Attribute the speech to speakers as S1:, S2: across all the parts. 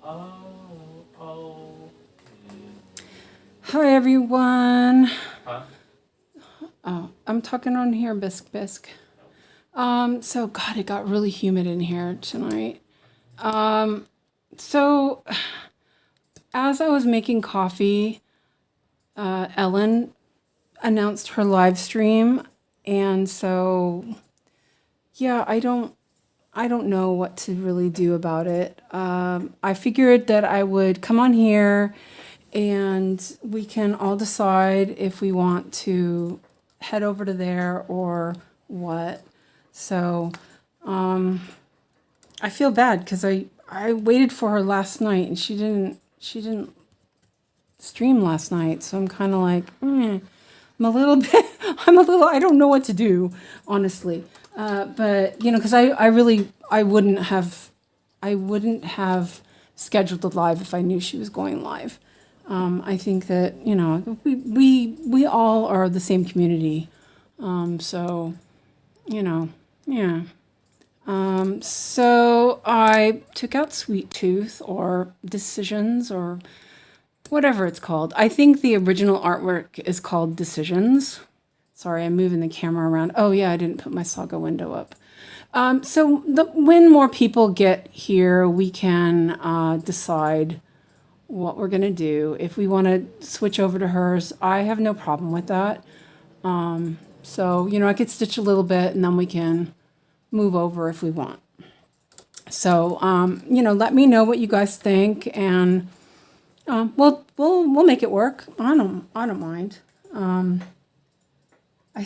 S1: Hi everyone. Oh, I'm talking on here, Bisque. So God, it got really humid in here tonight. So as I was making coffee, Ellen announced her live stream, and so yeah, I don't know what to really do about it. I figured that I would come on here and we can all decide if we want to head over to there or what. So I feel bad because I waited for her last night and she didn't stream last night. So I'm kind of like, I'm a little bit, I don't know what to do, honestly. But you know, because I wouldn't have scheduled the live if I knew she was going live. I think that, you know, we all are the same community. So, you know, yeah. So I took out Sweet Tooth or Decisions or whatever it's called. I think the original artwork is called Decisions. Sorry, I'm moving the camera around. Oh yeah, I didn't put my Saga window up. So when more people get here, we can decide what we're going to do. If we want to switch over to hers, I have no problem with that. So, you know, I could stitch a little bit and then we can move over if we want. So, you know, let me know what you guys think, and we'll make it work. I don't mind. I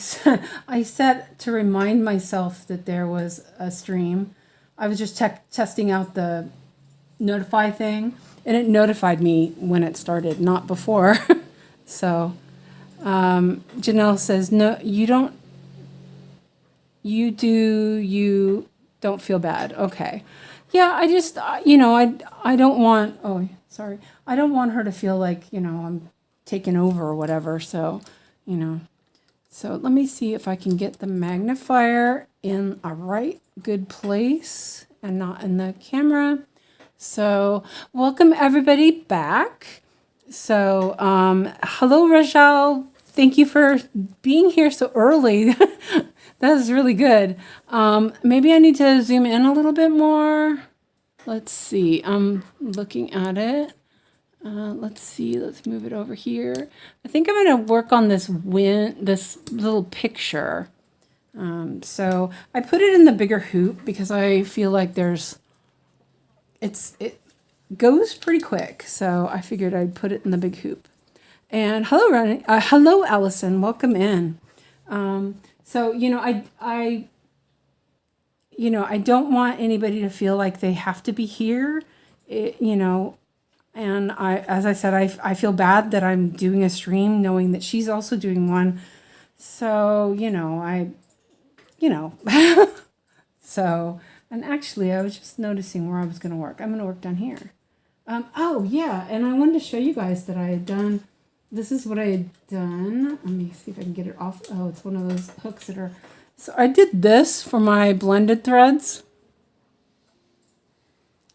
S1: set to remind myself that there was a stream. I was just testing out the notify thing, and it notified me when it started, not before. So Janelle says, no, you don't feel bad. Okay. Yeah, I just, you know, I don't want, oh, sorry. I don't want her to feel like, you know, I'm taking over or whatever. So, you know, so let me see if I can get the magnifier in a right good place and not in the camera. So welcome everybody back. So hello Rajal, thank you for being here so early. That is really good. Maybe I need to zoom in a little bit more. Let's see, I'm looking at it. Let's see, let's move it over here. I think I'm gonna work on this little picture. So I put it in the bigger hoop because I feel like it goes pretty quick. So I figured I'd put it in the big hoop. And hello, Ronnie. Hello, Allison. Welcome in. So, you know, I don't want anybody to feel like they have to be here, you know, and as I said, I feel bad that I'm doing a stream knowing that she's also doing one. So, you know, so, and actually I was just noticing where I was going to work. I'm going to work down here. Oh yeah. And I wanted to show you guys that I had done, this is what I had done. Let me see if I can get it off. Oh, it's one of those hooks that are, so I did this for my blended threads,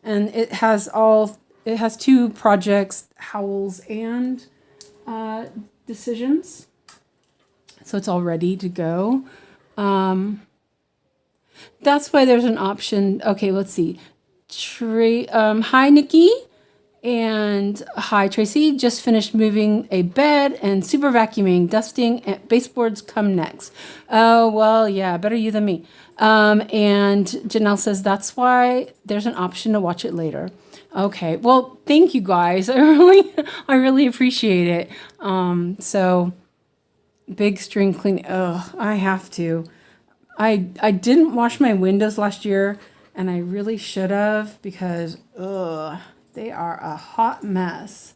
S1: and it has two projects, Howls and Decisions. So it's all ready to go. That's why there's an option. Okay, let's see. Hi, Nikki. And hi, Tracy. Just finished moving a bed and super vacuuming, dusting, and baseboards come next. Oh, well, yeah, better you than me. And Janelle says that's why there's an option to watch it later. Okay, well, thank you guys. I really appreciate it. So big string cleaning. Oh, I have to. I didn't wash my windows last year, and I really should have because they are a hot mess.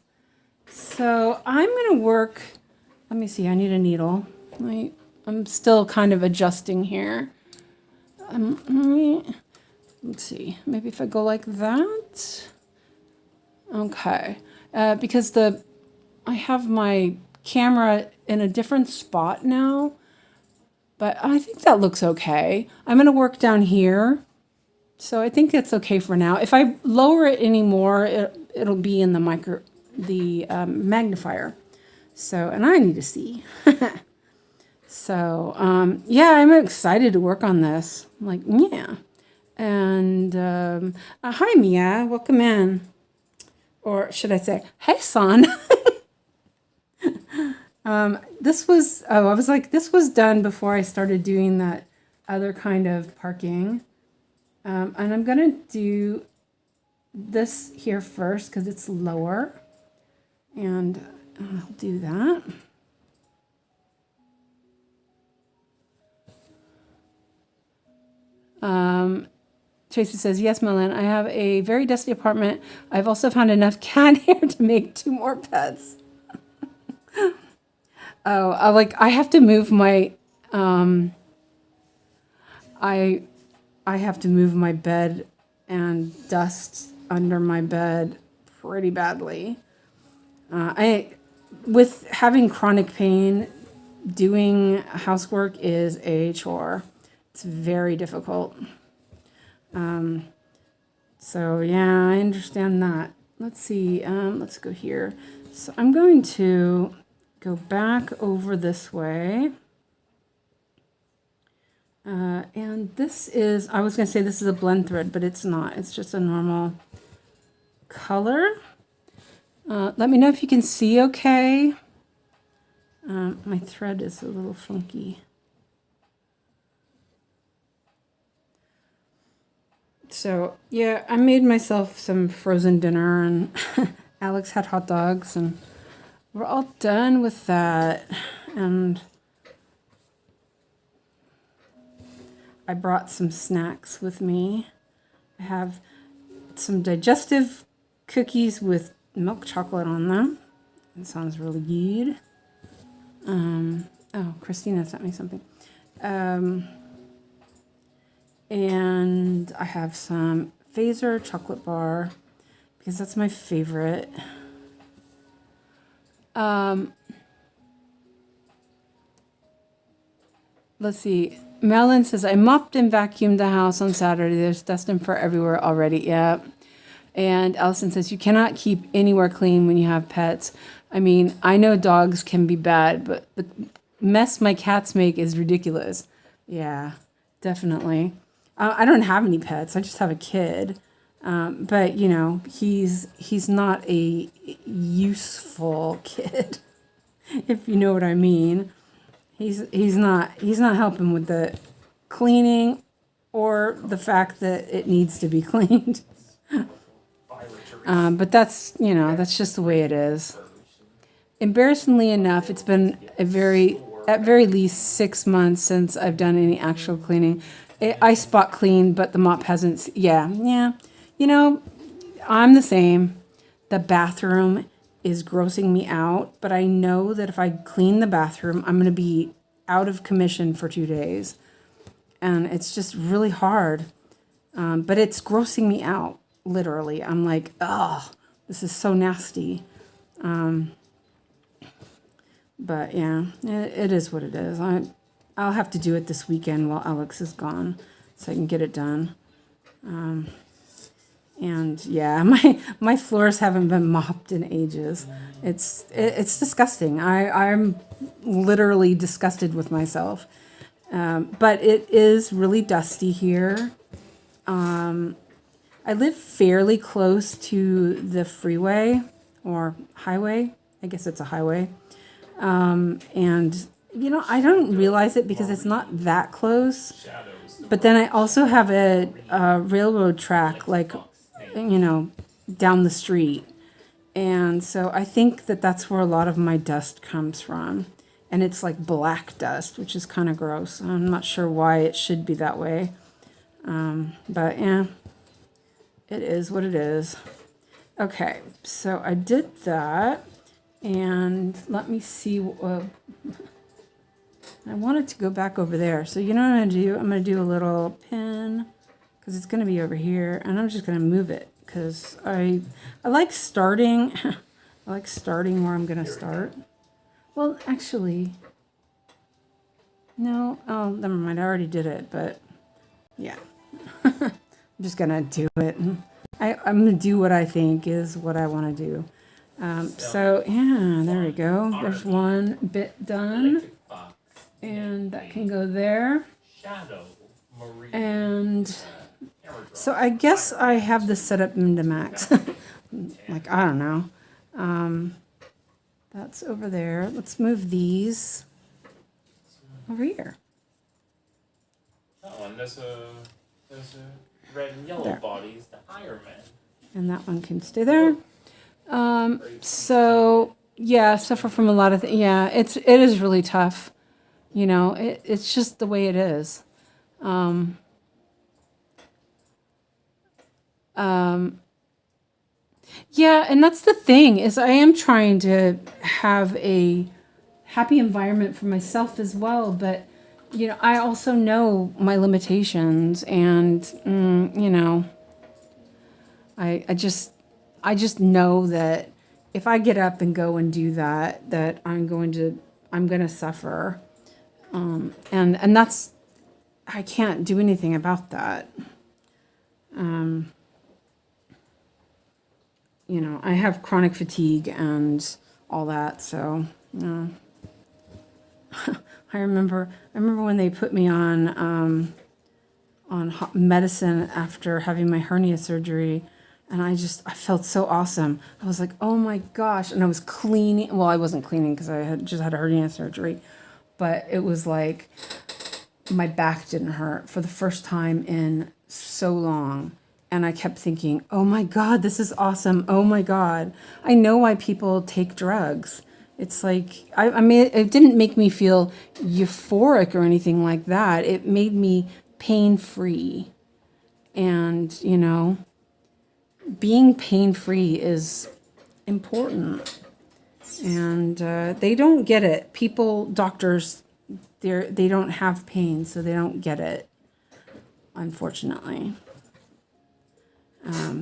S1: So I'm gonna work. Let me see. I need a needle. I'm still kind of adjusting here. Let's see. Maybe if I go like that. Okay, because I have my camera in a different spot now, but I think that looks okay. I'm gonna work down here, So I think it's okay for now. If I lower it anymore, it'll be in the magnifier. So, and I need to see. So, yeah, I'm excited to work on this. I'm like, yeah. And hi, Mia. Welcome in. Or should I say, hey, son. This was, I was like, this was done before I started doing that other kind of parking. And I'm going to do this here first because it's lower. And I'll do that. Tracy says, yes, Melon, I have a very dusty apartment. I've also found enough cat hair to make 2 more pets. Oh, I have to move my, I have to move my bed and dust under my bed pretty badly. With having chronic pain, doing housework is a chore. It's very difficult. So yeah, I understand that. Let's see, let's go here. So I'm going to go back over this way. And this is, I was going to say this is a blend thread, but it's not. It's just a normal color. Let me know if you can see okay. My thread is a little funky. So, yeah, I made myself some frozen dinner, and Alex had hot dogs, and we're all done with that. And I brought some snacks with me. I have some digestive cookies with milk chocolate on them. It sounds really good. Oh, Christina sent me something. And I have some Phaser chocolate bar because that's my favorite. Let's see. Melon says, I mopped and vacuumed the house on Saturday. There's dust and fur everywhere already. Yeah. And Allison says, you cannot keep anywhere clean when you have pets. I mean, I know dogs can be bad, but the mess my cats make is ridiculous. Yeah, definitely. I don't have any pets. I just have a kid. But, you know, he's not a useful kid, if you know what I mean. He's not helping with the cleaning or the fact that it needs to be cleaned. But that's, you know, that's just the way it is. Embarrassingly enough, it's been at very least 6 months since I've done any actual cleaning. I spot clean, but the mop hasn't. Yeah. You know, I'm the same. The bathroom is grossing me out, but I know that if I clean the bathroom, I'm going to be out of commission for 2 days. And it's just really hard. But it's grossing me out, literally. I'm like, oh, this is so nasty. But yeah, it is what it is. I'll have to do it this weekend while Alex is gone so I can get it done. And yeah, my floors haven't been mopped in ages. It's disgusting. I'm literally disgusted with myself. But it is really dusty here. I live fairly close to the freeway or highway. I guess it's a highway. And you know, I don't realize it because it's not that close. But then I also have a railroad track, like, you know, down the street. And so I think that that's where a lot of my dust comes from. And it's like black dust, which is kind of gross. I'm not sure why it should be that way. But yeah, it is what it is. Okay, so I did that. And let me see. I wanted to go back over there. So you know what I'm going to do? I'm going to do a little pin because it's going to be over here. And I'm just going to move it because I like starting. I like starting where I'm going to start. Well, actually, no. Oh, never mind. I already did it. But yeah, just gonna do it. I'm gonna do what I think is what I want to do. So yeah, there we go. There's one bit done, and that can go there. And so I guess I have this set up into max. Like, I don't know. That's over there. Let's move these over here.
S2: Oh, and there's a red and yellow there. Bodies, the Iron Man.
S1: And that one can stay there. So yeah, suffer from a lot of things. Yeah, it is really tough. You know, it's just the way it is. Yeah, and that's the thing, is I am trying to have a happy environment for myself as well, but you know, I also know my limitations, and you know, I just know that if I get up and go and do that, that I'm going to suffer, and that's, I can't do anything about that. You know, I have chronic fatigue and all that, so I remember when they put me on medicine after having my hernia surgery, and I felt so awesome. I was like, oh my gosh, and I was cleaning. Well, I wasn't cleaning because I had just had a hernia surgery, but it was like my back didn't hurt for the first time in so long. And I kept thinking, oh my God, this is awesome. Oh my God. I know why people take drugs. It's like, I mean, it didn't make me feel euphoric or anything like that. It made me pain-free. And, you know, being pain-free is important. And they don't get it. Doctors, they don't have pain, so they don't get it, unfortunately.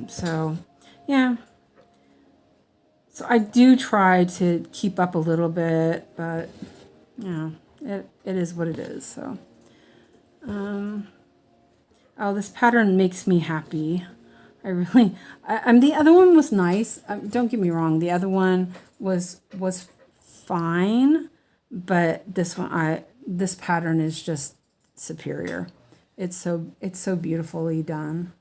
S1: So, yeah. So I do try to keep up a little bit, but, you know, it is what it is. So, oh, this pattern makes me happy. The other one was nice. Don't get me wrong. The other one was fine, but this pattern is just superior. It's so beautifully done.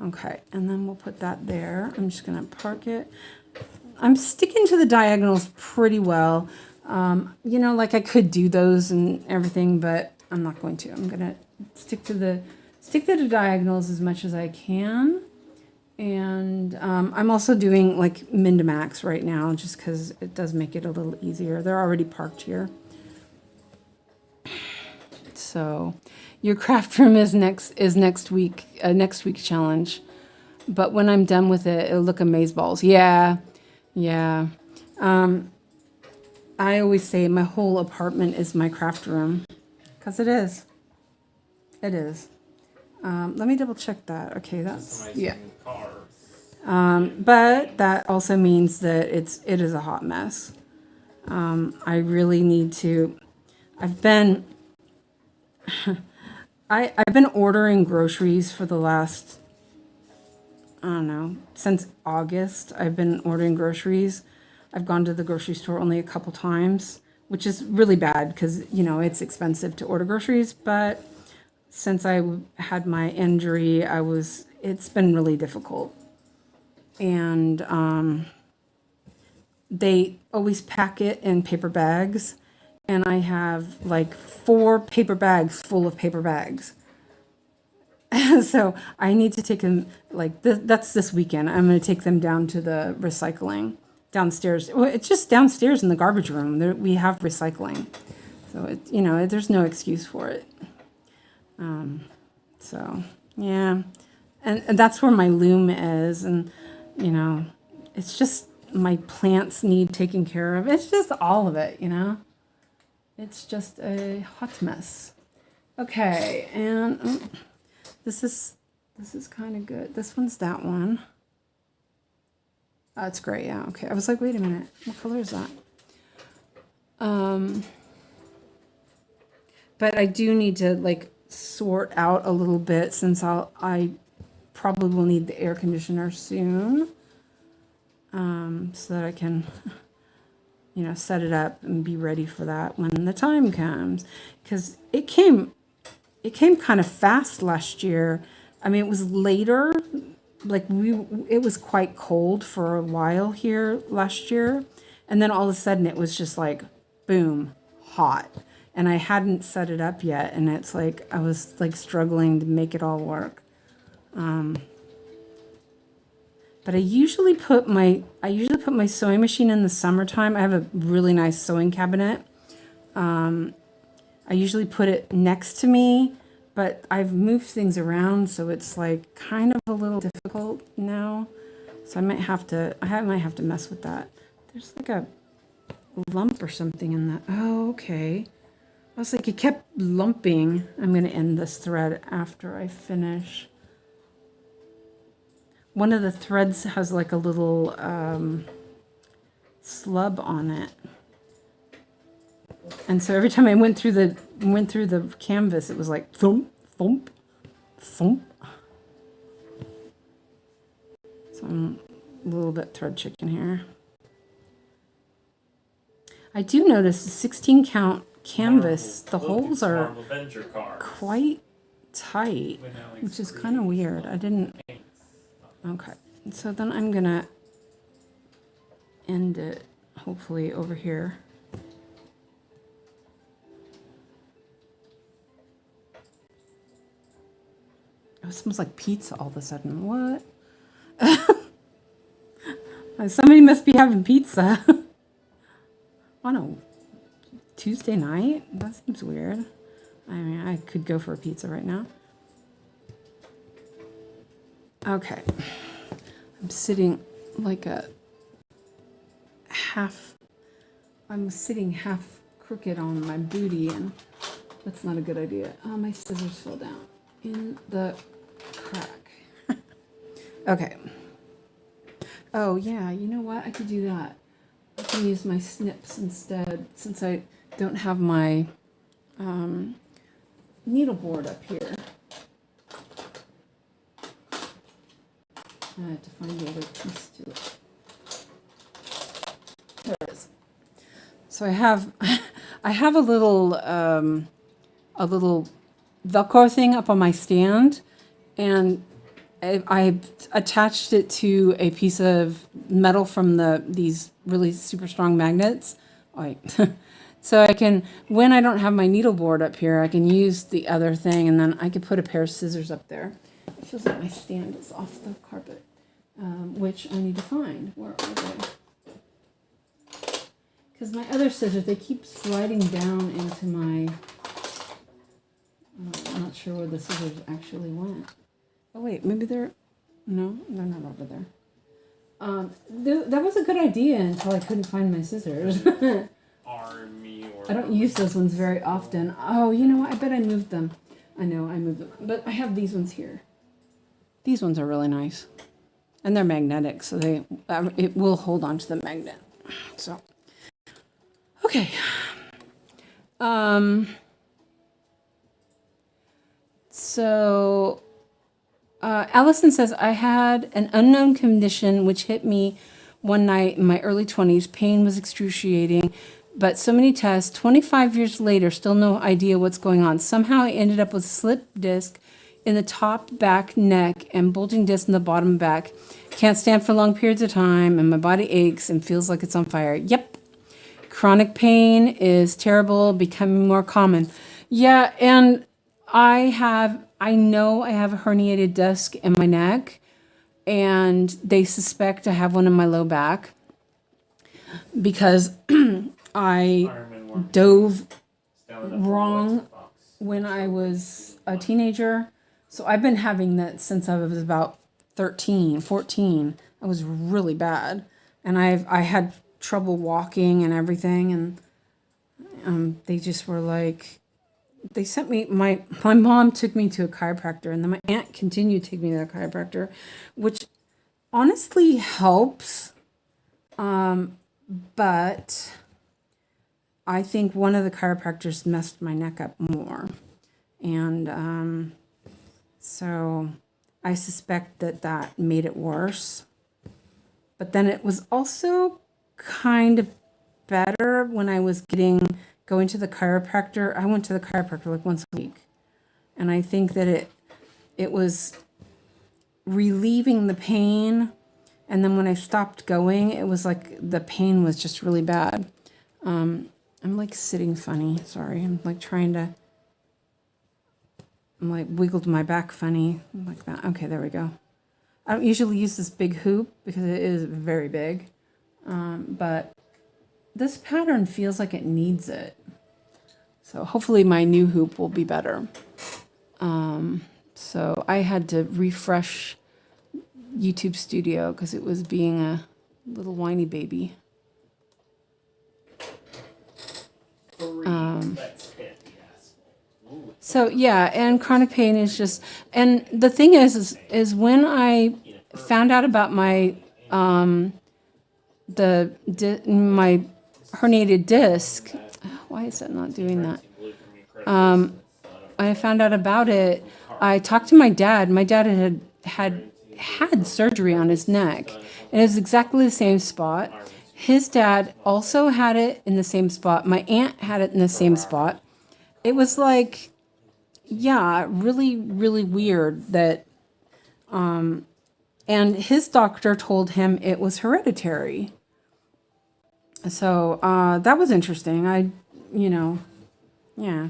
S1: Okay, and then we'll put that there. I'm just gonna park it. I'm sticking to the diagonals pretty well. You know, like I could do those and everything, but I'm not going to. I'm gonna stick to the diagonals as much as I can. And I'm also doing like min to max right now, just because it does make it a little easier. They're already parked here. So your craft room is next week challenge. But when I'm done with it, it'll look amazeballs. Yeah. I always say my whole apartment is my craft room, because it is. It is. Let me double check that. Okay, that's yeah. But that also means that it is a hot mess. I really need to. I've been ordering groceries for the last, I don't know, since August. I've been ordering groceries. I've gone to the grocery store only a couple times, which is really bad because, you know, it's expensive to order groceries. But since I had my injury, it's been really difficult. And they always pack it in paper bags. And I have like 4 paper bags full of paper bags. So I need to take them, like, that's this weekend. I'm going to take them down to the recycling downstairs. Well, it's just downstairs in the garbage room. We have recycling. So, you know, there's no excuse for it. So, yeah. And that's where my loom is. And, you know, it's just my plants need taken care of. It's just all of it, you know. It's just a hot mess. Okay, and this is kind of good. This one's that one. It's great, yeah. Okay, I was like, wait a minute, what color is that? But I do need to like sort out a little bit since I probably will need the air conditioner soon, so that I can, set it up and be ready for that when the time comes. Because it came kind of fast last year. I mean, it was later. Like it was quite cold for a while here last year, and then all of a sudden it was just like, boom, hot. And I hadn't set it up yet, and it's like I was like struggling to make it all work. But I usually put my sewing machine in the summertime. I have a really nice sewing cabinet. I usually put it next to me, but I've moved things around, so it's like kind of a little difficult now. So I might have to mess with that. There's like a lump or something in that. Oh, okay. I was like, it kept lumping. I'm going to end this thread after I finish. One of the threads has like a little slub on it. And so every time I went through the canvas, it was like thump, thump, thump. So I'm a little bit thread chicken here. I do notice the 16 count canvas, the holes are quite tight, which is kind of weird. I didn't. Okay, so then I'm gonna end it hopefully over here. Oh, it smells like pizza all of a sudden. What? Somebody must be having pizza on a Tuesday night? That seems weird. I mean, I could go for a pizza right now. Okay. I'm sitting like I'm sitting half crooked on my booty, and that's not a good idea. Oh, my scissors fell down in the crack. Okay. Oh, yeah, you know what? I could do that. I can use my snips instead, since I don't have my needle board up here. I had to find the other piece to it. There it is. So I have a little Velcro thing up on my stand, and I attached it to a piece of metal from these really super strong magnets. So I can, when I don't have my needle board up here, I can use the other thing, and then I could put a pair of scissors up there. It feels like my stand is off the carpet, which I need to find. Where are they? Because my other scissors, they keep sliding down into my... I'm not sure where the scissors actually went. Oh, wait, maybe they're... No, they're not over there. That was a good idea until I couldn't find my scissors. I don't use those ones very often. Oh, you know what? I bet I moved them. I know, I moved them. But I have these ones here. These ones are really nice. And they're magnetic, so it will hold on to the magnet. So, okay. Allison says, I had an unknown condition which hit me one night in my early 20s. Pain was excruciating, but so many tests, 25 years later, still no idea what's going on. Somehow I ended up with slip disc in the top back neck and bulging disc in the bottom back. Can't stand for long periods of time, and my body aches and feels like it's on fire. Yep. Chronic pain is terrible, becoming more common. Yeah, and I know I have a herniated disc in my neck, and they suspect I have one in my low back because I dove wrong when I was a teenager. So I've been having that since I was about 13, 14. I was really bad. And I had trouble walking and everything. And they just were like, they sent me, my mom took me to a chiropractor, and then my aunt continued to take me to a chiropractor, which honestly helps. But I think one of the chiropractors messed my neck up more. And so I suspect that made it worse. But then it was also kind of better when I was going to the chiropractor. I went to the chiropractor like once a week. And I think that it was relieving the pain. And then when I stopped going, it was like the pain was just really bad. I'm like sitting funny. Sorry. I'm like wiggled my back funny like that. Okay, there we go. I don't usually use this big hoop because it is very big. But this pattern feels like it needs it. So hopefully my new hoop will be better. So I had to refresh YouTube Studio because it was being a little whiny baby. So yeah, and chronic pain is just, and the thing is when I found out about my my herniated disc, why is that not doing that? I found out about it. I talked to my dad. My dad had surgery on his neck, and it was exactly the same spot. His dad also had it in the same spot. My aunt had it in the same spot. It was like, yeah, really, really weird that, and his doctor told him it was hereditary. So, that was interesting. Yeah.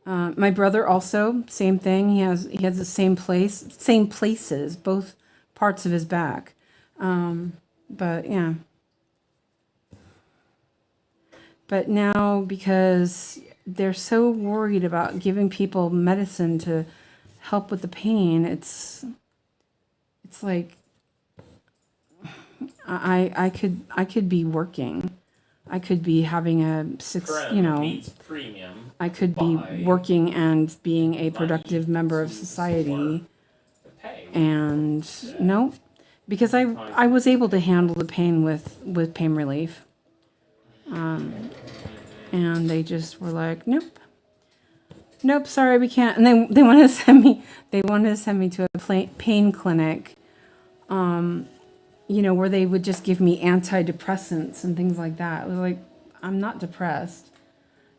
S1: My brother also, same thing. He has the same places, both parts of his back. But yeah. But now, because they're so worried about giving people medicine to help with the pain, it's like I could be working. I could be having I could be working and being a productive member of society. And no, because I was able to handle the pain with pain relief. And they just were like, nope, sorry, we can't. And they wanted to send me to a pain clinic, where they would just give me antidepressants and things like that. It was like, I'm not depressed.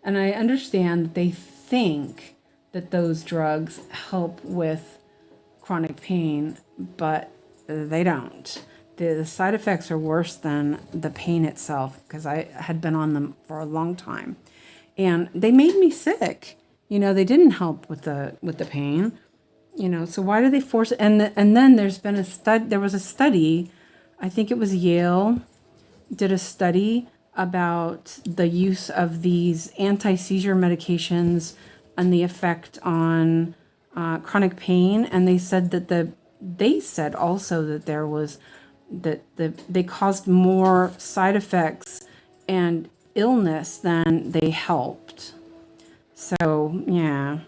S1: And I understand that they think that those drugs help with chronic pain, but they don't. The side effects are worse than the pain itself, because I had been on them for a long time. And they made me sick. They didn't help with the pain. So why do they force it? And then there was a study, I think it was Yale, did a study about the use of these anti-seizure medications and the effect on chronic pain. And they said also that there was they caused more side effects and illness than they helped. So yeah,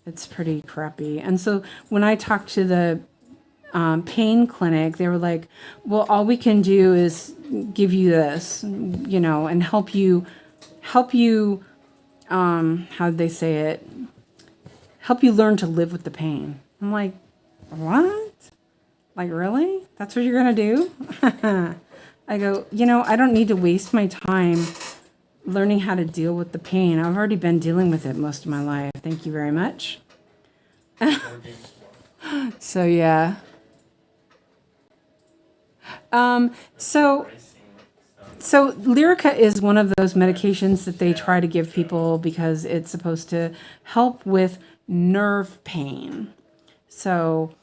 S1: it's pretty crappy. And so when I talked to the pain clinic, they were like, well, all we can do is give you this, and help you how'd they say it, help you learn to live with the pain. I'm like, what? Like, really? That's what you're gonna do? I go, I don't need to waste my time learning how to deal with the pain. I've already been dealing with it most of my life. Thank you very much. So yeah. So Lyrica is one of those medications that they try to give people because it's supposed to help with nerve pain. So,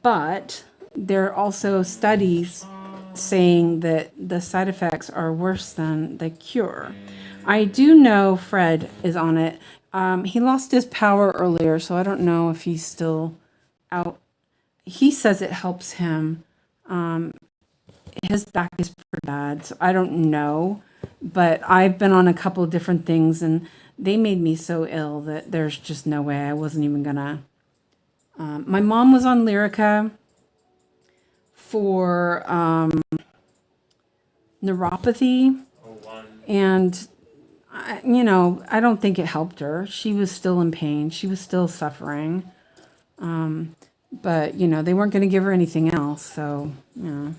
S1: but there are also studies saying that the side effects are worse than the cure. I do know Fred is on it. He lost his power earlier, so I don't know if he's still out. He says it helps him. His back is pretty bad, so I don't know. But I've been on a couple of different things, and they made me so ill that there's just no way I wasn't even gonna. My mom was on Lyrica for neuropathy, and I don't think it helped her. She was still in pain. She was still suffering. But, you know, they weren't going to give her anything else. So, you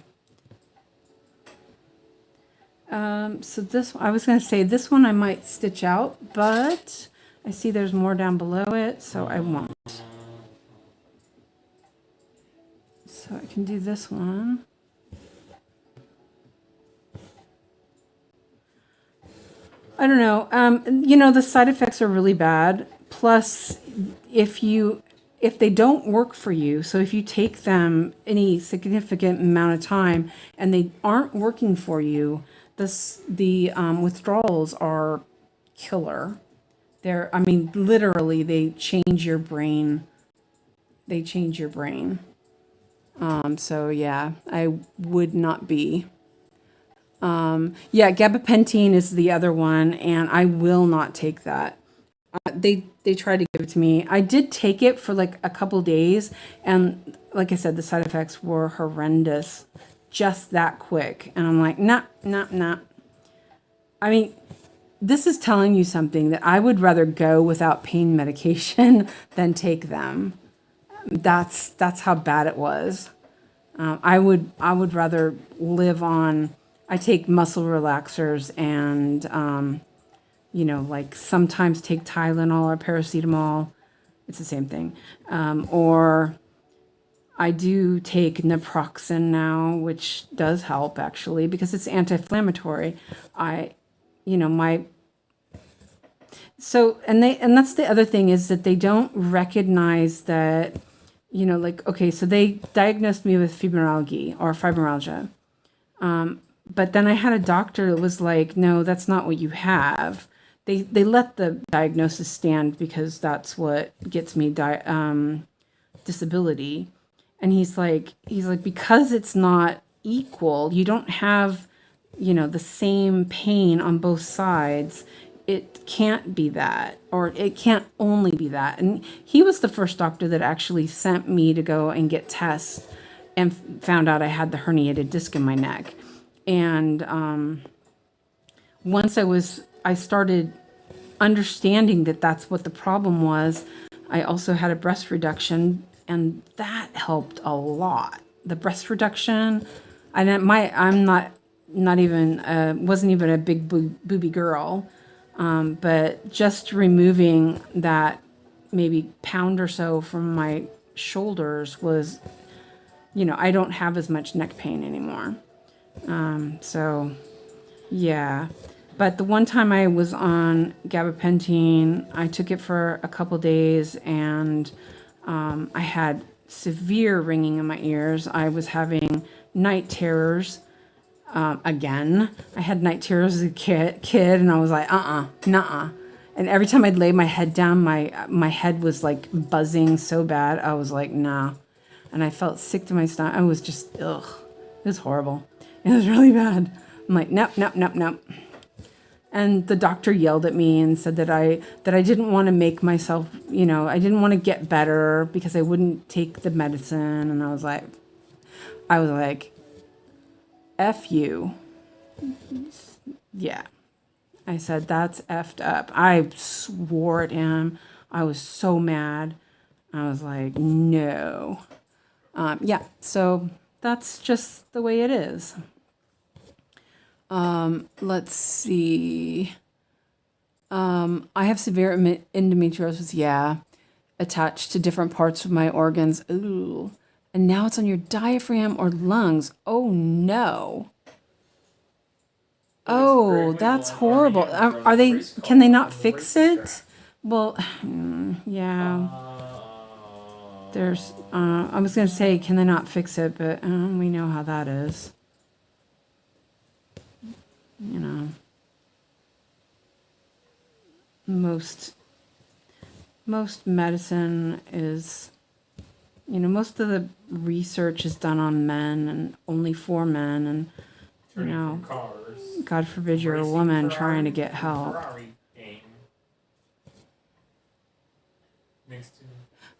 S1: know. So this, I was going to say this one I might stitch out, but I see there's more down below it, so I won't. So I can do this one. I don't know. You know, the side effects are really bad. Plus, if they don't work for you, so if you take them any significant amount of time and they aren't working for you, the withdrawals are killer. I mean, literally, they change your brain. They change your brain. So yeah, I would not be. Yeah, gabapentin is the other one, and I will not take that. They tried to give it to me. I did take it for like a couple days, and like I said, the side effects were horrendous, just that quick. And I'm like, nah. I mean, this is telling you something that I would rather go without pain medication than take them. That's how bad it was. I would rather live on. I take muscle relaxers and you know, like sometimes take Tylenol or paracetamol. It's the same thing. Or I do take naproxen now, which does help actually because it's anti-inflammatory. So that's the other thing is that they don't recognize that, you know, like, okay, so they diagnosed me with fibromyalgia. But then I had a doctor that was like, no, that's not what you have. They let the diagnosis stand because that's what gets me disability. And he's like, because it's not equal, you don't have, you know, the same pain on both sides. It can't be that, or it can't only be that. And he was the first doctor that actually sent me to go and get tests and found out I had the herniated disc in my neck. And once I started understanding that that's what the problem was, I also had a breast reduction, and that helped a lot. The breast reduction, I'm not even wasn't even a big booby girl, but just removing that maybe pound or so from my shoulders was, you know, I don't have as much neck pain anymore. So yeah, but the one time I was on gabapentin, I took it for a couple days, and I had severe ringing in my ears. I was having night terrors. Again, I had night terrors as a kid, and I was like, nuh-uh. And every time I'd lay my head down, my head was like buzzing so bad. I was like, nah. And I felt sick to my stomach. I was just, ugh. It was horrible. It was really bad. I'm like, nope. And the doctor yelled at me and said that I didn't want to make myself, you know, I didn't want to get better because I wouldn't take the medicine. And I was like, F you. Yeah. I said, that's effed up. I swore at him. I was so mad. I was like, no. Yeah, so that's just the way it is. Let's see. I have severe endometriosis, yeah, attached to different parts of my organs. Ooh. And now it's on your diaphragm or lungs. Oh, no. Oh, that's horrible. Can they not fix it? Well, yeah. I was going to say, can they not fix it? But we know how that is. You know, most medicine is, you know, most of the research is done on men and only for men. And, you know, God forbid you're a woman trying to get help.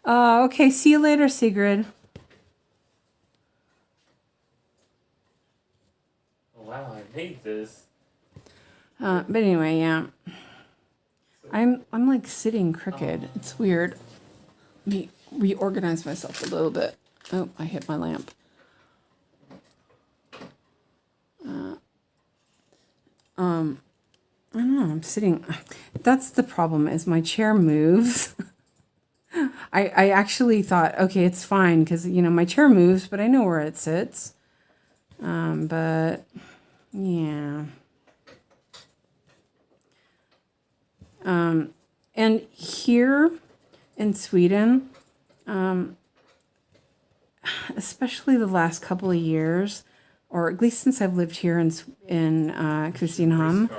S1: Okay, see you later, 𝐒𝐮𝐬𝐚𝐧.
S2: Wow, I hate this.
S1: But anyway, yeah. I'm like sitting crooked. It's weird. Let me reorganize myself a little bit. Oh, I hit my lamp. I don't know, I'm sitting, that's the problem, is my chair moves. I actually thought, okay, it's fine, because, you know, my chair moves, but I know where it sits. But, yeah. And here in Sweden, especially the last couple of years, or at least since I've lived here in 𝐒𝐮𝐬𝐚𝐧,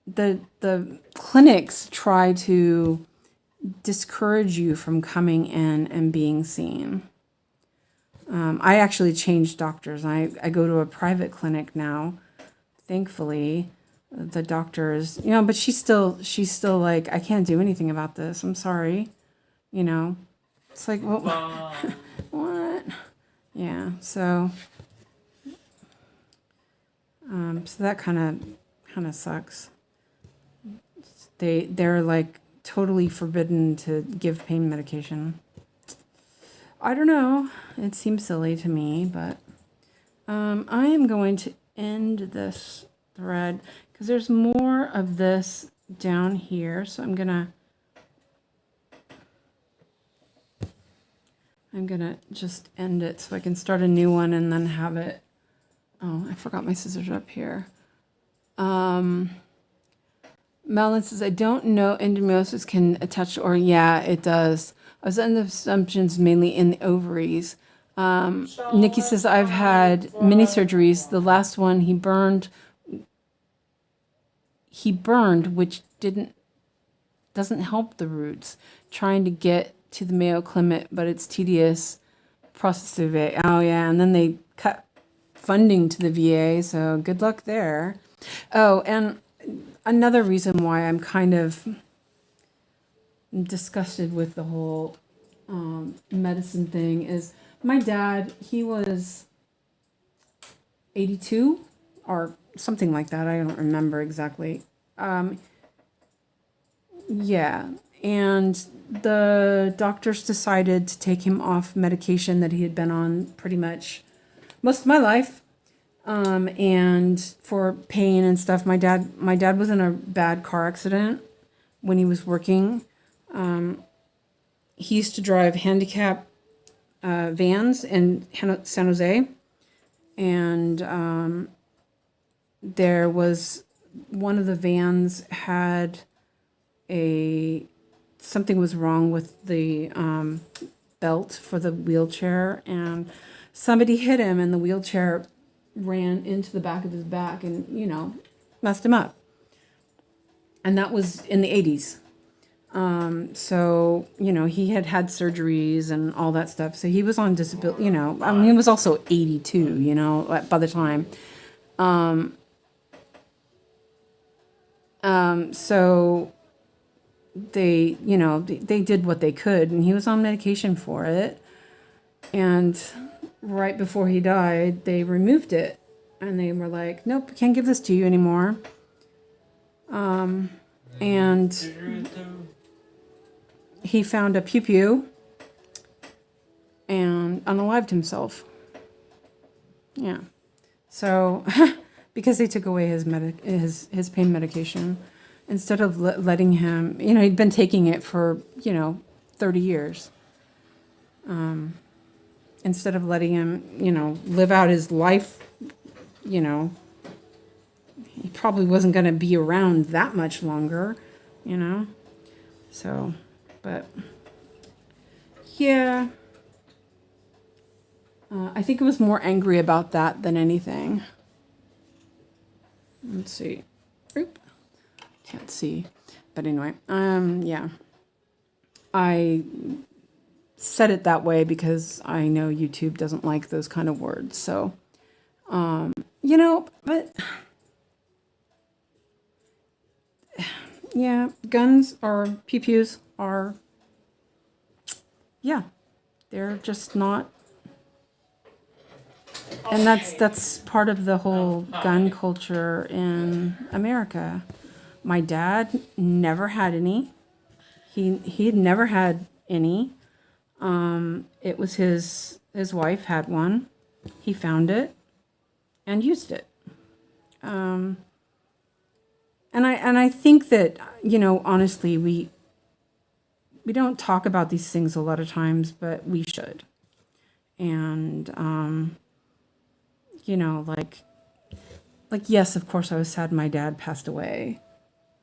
S1: the clinics try to discourage you from coming in and being seen. I actually changed doctors. I go to a private clinic now, thankfully. The doctors, you know, but she's still like, I can't do anything about this. I'm sorry. You know, it's like, well, what? Yeah. So that kind of sucks. They're like totally forbidden to give pain medication. I don't know. It seems silly to me, but I am going to end this thread because there's more of this down here. So I'm gonna just end it so I can start a new one and then have it. Oh, I forgot my scissors up here. Madeline says, I don't know endometriosis can attach, or yeah, it does. I was under assumptions mainly in the ovaries. Nikki says, I've had many surgeries. The last one he burned, which doesn't help the roots. Trying to get to the Mayo Clinic, but it's tedious process of it. Oh yeah, and then they cut funding to the VA, so good luck there. Oh, and another reason why I'm kind of disgusted with the whole medicine thing is my dad, he was 82 or something like that. I don't remember exactly. Yeah, and the doctors decided to take him off medication that he had been on pretty much most of my life. And for pain and stuff, my dad was in a bad car accident when he was working. He used to drive handicap vans in San Jose, and there was one of the vans had something was wrong with the belt for the wheelchair, and somebody hit him, and the wheelchair ran into the back of his back and, you know, messed him up. And that was in the 80s. So, you know, he had surgeries and all that stuff. So he was on disability, you know, I mean, he was also 82, you know, by the time. So they, you know, they did what they could, and he was on medication for it. And right before he died, they removed it, and they were like, nope, can't give this to you anymore. And he found a pew and unalived himself. Yeah. So because they took away his pain medication instead of letting him, you know, he'd been taking it for, you know, 30 years. Instead of letting him, you know, live out his life, you know, he probably wasn't going to be around that much longer, you know. So, but yeah, I think it was more angry about that than anything. Let's see. Oop. Can't see. But anyway, yeah. I said it that way because I know YouTube doesn't like those kind of words. So, you know, but yeah, guns or pew-pews are, yeah, they're just not. And that's part of the whole gun culture in America. My dad never had any. He had never had any. It was his wife had one. He found it and used it. And I think that, you know, honestly, we don't talk about these things a lot of times, but we should. And you know, like yes, of course I was sad my dad passed away,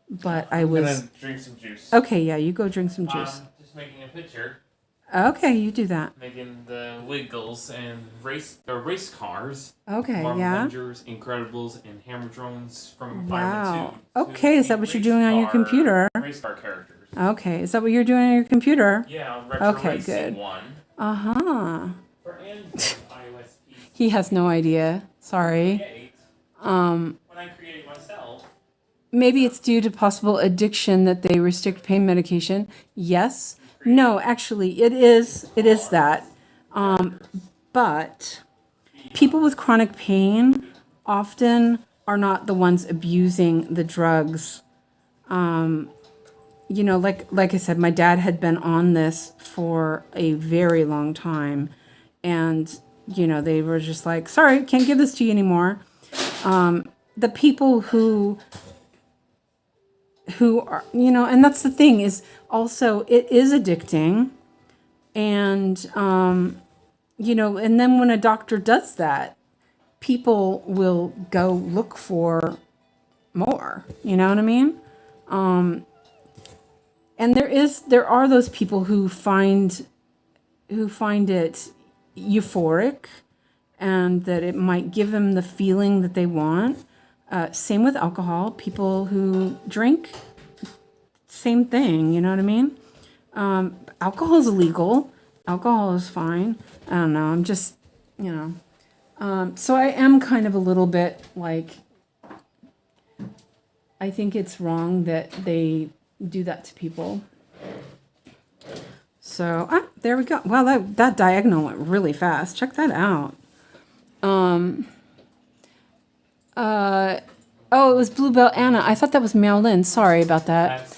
S1: but
S2: I'm gonna drink some juice.
S1: Okay, yeah, you go drink some juice.
S2: Just making a picture.
S1: Okay, you do that.
S2: Making the Wiggles and race cars.
S1: Okay,
S2: Marvel
S1: yeah.
S2: Avengers, Incredibles, and Hammer Drones from
S1: Wow.
S2: Environment 2.
S1: Okay, is that what you're doing on your computer?
S2: Race car characters.
S1: Okay, is that what you're doing on your computer?
S2: Yeah, on Retro
S1: Okay,
S2: Racing
S1: good.
S2: 1.
S1: Uh-huh.
S2: For Android, iOS,
S1: He has no idea. Sorry.
S2: when I create myself.
S1: Maybe it's due to possible addiction that they restrict pain medication. Yes. No, actually, it is that. But people with chronic pain often are not the ones abusing the drugs. You know, like I said, my dad had been on this for a very long time. And, you know, they were just like, sorry, can't give this to you anymore. The people who are, you know, and that's the thing is also it is addicting. And, you know, and then when a doctor does that, people will go look for more, you know what I mean? And there are those people who find it euphoric and that it might give them the feeling that they want. Same with alcohol. People who drink, same thing, you know what I mean? Alcohol is illegal. Alcohol is fine. I don't know. I'm just, you know. So I am kind of a little bit like, I think it's wrong that they do that to people. So, there we go. Well, that diagonal went really fast. Check that out. Oh, it was Bluebell Anna. I thought that was Marilyn. Sorry about that.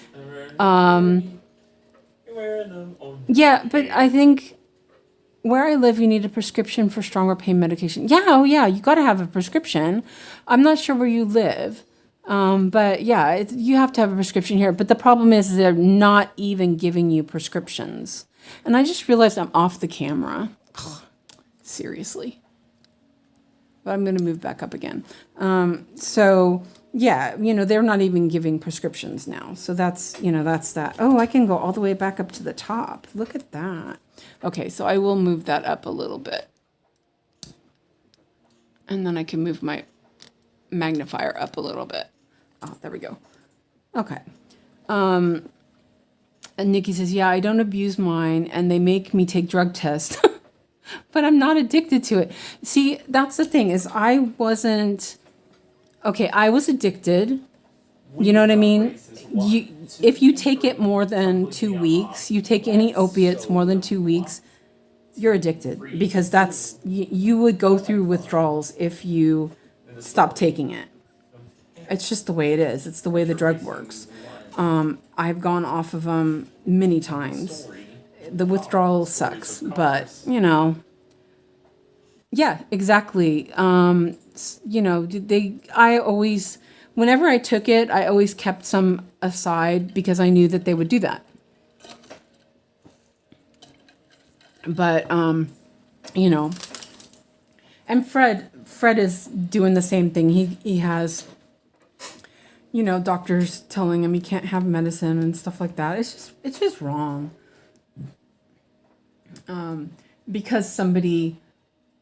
S1: Yeah, but I think where I live, you need a prescription for stronger pain medication. Yeah, oh yeah, you got to have a prescription. I'm not sure where you live, but yeah, you have to have a prescription here. But the problem is they're not even giving you prescriptions. And I just realized I'm off the camera. Seriously. But I'm going to move back up again. So yeah, you know, they're not even giving prescriptions now. So that's, you know, that's that. Oh, I can go all the way back up to the top. Look at that. Okay, so I will move that up a little bit. And then I can move my magnifier up a little bit. Oh, there we go. Okay. And Nikki says, yeah, I don't abuse mine and they make me take drug tests. But I'm not addicted to it. See, that's the thing is I was addicted. You know what I mean? If you take it more than 2 weeks, you take any opiates more than 2 weeks, you're addicted because that's, you would go through withdrawals if you stop taking it. It's just the way it is. It's the way the drug works. I've gone off of them many times. The withdrawal sucks, but you know, yeah, exactly. You know, whenever I took it, I always kept some aside because I knew that they would do that. But, you know, and Fred is doing the same thing. He has, you know, doctors telling him he can't have medicine and stuff like that. It's just wrong. Because somebody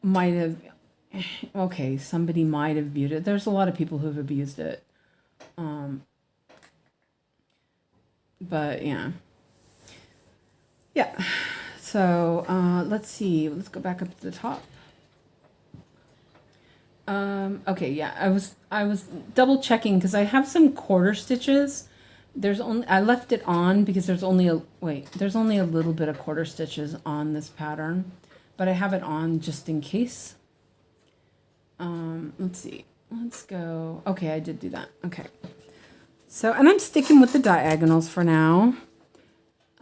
S1: might have abused it. There's a lot of people who have abused it. But yeah. Yeah. So, let's see. Let's go back up to the top. Okay, yeah. I was double checking because I have some quarter stitches. I left it on because there's only a little bit of quarter stitches on this pattern, but I have it on just in case. Let's see. Let's go. Okay, I did do that. Okay. So, and I'm sticking with the diagonals for now.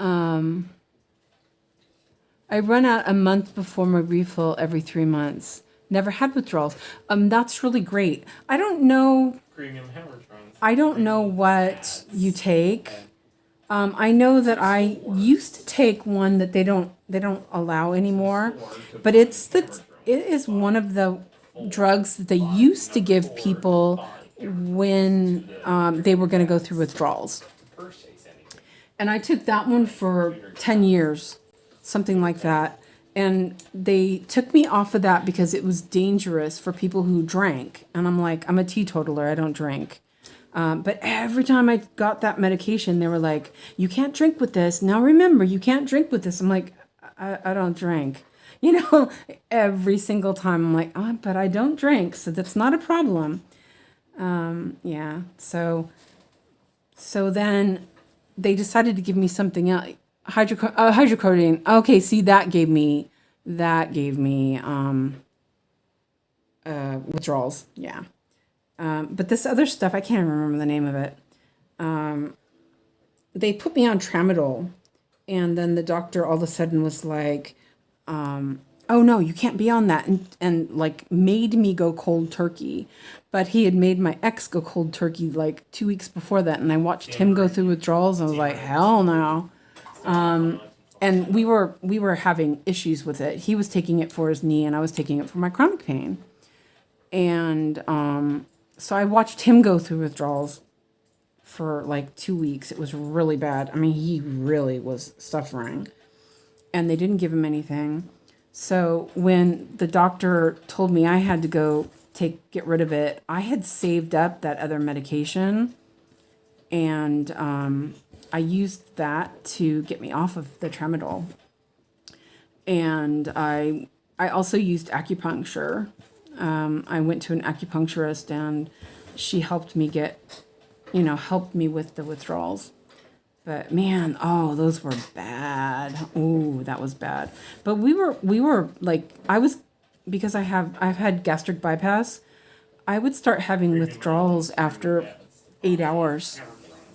S1: I run out a month before my refill every 3 months. Never had withdrawals. That's really great. I don't know.
S2: Premium Hammertrons.
S1: I don't know what you take. I know that I used to take one that they don't allow anymore, but it is one of the drugs that they used to give people when they were going to go through withdrawals. And I took that one for 10 years, something like that. And they took me off of that because it was dangerous for people who drank. And I'm like, I'm a teetotaler, I don't drink. But every time I got that medication, they were like, you can't drink with this. Now remember, you can't drink with this. I'm like, I don't drink. You know, every single time I'm like, oh, but I don't drink, so that's not a problem. Yeah, so then they decided to give me something else. Hydrocodone. Okay, see, that gave me withdrawals. Yeah. But this other stuff, I can't remember the name of it. They put me on tramadol, and then the doctor all of a sudden was like, oh no, you can't be on that, and like made me go cold turkey. But he had made my ex go cold turkey like 2 weeks before that, and I watched him go through withdrawals. I was like, hell no. And we were having issues with it. He was taking it for his knee, and I was taking it for my chronic pain. And so I watched him go through withdrawals for like 2 weeks. It was really bad. I mean, he really was suffering, and they didn't give him anything. So when the doctor told me I had to go get rid of it, I had saved up that other medication, and I used that to get me off of the tramadol. And I also used acupuncture. I went to an acupuncturist, and she helped me helped me with the withdrawals. But man, oh, those were bad. Ooh, that was bad. But we were like, because I've had gastric bypass, I would start having withdrawals after 8 hours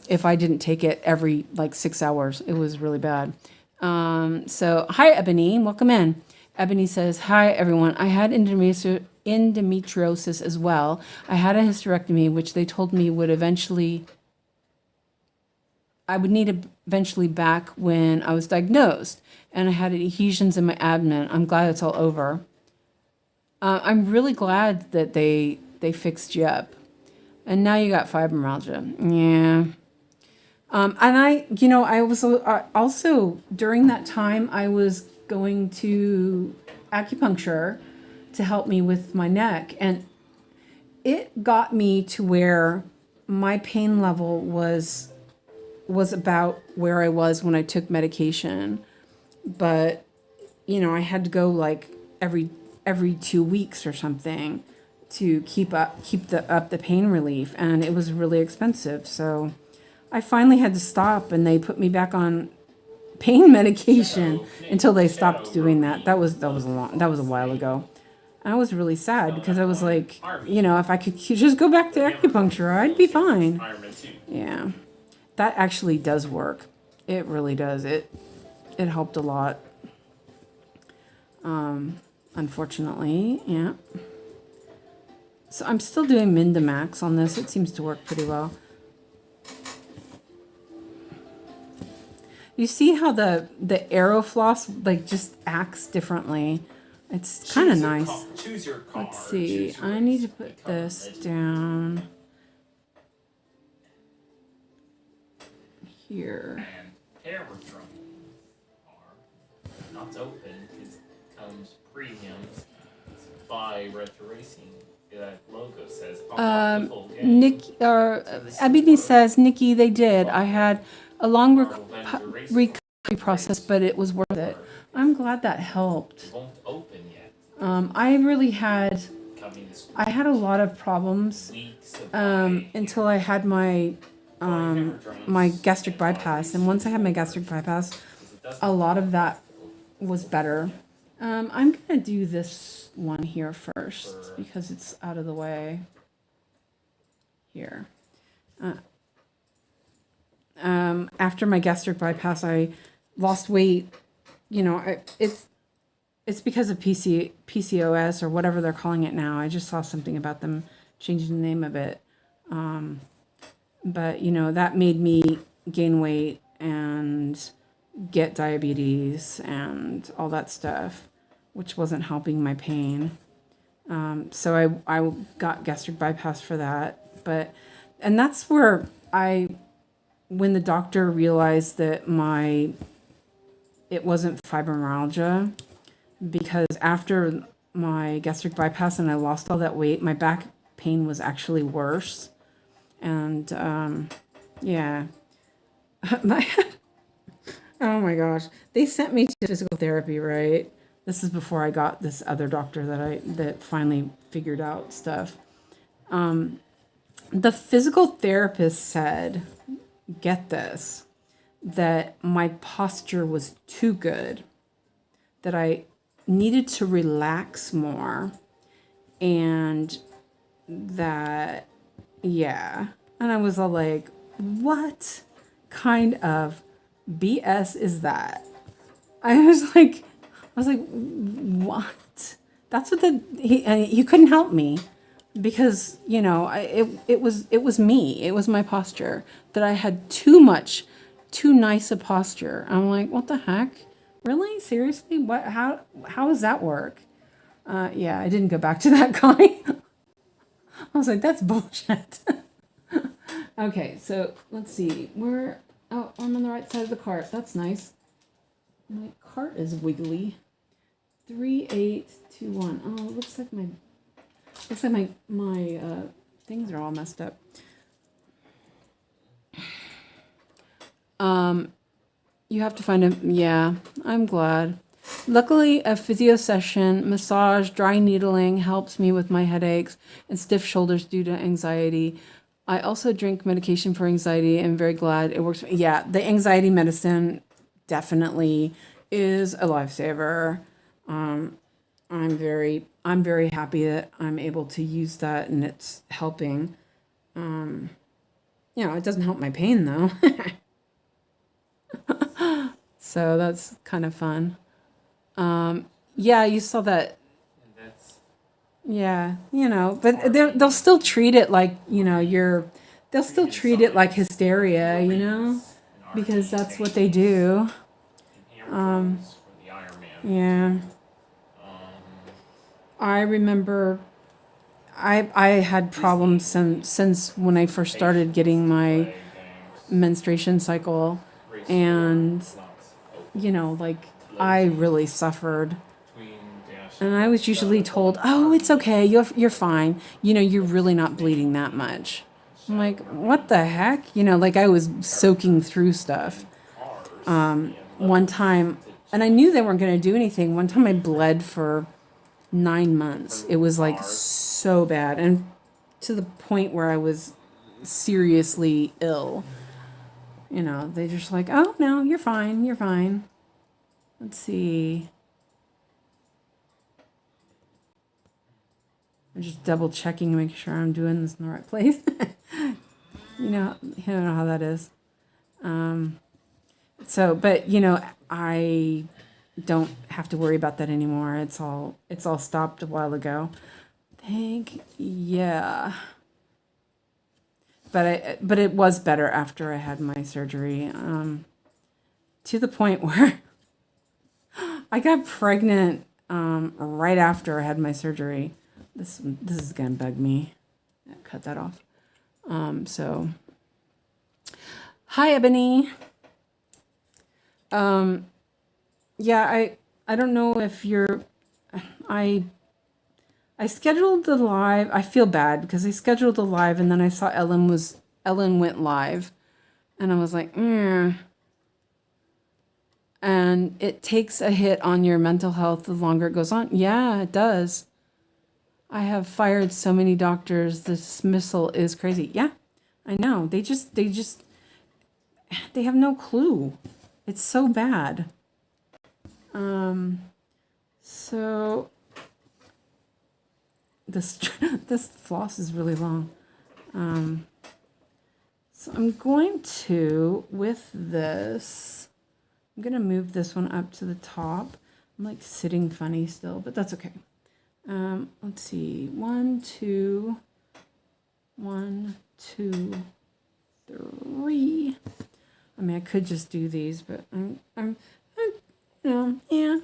S1: if I didn't take it every like 6 hours. It was really bad. So hi, Ebony, welcome in. Ebony says, hi everyone. I had endometriosis as well. I had a hysterectomy, which they told me I would need eventually back when I was diagnosed, and I had adhesions in my abdomen. I'm glad it's all over. I'm really glad that they fixed you up, and now you got fibromyalgia. Yeah. And I was also during that time I was going to acupuncture to help me with my neck, and it got me to where my pain level was about where I was when I took medication. But I had to go like every 2 weeks or something to keep up the pain relief, and it was really expensive. So I finally had to stop, and they put me back on pain medication until they stopped doing that. That was a while ago. I was really sad because I was like, if I could just go back to acupuncture, I'd be fine. Yeah. That actually does work. It really does. It helped a lot. Unfortunately, yeah. So I'm still doing Mindamax on this. It seems to work pretty well. You see how the Aerofloss like just acts differently. It's kind of nice.
S2: Choose your car.
S1: Let's see. I need to put this down here.
S2: And Hammertrons are not open because it comes premiums by Retro Racing. That logo says
S1: Abidi says, Nikki, they did. I had a long recovery process, but it was worth it. I'm glad that helped.
S2: It won't open yet.
S1: I had a lot of problems until I had my gastric bypass, and once I had my gastric bypass, a lot of that was better. I'm gonna do this one here first because it's out of the way. Here. After my gastric bypass, I lost weight. You know, it's because of PCOS or whatever they're calling it now. I just saw something about them changing the name of it. But, you know, that made me gain weight and get diabetes and all that stuff, which wasn't helping my pain. So I got gastric bypass for that. And that's where when the doctor realized that it wasn't fibromyalgia, because after my gastric bypass and I lost all that weight, my back pain was actually worse. And, yeah. Oh my gosh. They sent me to physical therapy, right? This is before I got this other doctor that finally figured out stuff. The physical therapist said, get this, that my posture was too good, that I needed to relax more, and that, yeah. And I was all like, what kind of BS is that? I was like, what? That's what and he couldn't help me because, you know, it was me. It was my posture that I had too nice a posture. I'm like, what the heck? Really? Seriously? What? How does that work? Yeah, I didn't go back to that guy. I was like, that's bullshit. Okay, so let's see. Oh, I'm on the right side of the cart. That's nice. My cart is wiggly. 3821. Oh, it looks like my things are all messed up. You have to find a, yeah, I'm glad. Luckily, a physio session, massage, dry needling helps me with my headaches and stiff shoulders due to anxiety. I also drink medication for anxiety and I'm very glad it works. Yeah, the anxiety medicine definitely is a lifesaver. I'm very happy that I'm able to use that and it's helping. You know, it doesn't help my pain though. So that's kind of fun. Yeah, you saw that. Yeah, you know, but they'll still treat it like, you know, they'll still treat it like hysteria, you know, because that's what they do. Yeah. I remember I had problems since when I first started getting my menstruation cycle, and you know, like I really suffered. And I was usually told, "Oh, it's okay. You're fine. You know, you're really not bleeding that much." I'm like, "What the heck?" You know, like I was soaking through stuff. One time, and I knew they weren't going to do anything. One time I bled for 9 months. It was like so bad, and to the point where I was seriously ill. You know, they just like, "Oh, no, you're fine. You're fine." Let's see. I'm just double checking to make sure I'm doing this in the right place. You know how that is. So, but you know, I don't have to worry about that anymore. It's all stopped a while ago. Yeah. But it was better after I had my surgery. To the point where I got pregnant right after I had my surgery. This is gonna bug me. Cut that off. So hi Ebony. Yeah, I don't know if you're I scheduled the live. I feel bad because I scheduled the live and then I saw Ellen went live and I was like, And it takes a hit on your mental health the longer it goes on. Yeah, it does. I have fired so many doctors. The dismissal is crazy. Yeah, I know. They have no clue. It's so bad. So this floss is really long. So I'm going to, with this, I'm going to move this one up to the top. I'm like sitting funny still, but that's okay. Let's see. 1, 2, 1, 2, 3. I mean, I could just do these, but I'm yeah.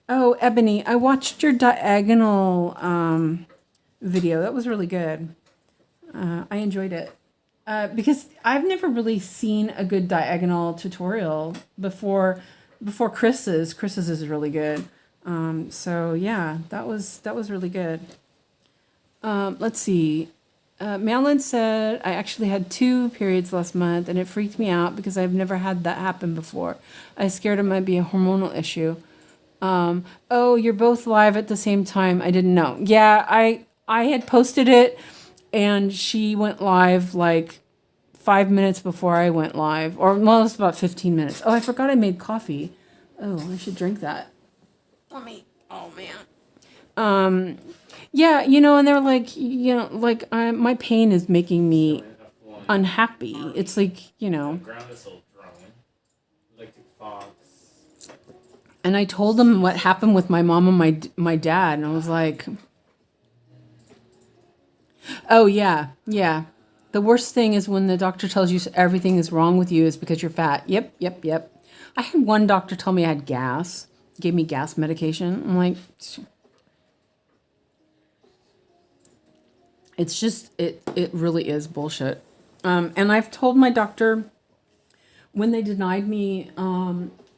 S1: Oh, Ebony, I watched your diagonal video. That was really good. I enjoyed it. Because I've never really seen a good diagonal tutorial before Chris's. Chris's is really good. So yeah, that was really good. Let's see. Malin said, I actually had 2 periods last month and it freaked me out because I've never had that happen before. I was scared it might be a hormonal issue. Oh, you're both live at the same time. I didn't know. Yeah, I had posted it and she went live like 5 minutes before I went live, or well, it was about 15 minutes. Oh, I forgot I made coffee. Oh, I should drink that. Oh man. Yeah, you know, and they're like, you know, like my pain is making me unhappy. It's like, you know. And I told them what happened with my mom and my dad, and I was like, oh yeah. The worst thing is when the doctor tells you everything is wrong with you is because you're fat. Yep. I had one doctor tell me I had gas, gave me gas medication. I'm like, it's just, it really is bullshit. And I've told my doctor when they denied me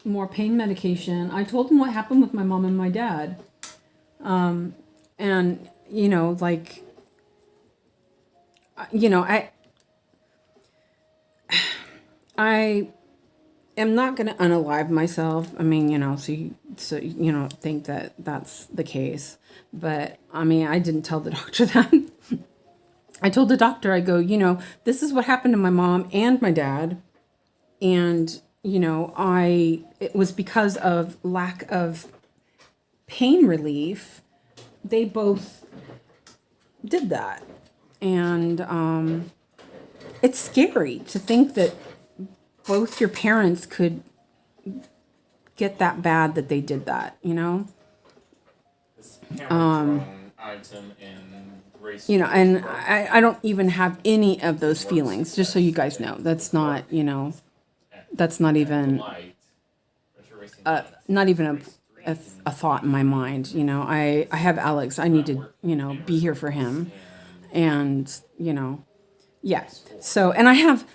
S1: more pain medication, I told them what happened with my mom and my dad. And, you know, like, you know, I am not going to unalive myself. I mean, you know, so you know, think that that's the case. But I mean, I didn't tell the doctor that. I told the doctor, I go, you know, this is what happened to my mom and my dad. And, you know, it was because of lack of pain relief. They both did that. And it's scary to think that both your parents could get that bad that they did that, you know? You know, and I don't even have any of those feelings, just so you guys know. That's not, you know, that's not even a thought in my mind, you know. I have Alex. I need to, you know, be here for him. And, you know, yeah. So, and I have,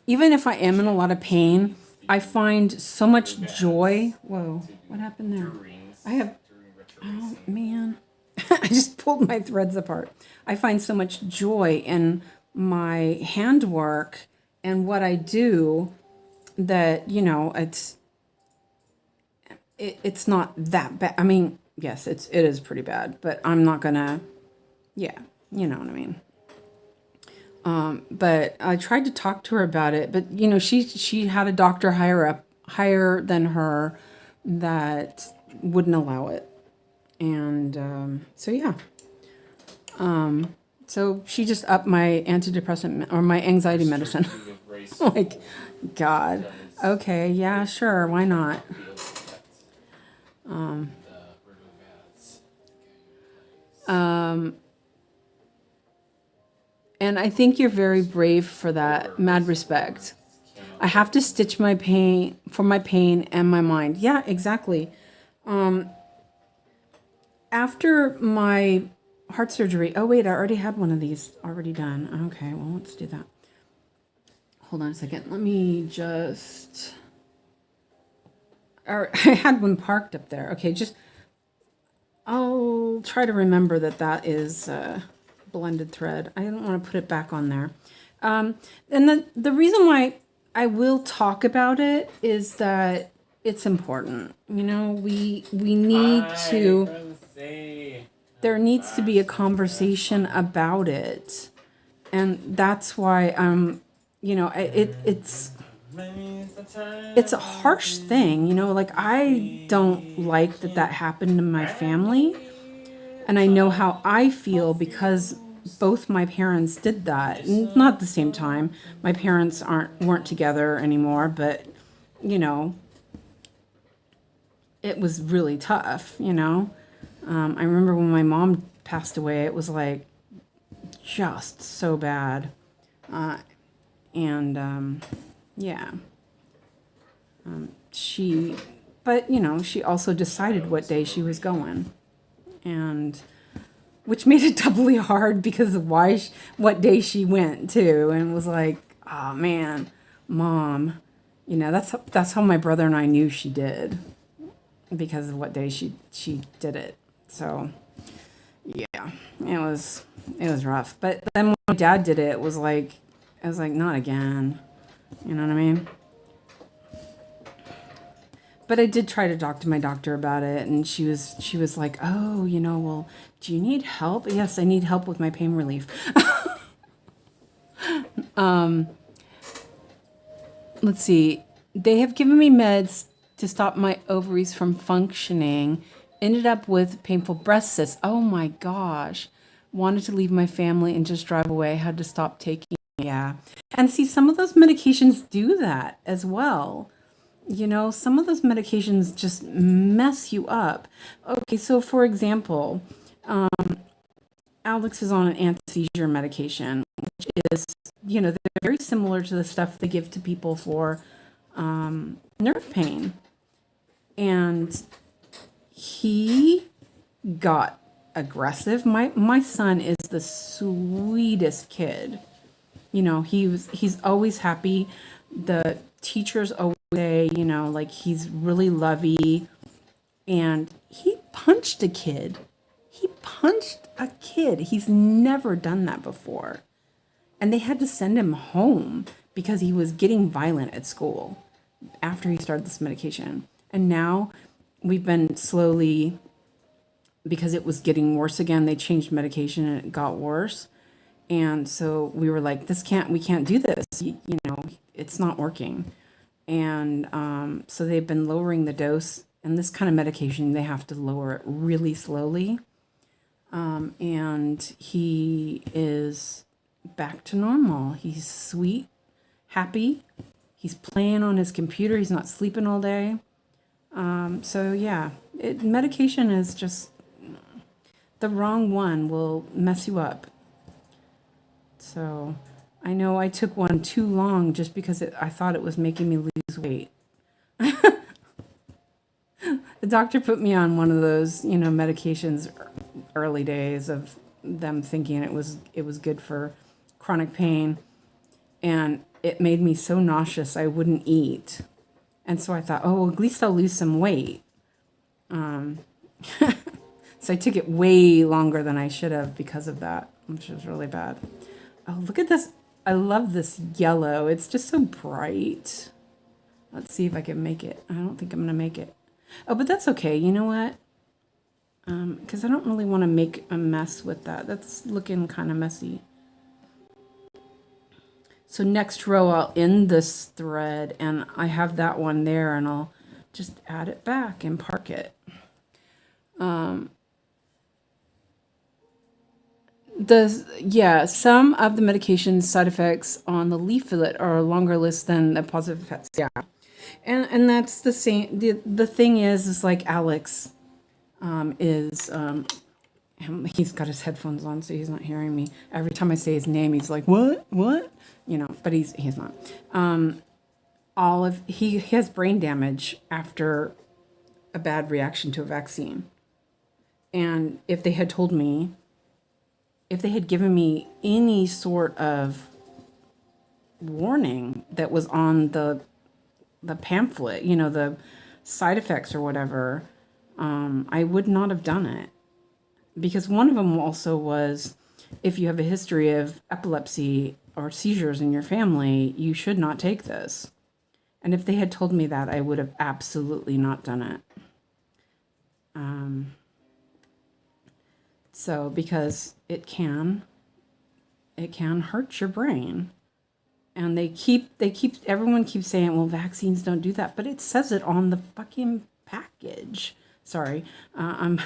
S1: even if I am in a lot of pain, I find so much joy. Whoa, what happened there? Oh man, I just pulled my threads apart. I find so much joy in my handwork and what I do that, you know, it's not that bad. I mean, yes, it is pretty bad, but I'm not gonna, yeah, you know what I mean. But I tried to talk to her about it, but you know, she had a doctor higher than her that wouldn't allow it. And, so yeah. So she just upped my antidepressant or my anxiety medicine. Like, God. Okay. Yeah, sure. Why not? And I think you're very brave for that. Mad respect. I have to stitch my pain and my mind. Yeah, exactly. After my heart surgery, oh wait, I already had one of these already done. Okay, well, let's do that. Hold on a second. Let me just, I had one parked up there. Okay, I'll try to remember that is blended thread. I don't want to put it back on there. And the reason why I will talk about it is that it's important. You know, we need to, there needs to be a conversation about it. And that's why you know, it's a harsh thing, you know, like I don't like that happened to my family. And I know how I feel because both my parents did that. Not at the same time. My parents weren't together anymore, but you know, it was really tough, you know. I remember when my mom passed away, it was like just so bad. Yeah. But, you know, she also decided what day she was going. And which made it doubly hard because of what day she went to, and was like, oh man, Mom, you know, that's how my brother and I knew she did, because of what day she did it. So yeah, it was rough. But then when my dad did it, I was like, not again. You know what I mean? But I did try to talk to my doctor about it, and she was like, oh, you know, well, do you need help? Yes, I need help with my pain relief. Let's see. They have given me meds to stop my ovaries from functioning. Ended up with painful breast cysts. Oh my gosh. Wanted to leave my family and just drive away. Had to stop taking. Yeah. And see, some of those medications do that as well. You know, some of those medications just mess you up. Okay, so for example, Alex is on an anti-seizure medication, which is, you know, they're very similar to the stuff they give to people for nerve pain. And he got aggressive. My son is the sweetest kid. You know, he's always happy. The teachers always say, you know, like, he's really lovey. And he punched a kid. He's never done that before. And they had to send him home because he was getting violent at school after he started this medication. And now we've been slowly, because it was getting worse again, they changed medication and it got worse. And so we were like, we can't do this. You know, it's not working. And so they've been lowering the dose. And this kind of medication, they have to lower it really slowly. And he is back to normal. He's sweet, happy. He's playing on his computer. He's not sleeping all day. So yeah, medication is just, the wrong one will mess you up. So I know I took one too long just because I thought it was making me lose weight. The doctor put me on one of those, you know, medications early days of them thinking it was good for chronic pain. And it made me so nauseous I wouldn't eat. And so I thought, oh, at least I'll lose some weight. So I took it way longer than I should have because of that, which was really bad. Oh, look at this. I love this yellow. It's just so bright. Let's see if I can make it. I don't think I'm going to make it. Oh, but that's okay. You know what? Because I don't really want to make a mess with that. That's looking kind of messy. So next row, I'll end this thread, and I have that one there, and I'll just add it back and park it. Some of the medication side effects on the leaflet are a longer list than the positive effects. Yeah, and that's the same. The thing is like Alex he's got his headphones on, so he's not hearing me. Every time I say his name, he's like, what? You know, but he's not. He has brain damage after a bad reaction to a vaccine. And if they had given me any sort of warning that was on the pamphlet, you know, the side effects or whatever, I would not have done it. Because one of them also was, if you have a history of epilepsy or seizures in your family, you should not take this. And if they had told me that, I would have absolutely not done it. So because it can hurt your brain. And everyone keeps saying, well, vaccines don't do that, but it says it on the fucking package. Sorry, I'm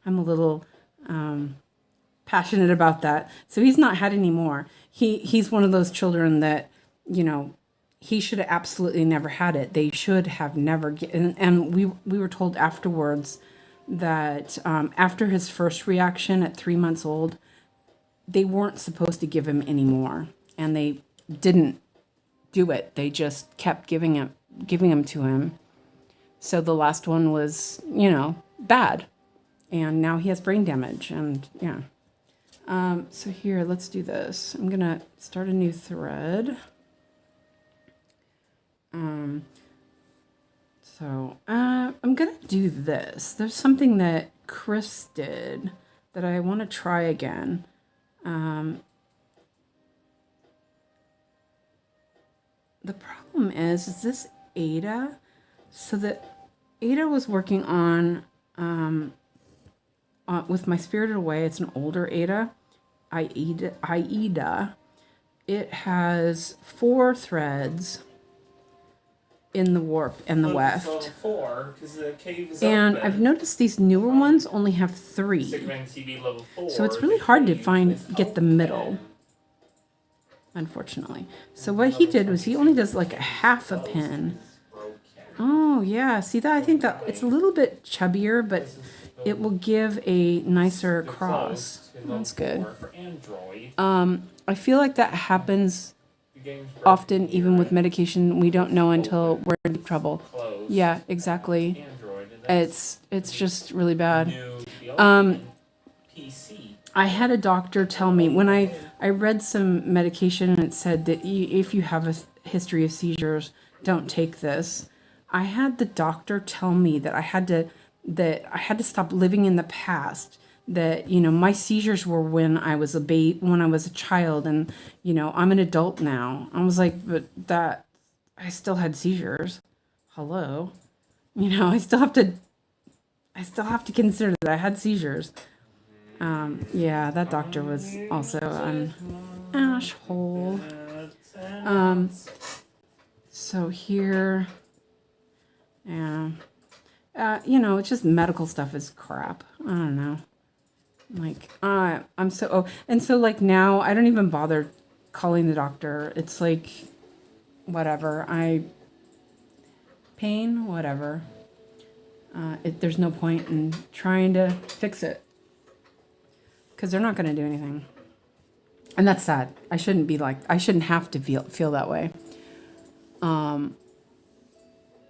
S1: a little passionate about that. So he's not had any more. He's one of those children that, you know, he should have absolutely never had it. They should have never and we were told afterwards that after his first reaction at 3 months old, they weren't supposed to give him any more, and they didn't do it. They just kept giving him to him. So the last one was, bad, and now he has brain damage, and yeah. So here, let's do this. I'm gonna start a new thread. I'm gonna do this. There's something that Chris did that I want to try again. The problem is this Ada? So that Ada was working on with my Spirited Away. It's an older Ada, Aida. It has 4 threads in the warp and the weft.
S2: So 4, because the cave is
S1: and
S2: open.
S1: I've noticed these newer ones only have 3.
S2: level 4,
S1: So it's really hard to get the middle, unfortunately. So what he did was he only does like a half a pin. Oh yeah, see that? I think that it's a little bit chubbier, but it will give a nicer cross. That's good. I feel like that happens often, even with medication. We don't know until we're in deep trouble. Yeah, exactly. It's just really bad. I had a doctor tell me when I read some medication and it said that if you have a history of seizures, don't take this. I had the doctor tell me that I had to stop living in the past. That my seizures were when I was when I was a child, and I'm an adult now. I was like, but that I still had seizures. Hello, I still have to consider that I had seizures. Yeah, that doctor was also an asshole. So here, yeah, it's just medical stuff is crap. I don't know. Like, I'm so, and so like now I don't even bother calling the doctor. It's like, whatever, pain, whatever. There's no point in trying to fix it because they're not going to do anything. And that's sad. I shouldn't have to feel that way.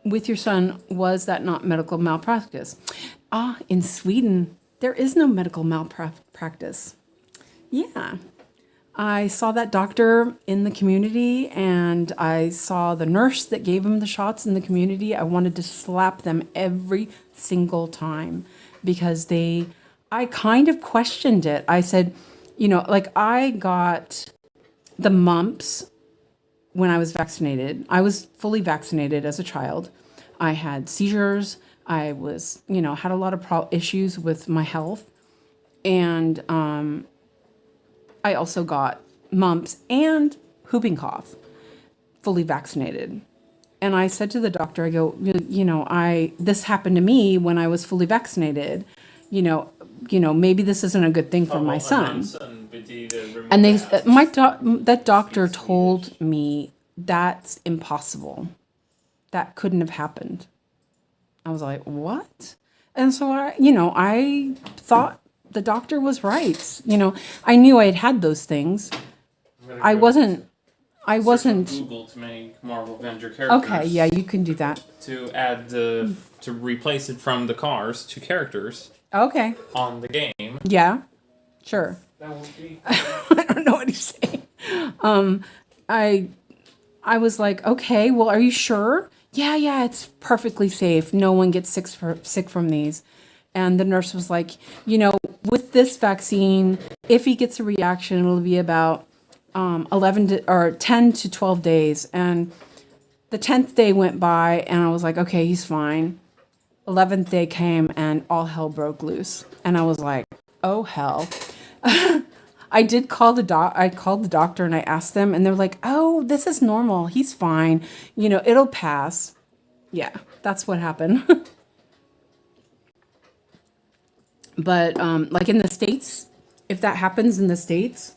S1: With your son, was that not medical malpractice? In Sweden, there is no medical malpractice. Yeah. I saw that doctor in the community, and I saw the nurse that gave him the shots in the community. I wanted to slap them every single time because I kind of questioned it. I said, I got the mumps when I was vaccinated. I was fully vaccinated as a child. I had seizures. I was, had a lot of issues with my health. And I also got mumps and whooping cough, fully vaccinated. And I said to the doctor, I go, this happened to me when I was fully vaccinated. Maybe this isn't a good thing for my son. And that doctor told me that's impossible. That couldn't have happened. I was like, what? And so I thought the doctor was right. I knew I had those things. I wasn't
S2: Google to make Marvel Avenger characters.
S1: Okay, yeah, you can do that.
S2: To add to replace it from the cars to characters.
S1: Okay.
S2: On the game.
S1: Yeah. Sure.
S2: That would be
S1: I don't know what he's saying. I was like, okay, well, are you sure? Yeah, it's perfectly safe. No one gets sick from these. And the nurse was like, with this vaccine, if he gets a reaction, it'll be about 10 to 12 days. And the 10th day went by, and I was like, okay, he's fine. 11th day came, and all hell broke loose. And I was like, oh, hell. I did call I called the doctor and I asked them, and they're like, oh, this is normal. He's fine. It'll pass. Yeah, that's what happened. But like in the States, if that happens in the States,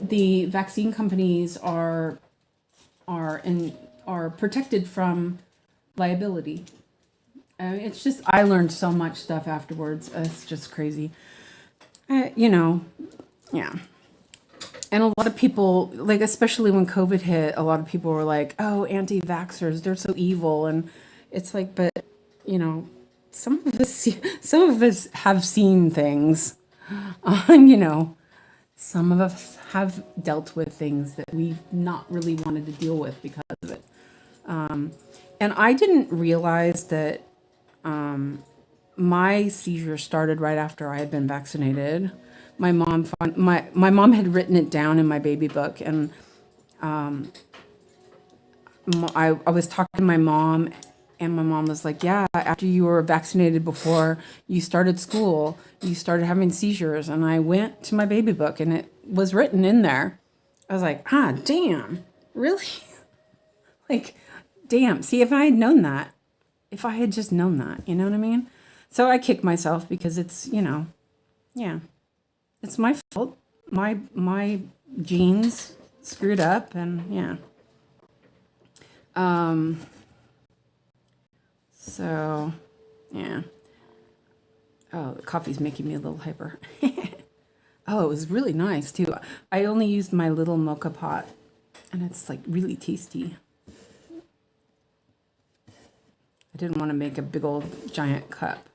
S1: the vaccine companies are protected from liability. It's just, I learned so much stuff afterwards. It's just crazy. You know, yeah. And a lot of people, like, especially when COVID hit, a lot of people were like, oh, anti-vaxxers, they're so evil. And it's like, but, you know, some of us have seen things. You know, some of us have dealt with things that we've not really wanted to deal with because of it. And I didn't realize that my seizure started right after I had been vaccinated. My mom had written it down in my baby book, and I was talking to my mom, and my mom was like, yeah, after you were vaccinated, before you started school, you started having seizures. And I went to my baby book, and it was written in there. I was like, damn, really? Like, damn. See, if I had known that, if I had just known that, you know what I mean? So I kick myself because it's, you know, yeah, it's my fault. My genes screwed up, and yeah. So, yeah. Oh, the coffee's making me a little hyper. Oh, it was really nice too. I only used my little mocha pot, and it's like really tasty. I didn't want to make a big old giant cup.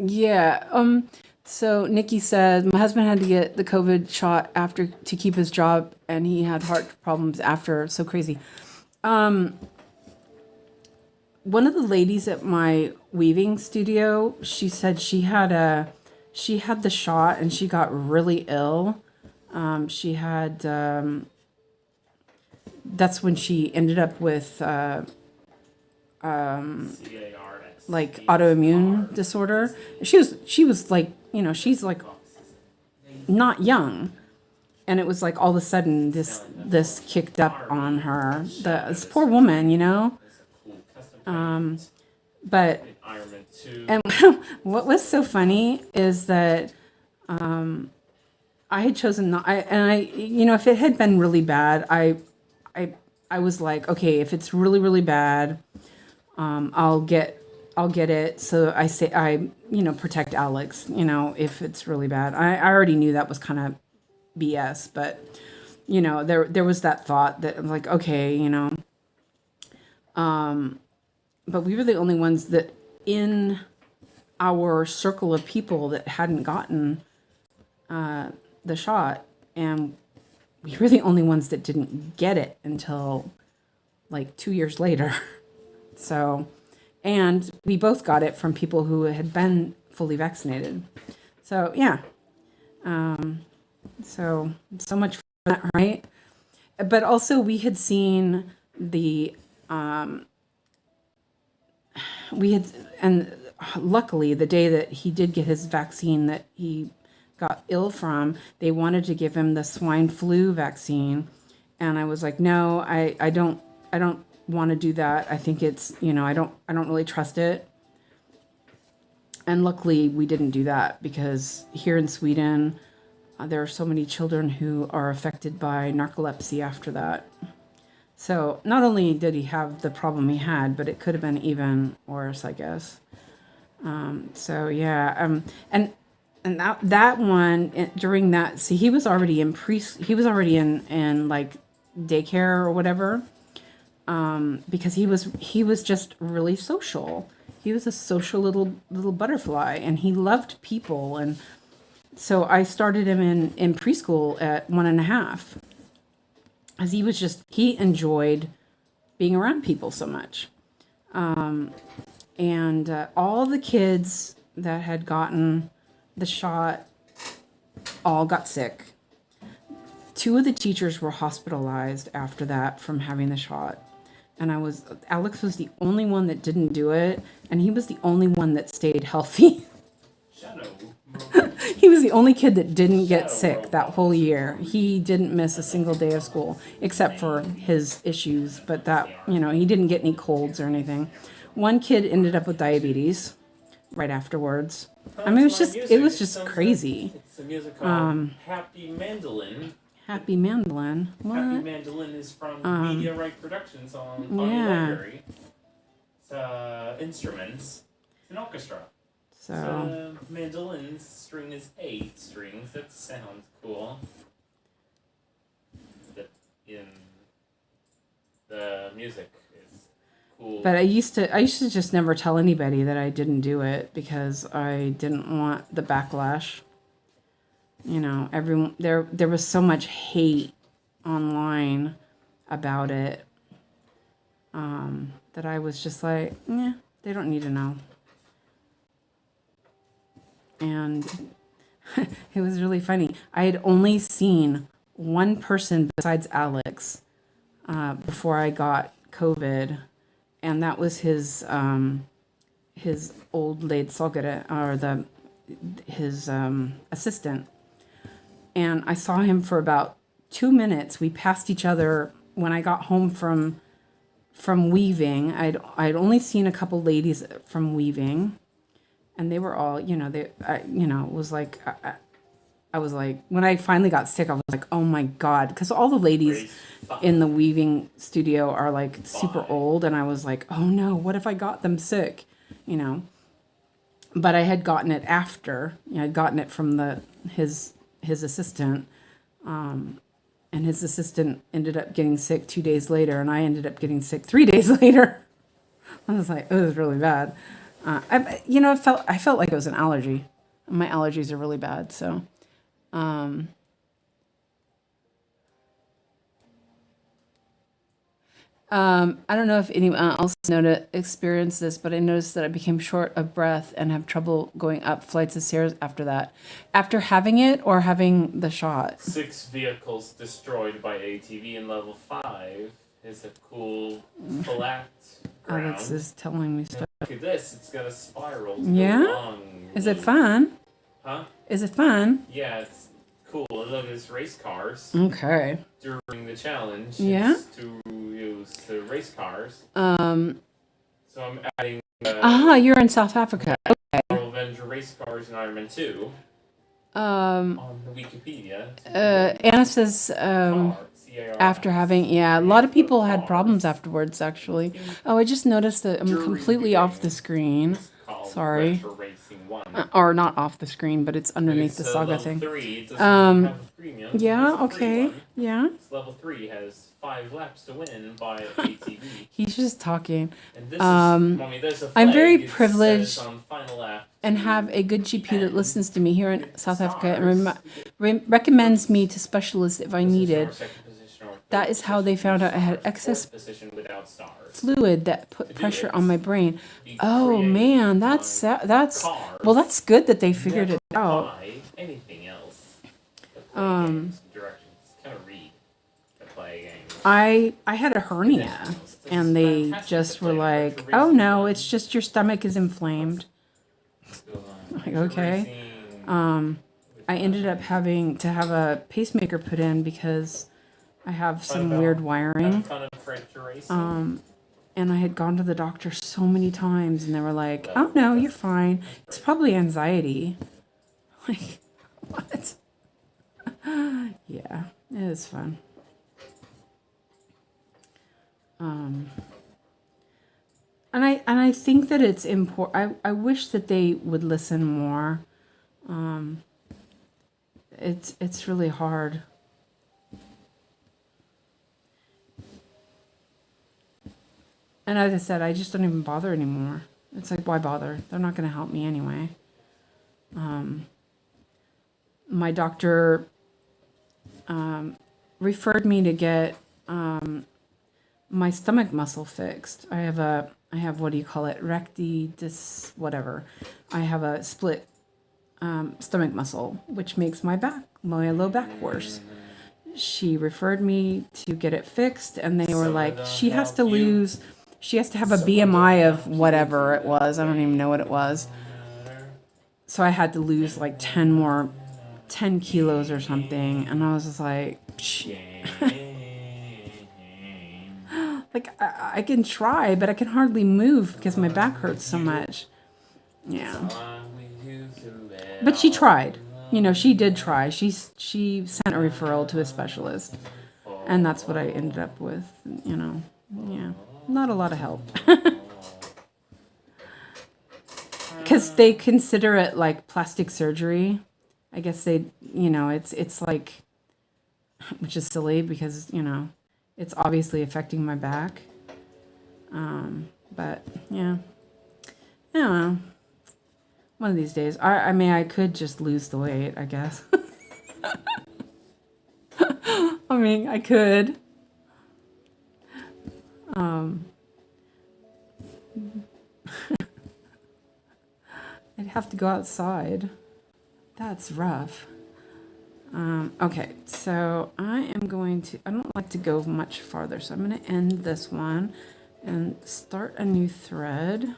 S1: Yeah. So Nikki said, my husband had to get the COVID shot after to keep his job, and he had heart problems after. So crazy. One of the ladies at my weaving studio, she said she had the shot and she got really ill. She had, that's when she ended up with, like autoimmune disorder. She was like, you know, she's like not young. And it was like all of a sudden this kicked up on her. This poor woman, you know? But, and what was so funny is that, I had chosen not, you know, if it had been really bad, I was like, okay, if it's really, really bad, I'll get it. So I you know, protect Alex, you know, if it's really bad. I already knew that was kind of BS, but you know, there was that thought that I'm like, okay, you know, but we were the only ones that in our circle of people that hadn't gotten, the shot, and we were the only ones that didn't get it until like 2 years later. So, and we both got it from people who had been fully vaccinated. So yeah, so much for that, right? But also we had seen the and luckily the day that he did get his vaccine that he got ill from, they wanted to give him the swine flu vaccine, and I was like, no, I don't want to do that. I think it's, you know, I don't really trust it. And luckily we didn't do that, because here in Sweden, there are so many children who are affected by narcolepsy after that. So not only did he have the problem he had, but it could have been even worse, I guess. So yeah, and that one during that, see, he was already in like daycare or whatever, because he was just really social. He was a social little butterfly, and he loved people. And so I started him in preschool at 1.5, as he enjoyed being around people so much. And all the kids that had gotten the shot all got sick. 2 of the teachers were hospitalized after that from having the shot. And Alex was the only one that didn't do it, and he was the only one that stayed healthy. He was the only kid that didn't get sick that whole year. He didn't miss a single day of school, except for his issues, but that, you know, he didn't get any colds or anything. One kid ended up with diabetes right afterwards. I mean, it was just crazy.
S2: It's a music called Happy Mandolin.
S1: Happy Mandolin. What?
S2: Happy Mandolin is from Media Right Productions on Funny Library. It's instruments. It's an orchestra. So mandolin's string is 8 strings. That sounds cool. The music is cool.
S1: But I used to just never tell anybody that I didn't do it because I didn't want the backlash. You know, everyone there was so much hate online about it that I was just like, yeah, they don't need to know. And it was really funny. I had only seen one person besides Alex before I got COVID, and that was his old 𝐦𝐲𝐶𝐞𝐞, or his assistant. And I saw him for about 2 minutes. We passed each other when I got home from weaving. I'd only seen a couple ladies from weaving, and they were all, you know, it was like, I was like, when I finally got sick, I was like, oh my God, because all the ladies in the weaving studio are like super old, and I was like, oh no, what if I got them sick, you know? But I had gotten it after, you know, I'd gotten it from his assistant, and his assistant ended up getting sick 2 days later, and I ended up getting sick 3 days later. I was like, it was really bad. I felt like it was an allergy. My allergies are really bad, so. I don't know if anyone else experienced this, but I noticed that I became short of breath and have trouble going up flights of stairs after that. After having it or having the shot?
S2: 6 vehicles destroyed by ATV in level 5 is a cool flat ground.
S1: Alex is telling me stuff.
S2: Look at this, it's got a spiral.
S1: Yeah? Is it fun?
S2: Huh?
S1: Is it fun?
S2: Yeah, it's cool. Look, it's race cars.
S1: Okay.
S2: During the challenge,
S1: yeah,
S2: to use the race cars.
S1: So
S2: I'm adding.
S1: You're in South Africa. Okay.
S2: Avenger race cars in Iron Man 2. On Wikipedia.
S1: Anna says after having, a lot of people had problems afterwards. Actually. Oh, I just noticed that I'm completely off the screen. Sorry. Or not off the screen, but it's underneath the saga thing.
S2: 3, yeah,
S1: okay. Yeah.
S2: Level 3 has 5 laps to win by ATV.
S1: He's just talking.
S2: And this Mommy, there's a flag.
S1: I'm very privileged
S2: on final lap
S1: and have a good GP that listens to me here in South Africa and recommends me to specialists if I needed. That is how they found out I had excess fluid that put pressure on my brain. Oh man, that's well, that's good that they figured it out. I had a hernia, and they just were like, "Oh no, it's just your stomach is inflamed." Like, okay. I ended up having to have a pacemaker put in because I have some weird wiring. And I had gone to the doctor so many times, and they were like, "Oh no, you're fine. It's probably anxiety." Like, what? Yeah, it is fun. And I think that it's important. I wish that they would listen more. It's really hard. And as I said, I just don't even bother anymore. It's like, why bother? They're not going to help me anyway. My doctor referred me to get my stomach muscle fixed. I have what do you call it? Whatever. I have a split stomach muscle, which makes my low back worse. She referred me to get it fixed, and they were like, she has to have a BMI of whatever it was. I don't even know what it was. So I had to lose like 10 kilos or something. And I was just like, like like, I can try, but I can hardly move because my back hurts so much. Yeah. But she tried. You know, she did try. She sent a referral to a specialist. And that's what I ended up with, you know. Yeah. Not a lot of help. Because they consider it like plastic surgery. I guess they, you know, it's like, which is silly because, you know, it's obviously affecting my back. But, yeah. I don't know. One of these days. I mean, I could just lose the weight, I guess. I mean, I could. I'd have to go outside. That's rough. Okay, so I am going to, I don't like to go much farther, so I'm going to end this one and start a new thread.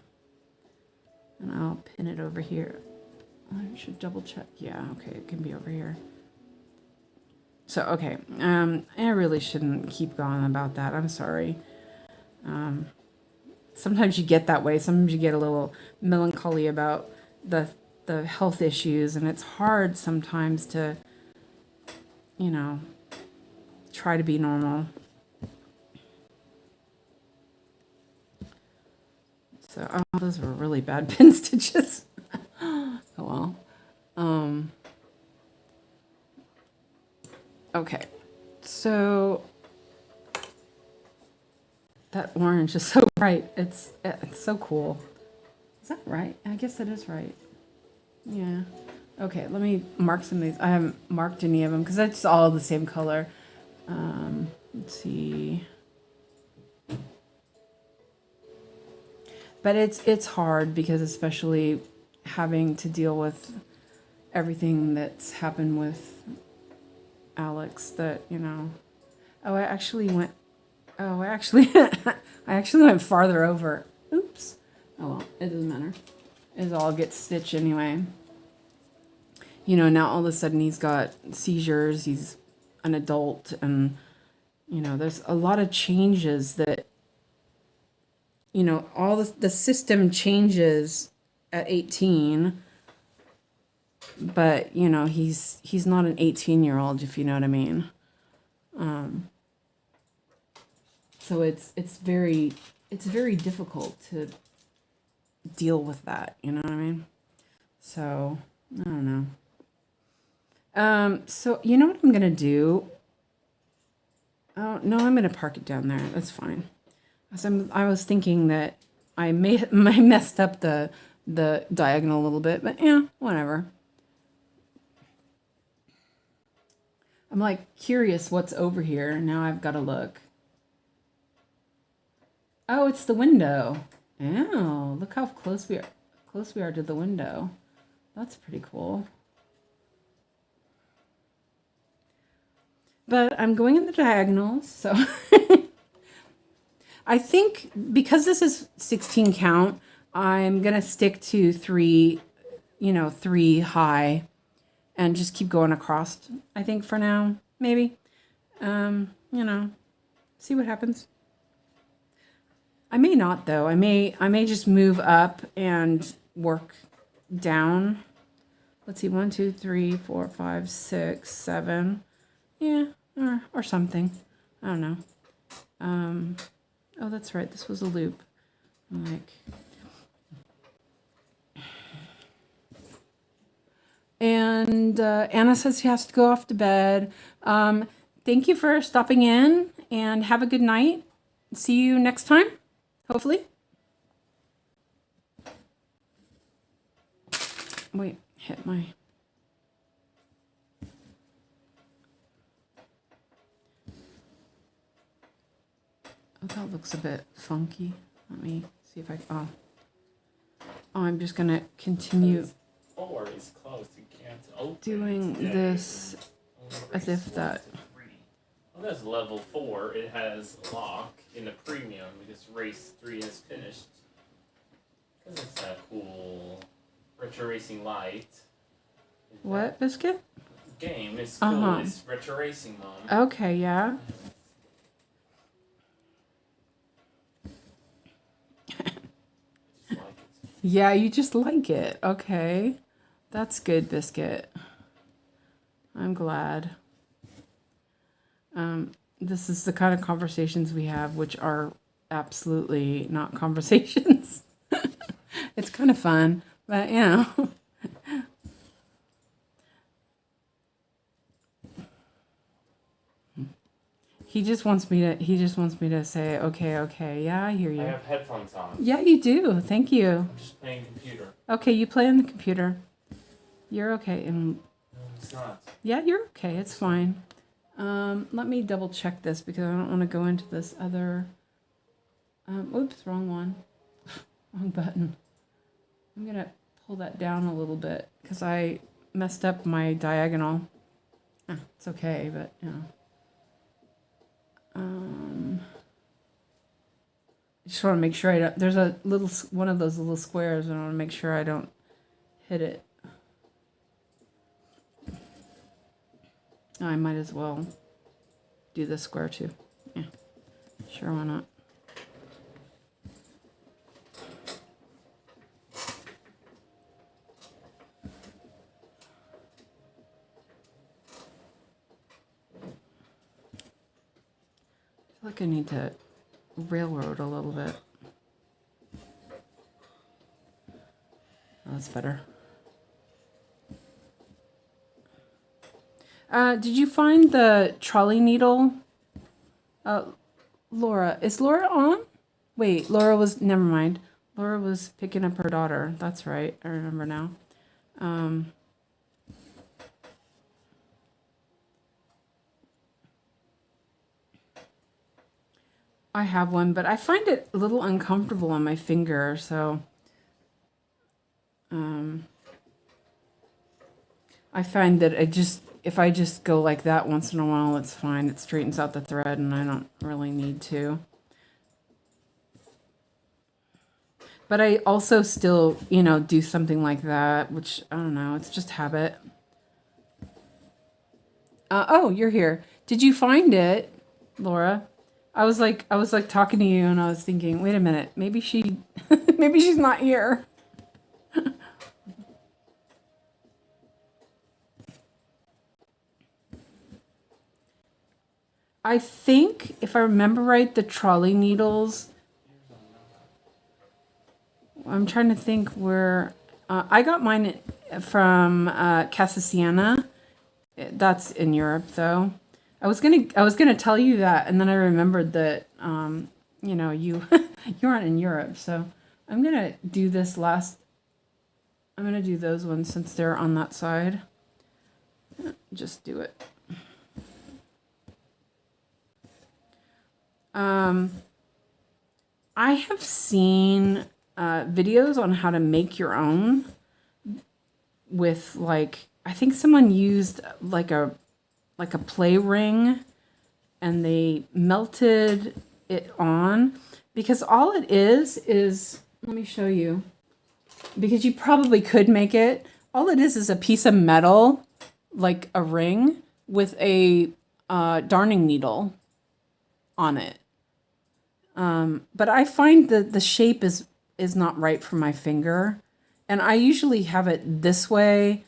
S1: And I'll pin it over here. I should double check. Yeah, okay, it can be over here. So, okay, I really shouldn't keep going about that. I'm sorry. Sometimes you get that way. Sometimes you get a little melancholy about the health issues, and it's hard sometimes to, you know, try to be normal. So, oh, those were really bad pin stitches. Oh well. Okay, so that orange is so bright. It's so cool. Is that right? I guess that is right. Yeah. Okay, let me mark some of these. I haven't marked any of them because it's all the same color. Let's see. But it's hard because especially having to deal with everything that's happened with Alex that, you know. Oh, I actually went farther over. Oops. Oh well, it doesn't matter. It all gets stitched anyway. You know, now all of a sudden he's got seizures, he's an adult, and, you know, there's a lot of changes that, you know, all the system changes at 18, but, you know, he's not an 18-year-old, if you know what I mean. So it's very difficult to deal with that, you know what I mean? So, I don't know. So you know what I'm gonna do? Oh no, I'm gonna park it down there. That's fine. I was thinking that I messed up the diagonal a little bit, but yeah, whatever. I'm like curious what's over here. Now I've got to look. Oh, it's the window. Oh, look how close we are to the window. That's pretty cool. But I'm going in the diagonals, so I think because this is 16 count, I'm going to stick to 3, you know, 3 high and just keep going across, I think, for now, maybe. You know, see what happens. I may not, though. I may just move up and work down. Let's see, 1, 2, 3, 4, 5, 6, 7. Yeah, or something. I don't know. Oh, that's right. This was a loop. I'm like, and Anna says she has to go off to bed. Thank you for stopping in, and have a good night. See you next time, hopefully. Wait, hit my... Oh, that looks a bit funky. Let me see if I... Oh, I'm just going to continue doing this as if that...
S2: Well, that's level 4. It has lock in the premium because race 3 is finished. Because it's a cool retro racing light.
S1: What, Biscuit?
S2: Game. It's cool. It's retro racing, Mom.
S1: Okay, yeah. Yeah, you just like it. Okay. That's good, Biscuit. I'm glad. This is the kind of conversations we have, which are absolutely not conversations. It's kind of fun, but you know. He just wants me to say, okay, okay, yeah, I hear you.
S2: I have headphones on.
S1: Yeah, you do. Thank you.
S2: I'm just playing computer.
S1: Okay, you play on the computer. You're okay. And
S2: No, it's not.
S1: yeah, you're okay. It's fine. Let me double check this because I don't want to go into this other. Oops, wrong one. Wrong button. I'm gonna pull that down a little bit because I messed up my diagonal. It's okay, but you know. I just want to make sure I don't. There's a little one of those little squares, and I want to make sure I don't hit it. I might as well do this square too. Yeah, sure, why not? I feel like I need to railroad a little bit. Oh, that's better. Did you find the trolley needle? Laura. Is Laura on? Wait, Laura was... Never mind. Laura was picking up her daughter. That's right. I remember now. I have one, but I find it a little uncomfortable on my finger, so... I find that if I just go like that once in a while, it's fine. It straightens out the thread, and I don't really need to. But I also still, you know, do something like that, which, I don't know, it's just habit. Oh, you're here. Did you find it, Laura? I was like talking to you, and I was thinking, wait a minute, maybe maybe she's not here. I think, if I remember right, the trolley needles. I'm trying to think where I got mine from Casa Siena. That's in Europe, though. I was gonna tell you that, and then I remembered that you know you aren't in Europe, so I'm gonna do this last. I'm gonna do those ones since they're on that side. Just do it. I have seen videos on how to make your own with, like, I think someone used like a play ring, and they melted it on, because all it is, let me show you, because you probably could make it. All it is a piece of metal, like a ring, with a darning needle on it. But I find that the shape is not right for my finger, and I usually have it this way.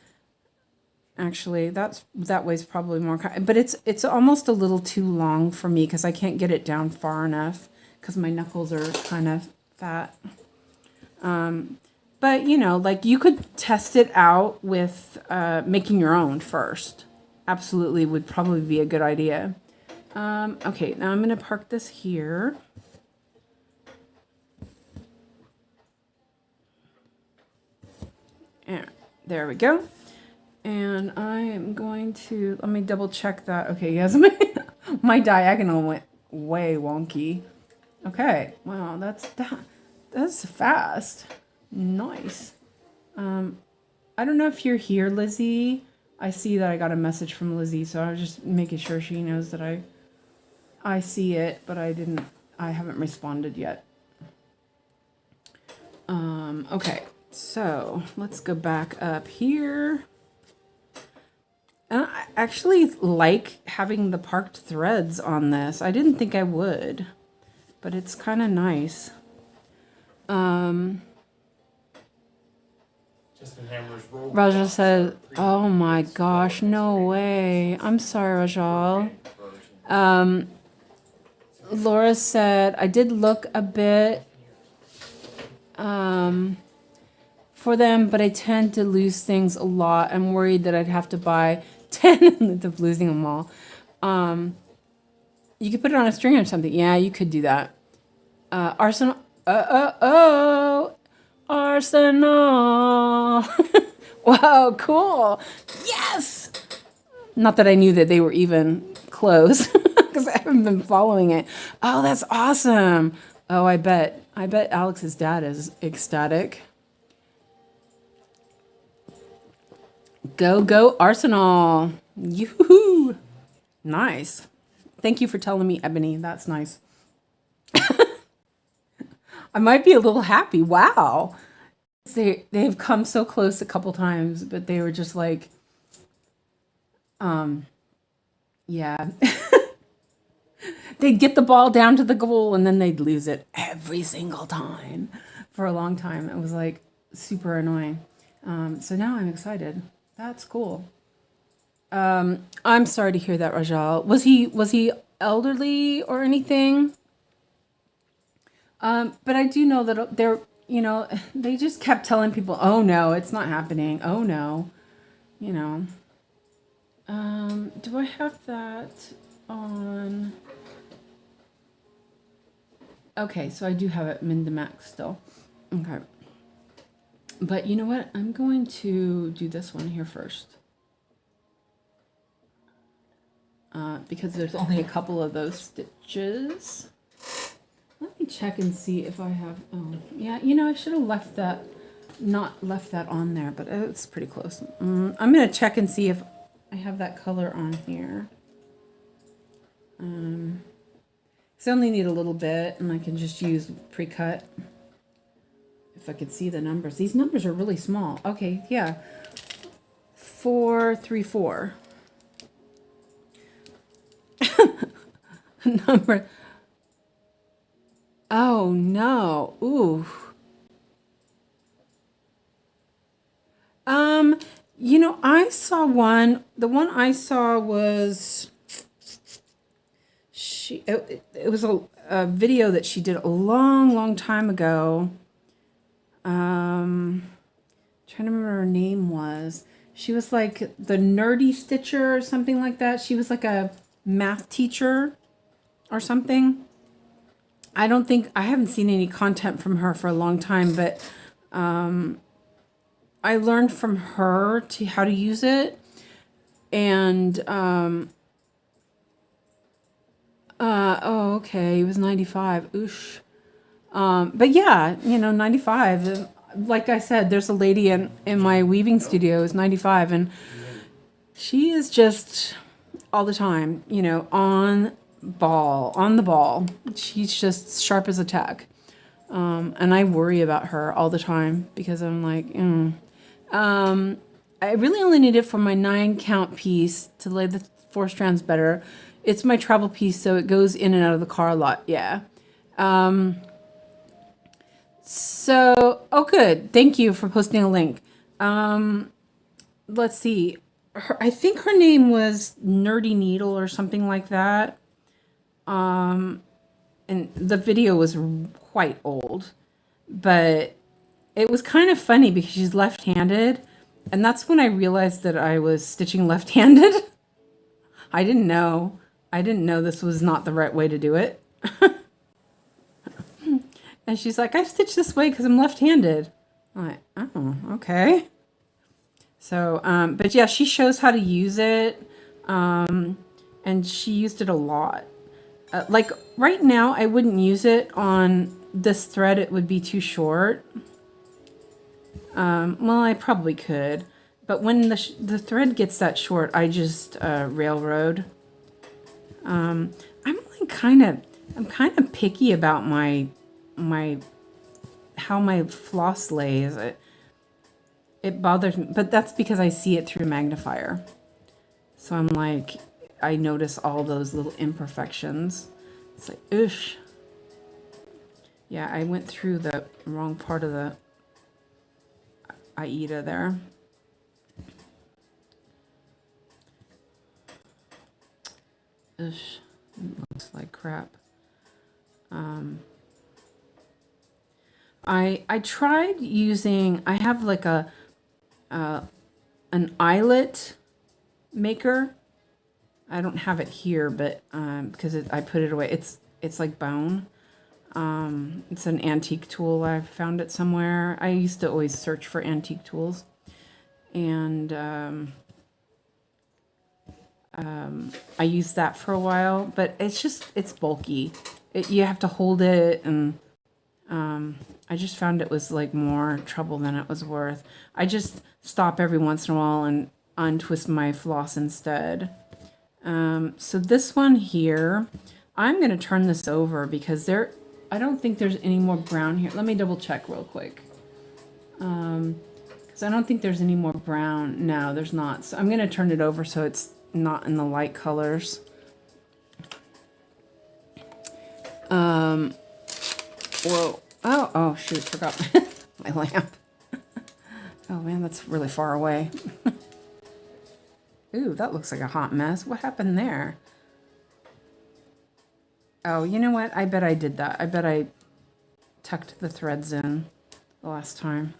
S1: Actually, that way's probably more, but it's almost a little too long for me because I can't get it down far enough because my knuckles are kind of fat. But you know, like, you could test it out with making your own first. Absolutely, would probably be a good idea. Okay, now I'm gonna park this here. And there we go. And I am going to, let me double check that. Okay, yes, my diagonal went way wonky. Okay, wow, that's fast. Nice. I don't know if you're here, Lizzie. I see that I got a message from Lizzie, so I was just making sure she knows that I see it, but I haven't responded yet. Okay, so let's go back up here. And I actually like having the parked threads on this. I didn't think I would, but it's kind of nice.
S2: Justin Hammer's role.
S1: Raja says, oh my gosh, no way. I'm sorry, Rajal. Laura said, I did look a bit for them, but I tend to lose things a lot. I'm worried that I'd have to buy 10 and end up losing them all. You could put it on a string or something. Yeah, you could do that. Arsenal. Arsenal. Wow, cool. Yes. Not that I knew that they were even close because I haven't been following it. Oh, that's awesome. Oh, I bet Alex's dad is ecstatic. Go Arsenal. Yoo-hoo. Nice. Thank you for telling me, Ebony. That's nice. I might be a little happy. Wow. They've come so close a couple times, but they were just like, yeah. They'd get the ball down to the goal and then they'd lose it every single time for a long time. It was like super annoying. So now I'm excited. That's cool. I'm sorry to hear that, Rajal. Was he elderly or anything? But I do know that they're, they just kept telling people, oh no, it's not happening. Oh no, do I have that on? Okay, so I do have it Mindamax still. Okay. But you know what? I'm going to do this one here first. Because there's only a couple of those stitches. Let me check and see if I have, oh, yeah, I should have not left that on there, but it's pretty close. I'm going to check and see if I have that color on here. So I only need a little bit, and I can just use pre-cut. If I could see the numbers. These numbers are really small. Okay, yeah. 434. Number. Oh no. Ooh. I saw one. The one I saw was it was a video that she did a long time ago. Trying to remember her name was. She was like the nerdy stitcher or something like that. She was like a math teacher or something. I haven't seen any content from her for a long time, but I learned from her how to use it. And oh, okay, it was 95. Oosh. But yeah, 95. Like I said, there's a lady in my weaving studio who's 95, and she is just all the time, on the ball. She's just sharp as a tack. And I worry about her all the time because I'm like, I really only need it for my 9 count piece to lay the 4 strands better. It's my travel piece, so it goes in and out of the car a lot. Yeah. So, oh, good. Thank you for posting a link. Let's see. I think her name was Nerdy Needle or something like that. And the video was quite old, but it was kind of funny because she's left-handed. And that's when I realized that I was stitching left-handed. I didn't know this was not the right way to do it. And she's like, I stitch this way because I'm left-handed. I'm like, oh, okay. So, but yeah, she shows how to use it. And she used it a lot. Like right now, I wouldn't use it on this thread. It would be too short. Well, I probably could. But when the thread gets that short, I just railroad. I'm kind of picky about how my floss lays. It bothers me, but that's because I see it through a magnifier. So I'm like, I notice all those little imperfections. It's like, oosh. Yeah, I went through the wrong part of Aida there. Ish, looks like crap. I tried using, I have like an eyelet maker. I don't have it here, but because I put it away. It's like bone. It's an antique tool. I found it somewhere. I used to always search for antique tools, and I used that for a while. But it's bulky. You have to hold it, and I just found it was like more trouble than it was worth. I just stop every once in a while and untwist my floss instead. So this one here, I'm going to turn this over because I don't think there's any more brown here. Let me double check real quick. Because I don't think there's any more brown. No, there's not. So I'm going to turn it over so it's not in the light colors. Whoa. Oh, shoot, forgot my lamp. Oh man, that's really far away. Ooh, that looks like a hot mess. What happened there? Oh, you know what? I bet I did that. I bet I tucked the threads in the last time.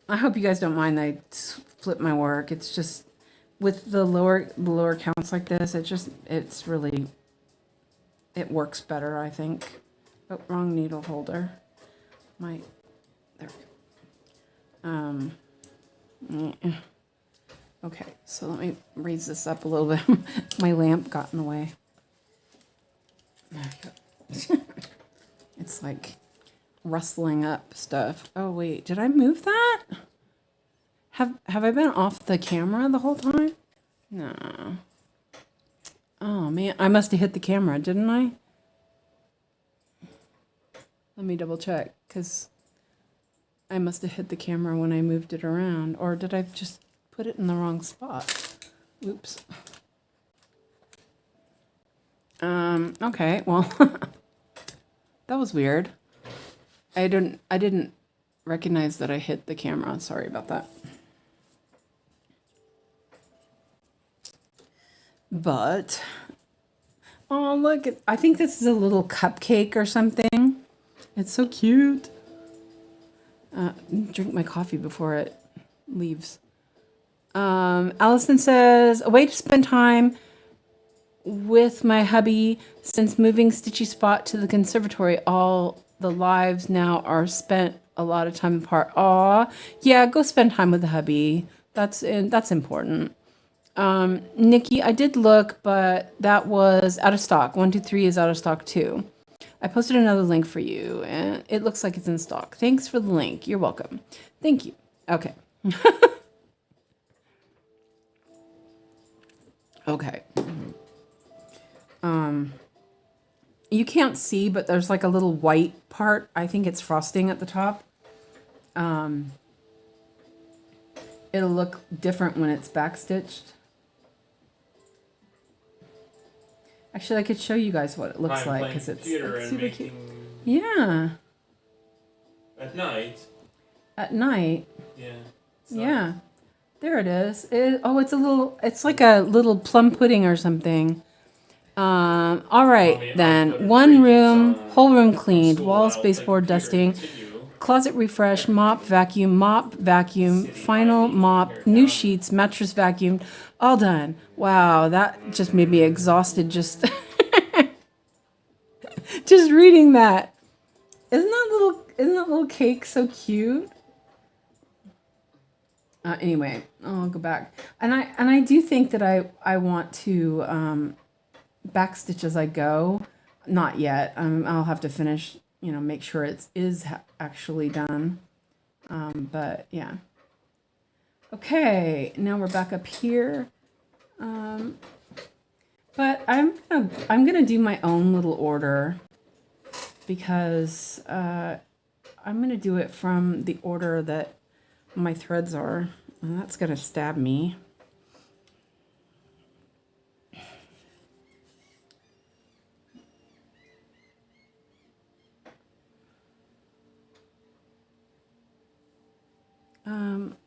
S1: I hope you guys don't mind that I flip my work. It's just with the lower counts like this, it's really, it works better, I think. Oh, wrong needle holder. There we go. Yeah. Okay, so let me raise this up a little bit. My lamp got in the way. There we go. It's like rustling up stuff. Oh wait, did I move that? Have I been off the camera the whole time? No. Oh man, I must have hit the camera, didn't I? Let me double check, because I must have hit the camera when I moved it around. Or did I just put it in the wrong spot? Oops. Okay, well, that was weird. I didn't recognize that I hit the camera. Sorry about that. But, oh look, I think this is a little cupcake or something. It's so cute. Drink my coffee before it leaves. Allison says, a way to spend time with my hubby since moving Stitchy Spot to the conservatory. All the lives now are spent a lot of time apart. Aw, yeah, go spend time with the hubby. That's important. Nikki, I did look, but that was out of stock. 123 is out of stock too. I posted another link for you, and it looks like it's in stock. Thanks for the link. You're welcome. Thank you. Okay. Okay. You can't see, but there's like a little white part. I think it's frosting at the top. It'll look different when it's backstitched. Actually, I could show you guys what it looks like because it's super cute. Yeah.
S2: At night.
S1: At night.
S2: Yeah.
S1: Yeah. There it is. It's like a little plum pudding or something. All right, then. One room, whole room cleaned, walls, baseboard dusting, closet refresh, mop, vacuum, final mop, new sheets, mattress vacuumed, all done. Wow, that just made me exhausted just just reading that. Isn't that little cake so cute? Anyway, I'll go back. And I do think that I want to backstitch as I go. Not yet. I'll have to finish, make sure it is actually done. But yeah. Okay, now we're back up here. But I'm gonna do my own little order because I'm gonna do it from the order that my threads are, and that's gonna stab me.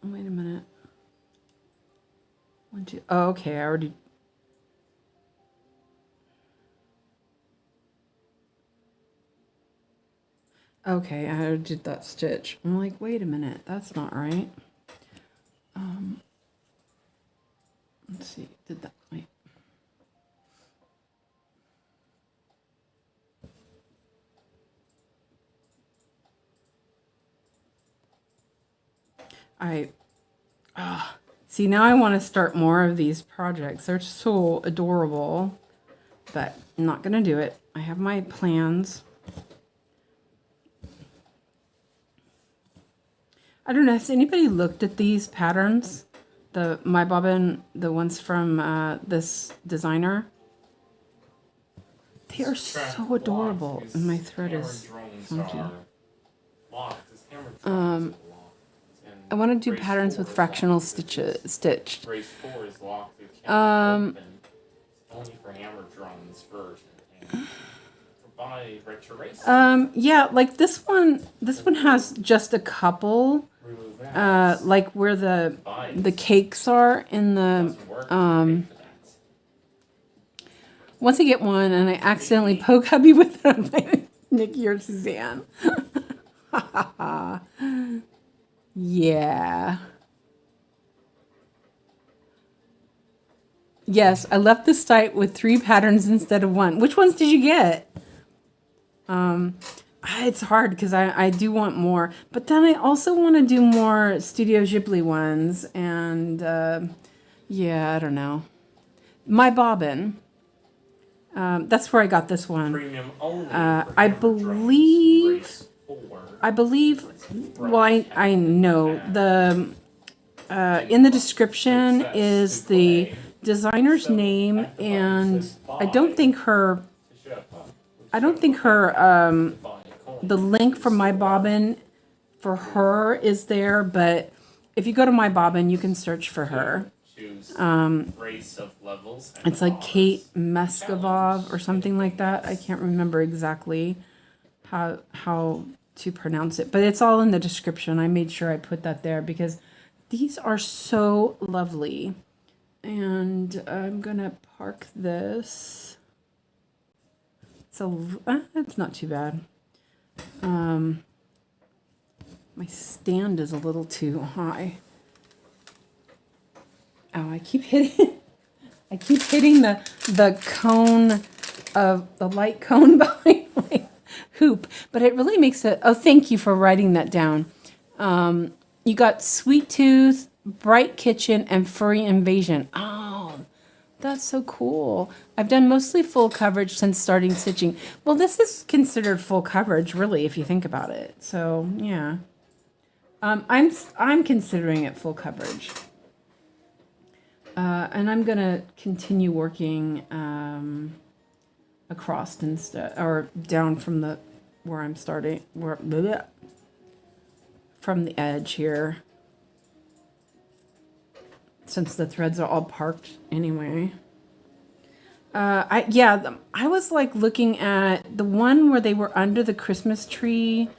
S1: Wait a minute. 1, 2. Oh, okay. I already. Okay, I already did that stitch. I'm like, wait a minute. That's not right. Let's see. Did that? Wait. See, now I want to start more of these projects. They're so adorable, but I'm not going to do it. I have my plans. I don't know. Has anybody looked at these patterns? My bobbin, the ones from this designer. They are so adorable, and my thread is funky. I want to do patterns with fractional stitched.
S2: Race 4 is locked with camera open. Only for hammer drums first. By retro race.
S1: Yeah, like this one. This one has just a couple. Like where the cakes are in the once I get one and I accidentally poke hubby with it, I'm like, Nikki or Suzanne. Yeah. Yes, I left the site with 3 patterns instead of 1. Which ones did you get? It's hard because I do want more, but then I also want to do more Studio Ghibli ones, and yeah, I don't know. My bobbin. That's where I got this one.
S2: Premium only
S1: I believe. Well, I know the in the description is the designer's name, and I don't think her the link for my bobbin for her is there, but if you go to my bobbin, you can search for her. It's like 𝐒𝐿𝐴 or something like that. I can't remember exactly how to pronounce it, but it's all in the description. I made sure I put that there because these are so lovely. And I'm gonna park this. So it's not too bad. My stand is a little too high. Oh, I keep hitting the cone of the light cone behind my hoop, but it really makes it. Oh, thank you for writing that down. You got Sweet Tooth, Bright Kitchen, and Furry Invasion. Oh, that's so cool. I've done mostly full coverage since starting stitching. Well, this is considered full coverage, really, if you think about it. So yeah, I'm considering it full coverage. And I'm gonna continue working across instead, or down from the where I'm starting, from the edge here, since the threads are all parked anyway. I was like looking at the one where they were under the Christmas tree.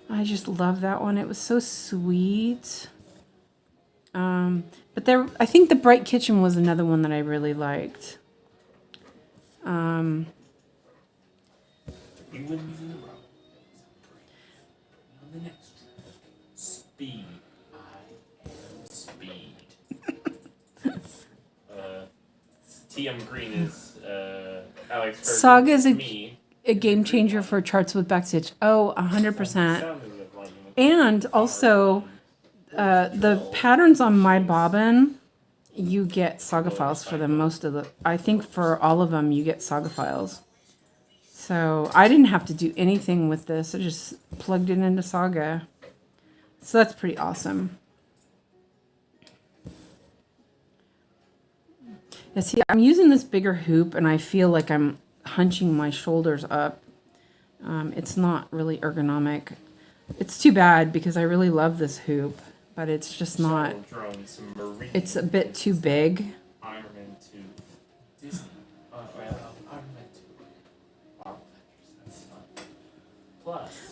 S1: I just love that one. It was so sweet. But I think the Bright Kitchen was another one that I really liked.
S2: Speed. I am speed. TM Green is Alex.
S1: Saga is a game changer for charts with backstitch. Oh, 100%. And also, the patterns on my bobbin, you get Saga files for them. I think for all of them, you get Saga files. So I didn't have to do anything with this. I just plugged it into Saga. So that's pretty awesome. Yeah, see, I'm using this bigger hoop, and I feel like I'm hunching my shoulders up. It's not really ergonomic. It's too bad because I really love this hoop, but it's just not. It's a bit too big.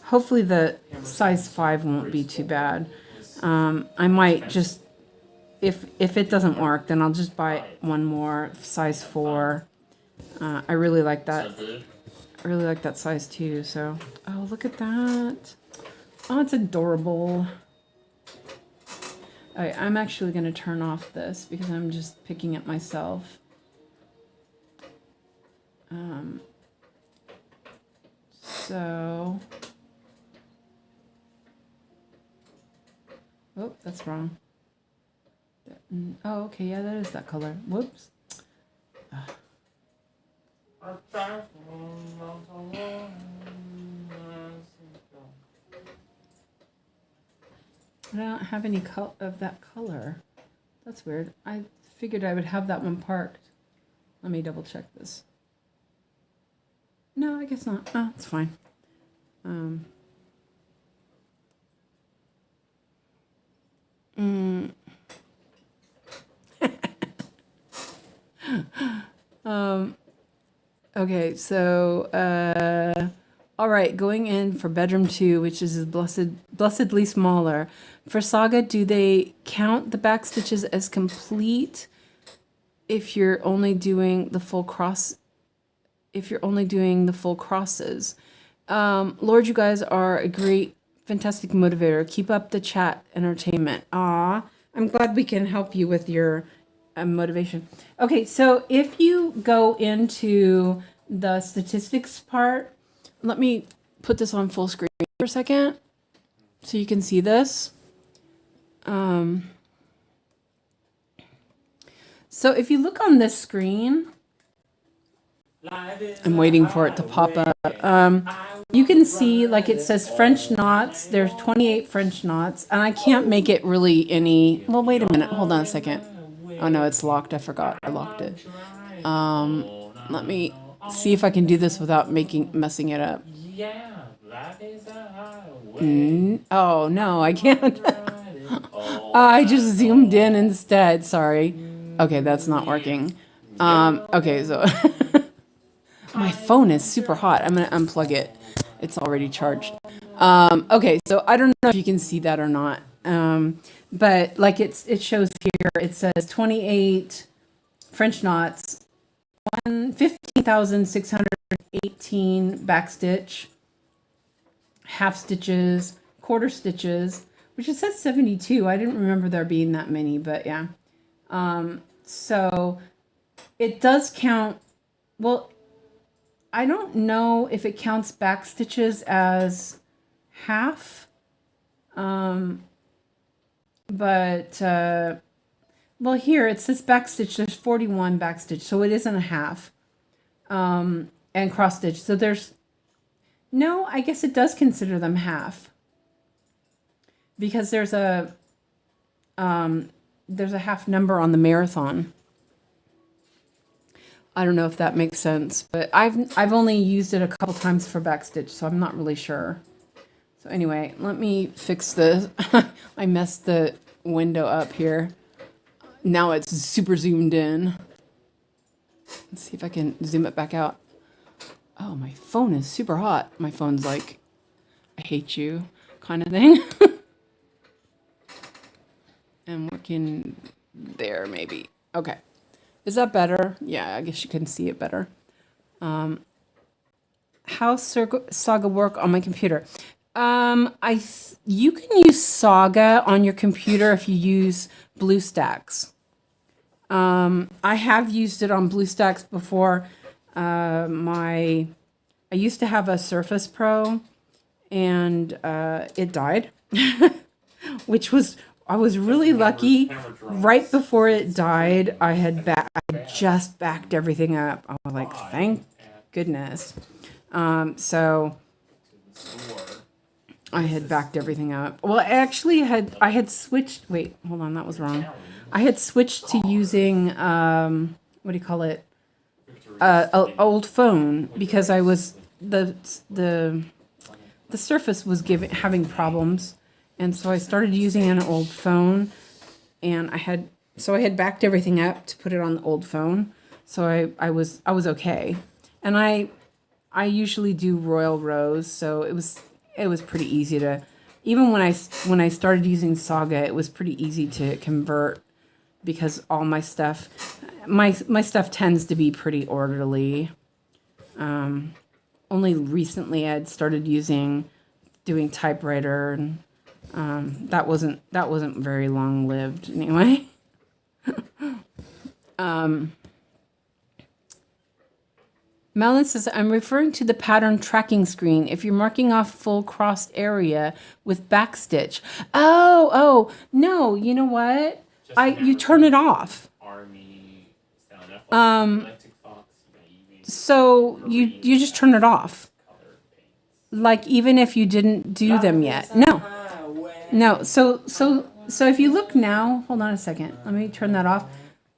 S1: Hopefully the size 5 won't be too bad. I might just, if it doesn't work, then I'll just buy one more size 4. I really like that. I really like that size too. So, oh, look at that. Oh, it's adorable. All right, I'm actually going to turn off this because I'm just picking it myself. So, oh, that's wrong. Oh, okay, yeah, that is that color. Whoops. I don't have any of that color. That's weird. I figured I would have that one parked. Let me double check this. No, I guess not. Oh, it's fine. Okay, so all right, going in for bedroom 2, which is blessedly smaller. For Saga, do they count the back stitches as complete if you're only doing the full cross? If you're only doing the full crosses? Lord, you guys are a great, fantastic motivator. Keep up the chat entertainment. Aw, I'm glad we can help you with your motivation. Okay, so if you go into the statistics part, let me put this on full screen for a second so you can see this. So if you look on this screen, I'm waiting for it to pop up. You can see, like, it says French knots. There's 28 French knots, and I can't make it really any. Well, wait a minute. Hold on a second. Oh no, it's locked. I forgot. I locked it. Let me see if I can do this without messing it up. Oh no, I can't. I just zoomed in instead. Sorry. Okay, that's not working. Okay, so my phone is super hot. I'm gonna unplug it. It's already charged. Okay, so I don't know if you can see that or not. But like it shows here, it says 28 French knots, 15,618 backstitch, half stitches, quarter stitches, which it says 72. I didn't remember there being that many, but yeah. So it does count. Well, I don't know if it counts back stitches as half. But well, here it says back stitch. There's 41 back stitch, so it isn't a half. And cross stitch. So there's no. I guess it does consider them half because there's a half number on the marathon. I don't know if that makes sense, but I've only used it a couple times for back stitch, so I'm not really sure. So anyway, let me fix this. I messed the window up here. Now it's super zoomed in. Let's see if I can zoom it back out. Oh, my phone is super hot. My phone's like, I hate you kind of thing. And working there maybe. Okay. Is that better? Yeah, I guess you can see it better. How Saga work on my computer? You can use Saga on your computer if you use BlueStacks. I have used it on BlueStacks before. I used to have a Surface Pro, and it died, which was. I was really lucky. Right before it died, I just backed everything up. I was like, thank goodness. So I had backed everything up. Well, actually, I had switched. Wait, hold on, that was wrong. I had switched to using what do you call it? An old phone because I was the Surface was having problems. And so I started using an old phone, and I had backed everything up to put it on the old phone. So I was okay. And I usually do Royal Rose, so it was pretty easy to even when I started using Saga, it was pretty easy to convert because all my stuff tends to be pretty orderly. Only recently I'd started doing typewriter, and that wasn't very long lived anyway. Melon says, I'm referring to the pattern tracking screen. If you're marking off full crossed area with backstitch. Oh, no, you know what? You turn it off. So you just turn it off. Like even if you didn't do them yet. No. So if you look now, hold on a second. Let me turn that off.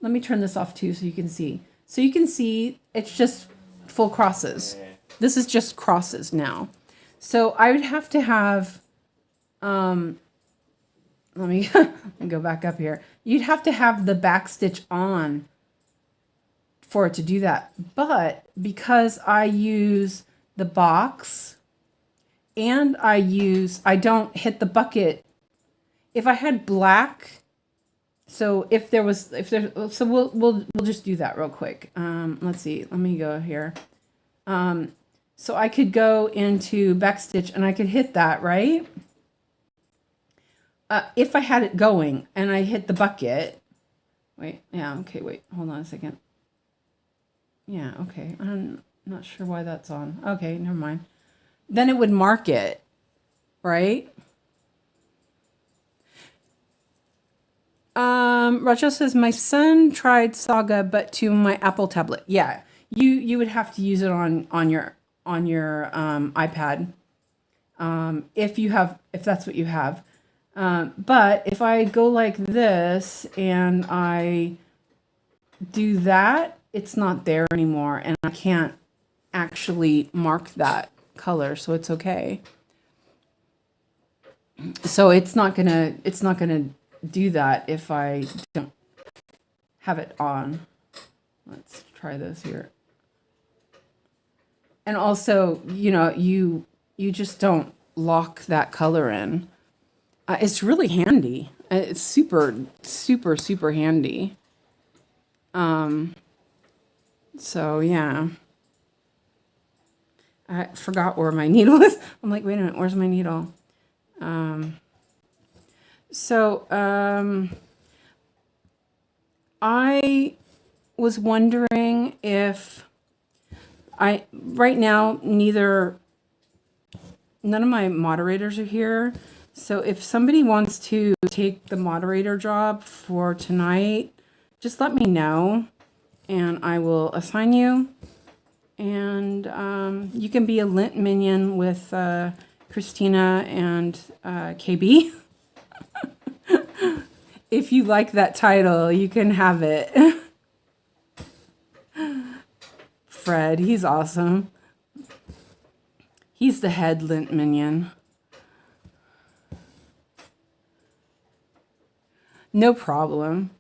S1: Let me turn this off too so you can see. So you can see it's just full crosses. This is just crosses now. So I would have to have, let me go back up here. You'd have to have the back stitch on for it to do that. But because I use the box and I don't hit the bucket. If I had black, so we'll just do that real quick. Let's see. Let me go here. So I could go into backstitch and I could hit that, right? If I had it going and I hit the bucket. Wait, hold on a second. Yeah, okay. I'm not sure why that's on. Okay, never mind. Then it would mark it, right? Rachel says, my son tried Saga, but to my Apple tablet. Yeah, you would have to use it on your iPad, if that's what you have. But if I go like this and I do that, it's not there anymore, and I can't actually mark that color, so it's okay. So it's not gonna do that if I don't have it on. Let's try this here. And also, you just don't lock that color in. It's really handy. It's super, super, super handy. So yeah. I forgot where my needle is. I'm like, wait a minute, where's my needle? I was wondering if right now, none of my moderators are here. So if somebody wants to take the moderator job for tonight, just let me know and I will assign you. And you can be a lint minion with Christina and KB. If you like that title, you can have it. Fred, he's awesome. He's the head lint minion. No problem.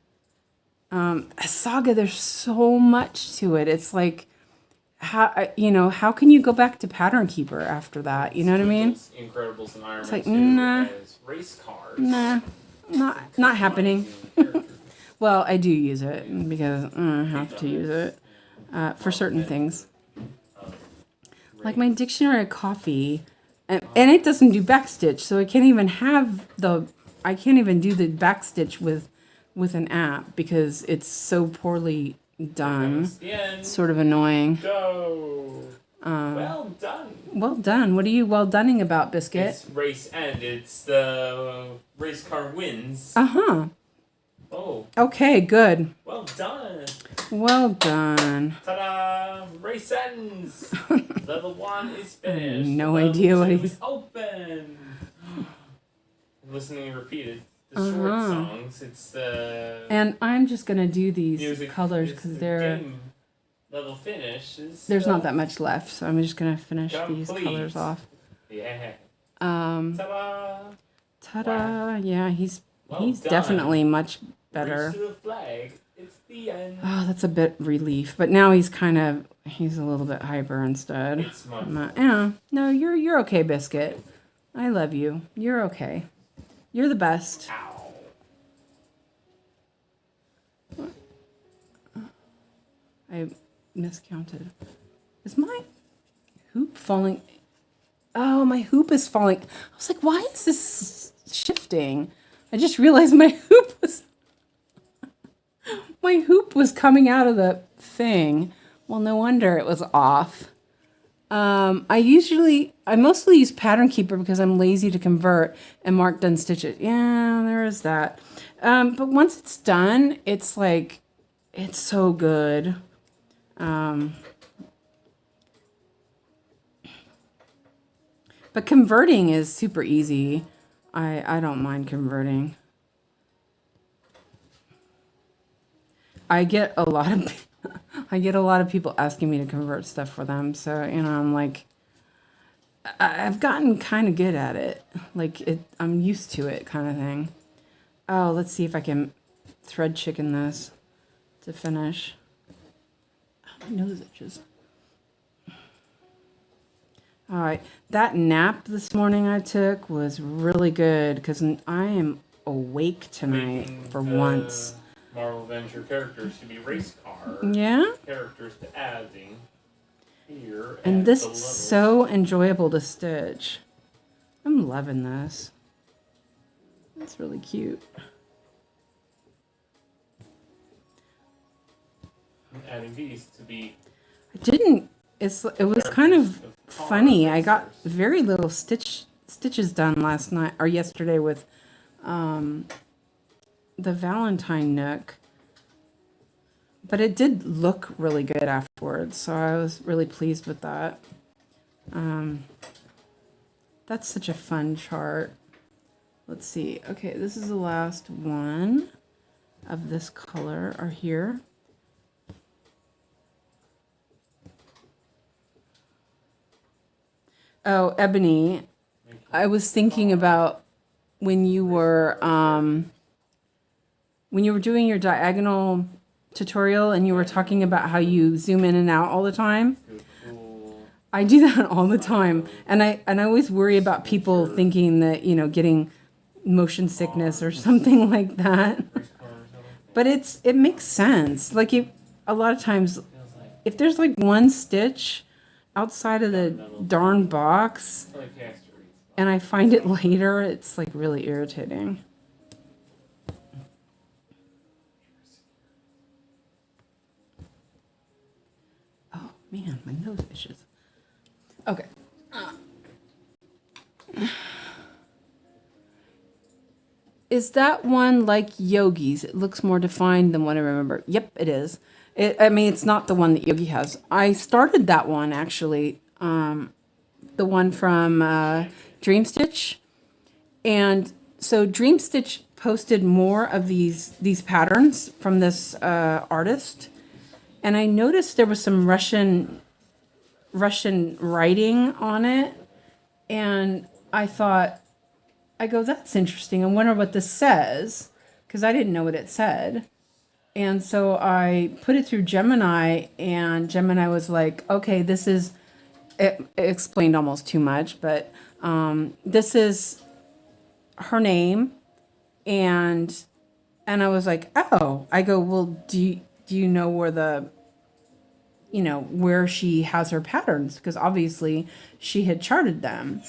S1: Saga, there's so much to it. It's like, how can you go back to Pattern Keeper after that? You know what I mean?
S2: Incredibles and Iron
S1: it's like, nah, race cars. Nah, not happening. Well, I do use it because I have to use it for certain things. Like my dictionary of coffee, and it doesn't do backstitch, so I can't even do the backstitch with an app because it's so poorly done. Sort of annoying. Well done. Well done. What are you well doneing about, Biscuit?
S2: It's race end. It's the race car wins.
S1: Uh-huh.
S2: Oh.
S1: Okay, good.
S2: Well done.
S1: Well done.
S2: Ta-da! Race ends. Level 1 is finished.
S1: No idea what
S2: he's open. Listening repeated. The short songs. It's the.
S1: And I'm just gonna do these colors because they're.
S2: Level finish is.
S1: There's not that much left, so I'm just gonna finish these colors off.
S2: Yeah.
S1: Ta-da! Ta-da! Wow. Yeah, he's definitely much better.
S2: To the flag. It's the end.
S1: Oh, that's a bit relief, but now he's a little bit hyper instead.
S2: It's
S1: yeah. No, you're okay, Biscuit. I love you. You're okay. You're the best.
S2: Ow.
S1: I miscounted. Is my hoop falling? Oh, my hoop is falling. I was like, why is this shifting? I just realized my hoop was coming out of the thing. Well, no wonder it was off. I mostly use Pattern Keeper because I'm lazy to convert and mark done stitches. Yeah, there is that. But once it's done, it's like, it's so good. But converting is super easy. I don't mind converting. I get a lot of people asking me to convert stuff for them. So, you know, I'm like, I've gotten kind of good at it. Like I'm used to it kind of thing. Oh, let's see if I can thread chicken this to finish. My nose itches. All right, that nap this morning I took was really good because I am awake tonight for once.
S2: Marvel Adventure characters to be race car.
S1: Yeah.
S2: Characters to adding here.
S1: And this is so enjoyable to stitch. I'm loving this. That's really cute.
S2: Adding these to be.
S1: I didn't. It was kind of funny. I got very little stitches done last night or yesterday with the Valentine Nook, but it did look really good afterwards, so I was really pleased with that. That's such a fun chart. Let's see. Okay, this is the last one of this color are here. Oh, Ebony, I was thinking about when you were doing your diagonal tutorial and you were talking about how you zoom in and out all the time. I do that all the time, and I always worry about people thinking that, you know, getting motion sickness or something like that. But it makes sense. Like a lot of times, if there's like one stitch outside of the darn box and I find it later, it's like really irritating. Oh man, my nose itches. Okay. Is that one like Yogi's? It looks more defined than what I remember. Yep, it is. I mean, it's not the one that Yogi has. I started that one, actually. The one from Dream Stitch. And so Dream Stitch posted more of these patterns from this artist. And I noticed there was some Russian writing on it. And I thought, that's interesting. I wonder what this says, because I didn't know what it said. And so I put it through Gemini, and Gemini was like, okay, it explained almost too much, but this is her name. And I was like, oh, I go, well, do you know where where she has her patterns? Because obviously she had charted them.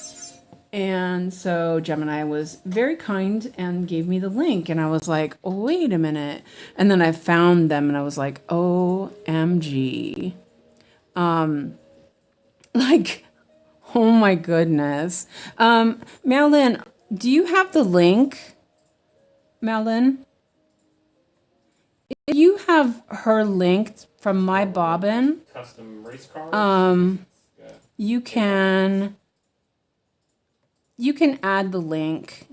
S1: And so Gemini was very kind and gave me the link, and I was like, oh, wait a minute. And then I found them and I was like, OMG. Like, oh my goodness. Marilyn, do you have the link? Marilyn? If you have her linked from my bobbin,
S2: Custom race cars.
S1: you can add the link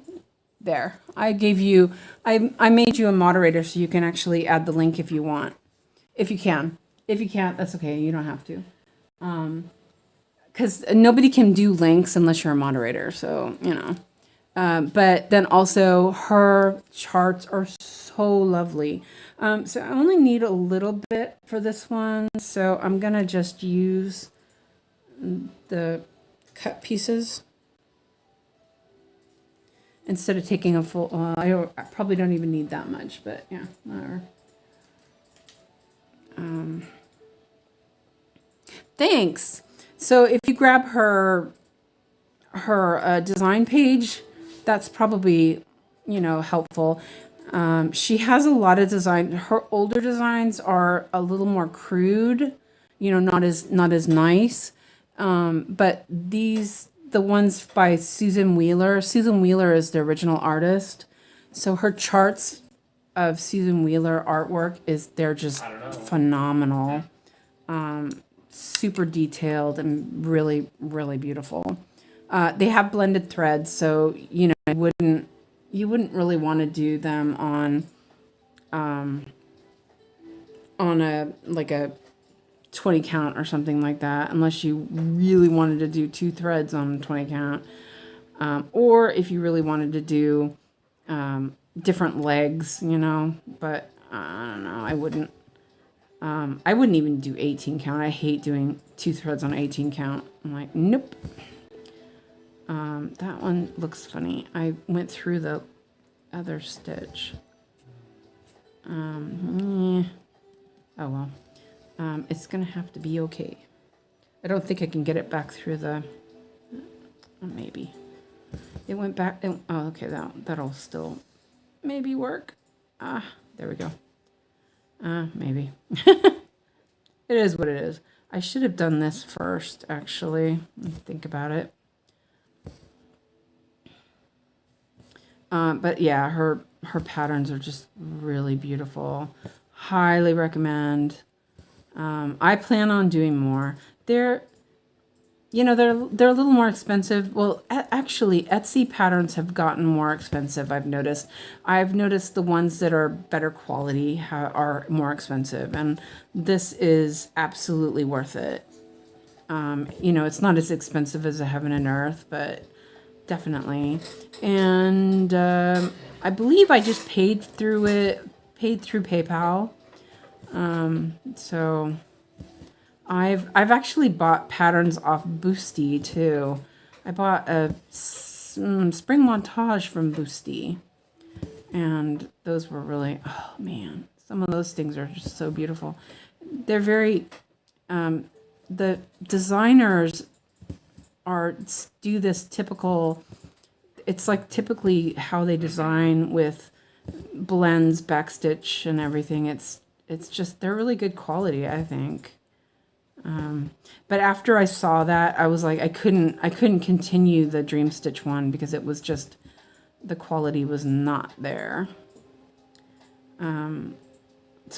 S1: there. I made you a moderator so you can actually add the link if you want. If you can. If you can't, that's okay. You don't have to. Because nobody can do links unless you're a moderator. So, you know. But then also her charts are so lovely. So I only need a little bit for this one. So I'm going to just use the cut pieces. instead of taking a full, I probably don't even need that much, but yeah, whatever. Thanks. So if you grab her design page, that's probably, helpful. She has a lot of design. Her older designs are a little more crude, not as nice. But the ones by Susan Wheeler. Susan Wheeler is the original artist. So her charts of Susan Wheeler artwork they're just phenomenal. Super detailed and really, really beautiful. They have blended threads, so you wouldn't really want to do them on a 20 count or something like that, unless you really wanted to do 2 threads on 20 count, or if you really wanted to do different legs, but I don't know, I wouldn't even do 18 count. I hate doing 2 threads on 18 count. I'm like, nope. That one looks funny. I went through the other stitch. Oh well. It's gonna have to be okay. I don't think I can get it back through the, maybe. It went back, oh, okay, that'll still maybe work. There we go. Maybe. It is what it is. I should have done this first, actually. Think about it. But yeah, her patterns are just really beautiful. Highly recommend. I plan on doing more. They're a little more expensive. Well, actually, Etsy patterns have gotten more expensive, I've noticed. I've noticed the ones that are better quality are more expensive, and this is absolutely worth it. It's not as expensive as a Heaven and Earth, but definitely. And I believe I just paid through PayPal. So I've actually bought patterns off Boosty too. I bought a spring montage from Boosty, and those were really, oh man, some of those things are just so beautiful. They're very, the designers do this typical, it's like typically how they design with blends, backstitch, and everything. It's just, they're really good quality, I think. But after I saw that, I was like, I couldn't continue the Dream Stitch one because it was just, the quality was not there. So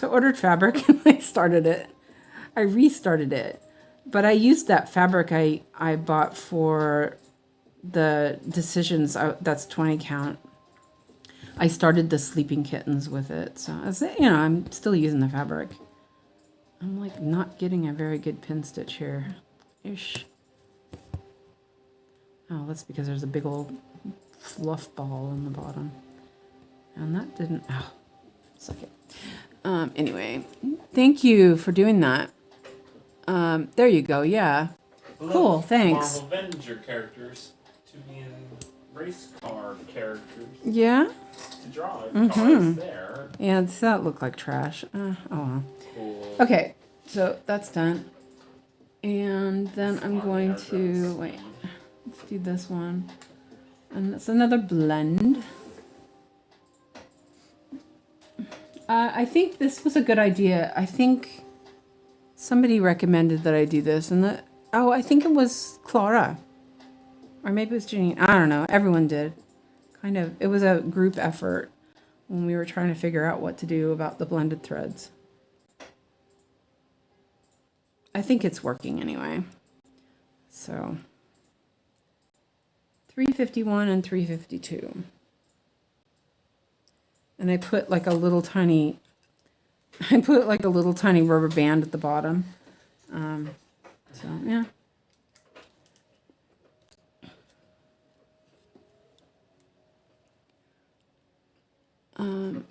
S1: I ordered fabric and I restarted it. But I used that fabric I bought for the Decisions, that's 20 count. I started the Sleeping Kittens with it. So, I'm still using the fabric. I'm like not getting a very good pin stitch here. Ish. Oh, that's because there's a big old fluff ball in the bottom. And that didn't, suck it. Anyway, thank you for doing that. There you go, yeah. Cool, thanks.
S2: Marvel Avenger characters to be in race car characters.
S1: Yeah?
S2: To draw cars there.
S1: Yeah, does that look like trash? Oh well.
S2: Cool.
S1: Okay, so that's done. And then I'm going to, wait, let's do this one. And that's another blend. I think this was a good idea. I think somebody recommended that I do this. And I think it was Clara. Or maybe it was Janine. I don't know. Everyone did. Kind of. It was a group effort when we were trying to figure out what to do about the blended threads. I think it's working anyway. So 351 and 352. And I put like a little tiny rubber band at the bottom. So yeah.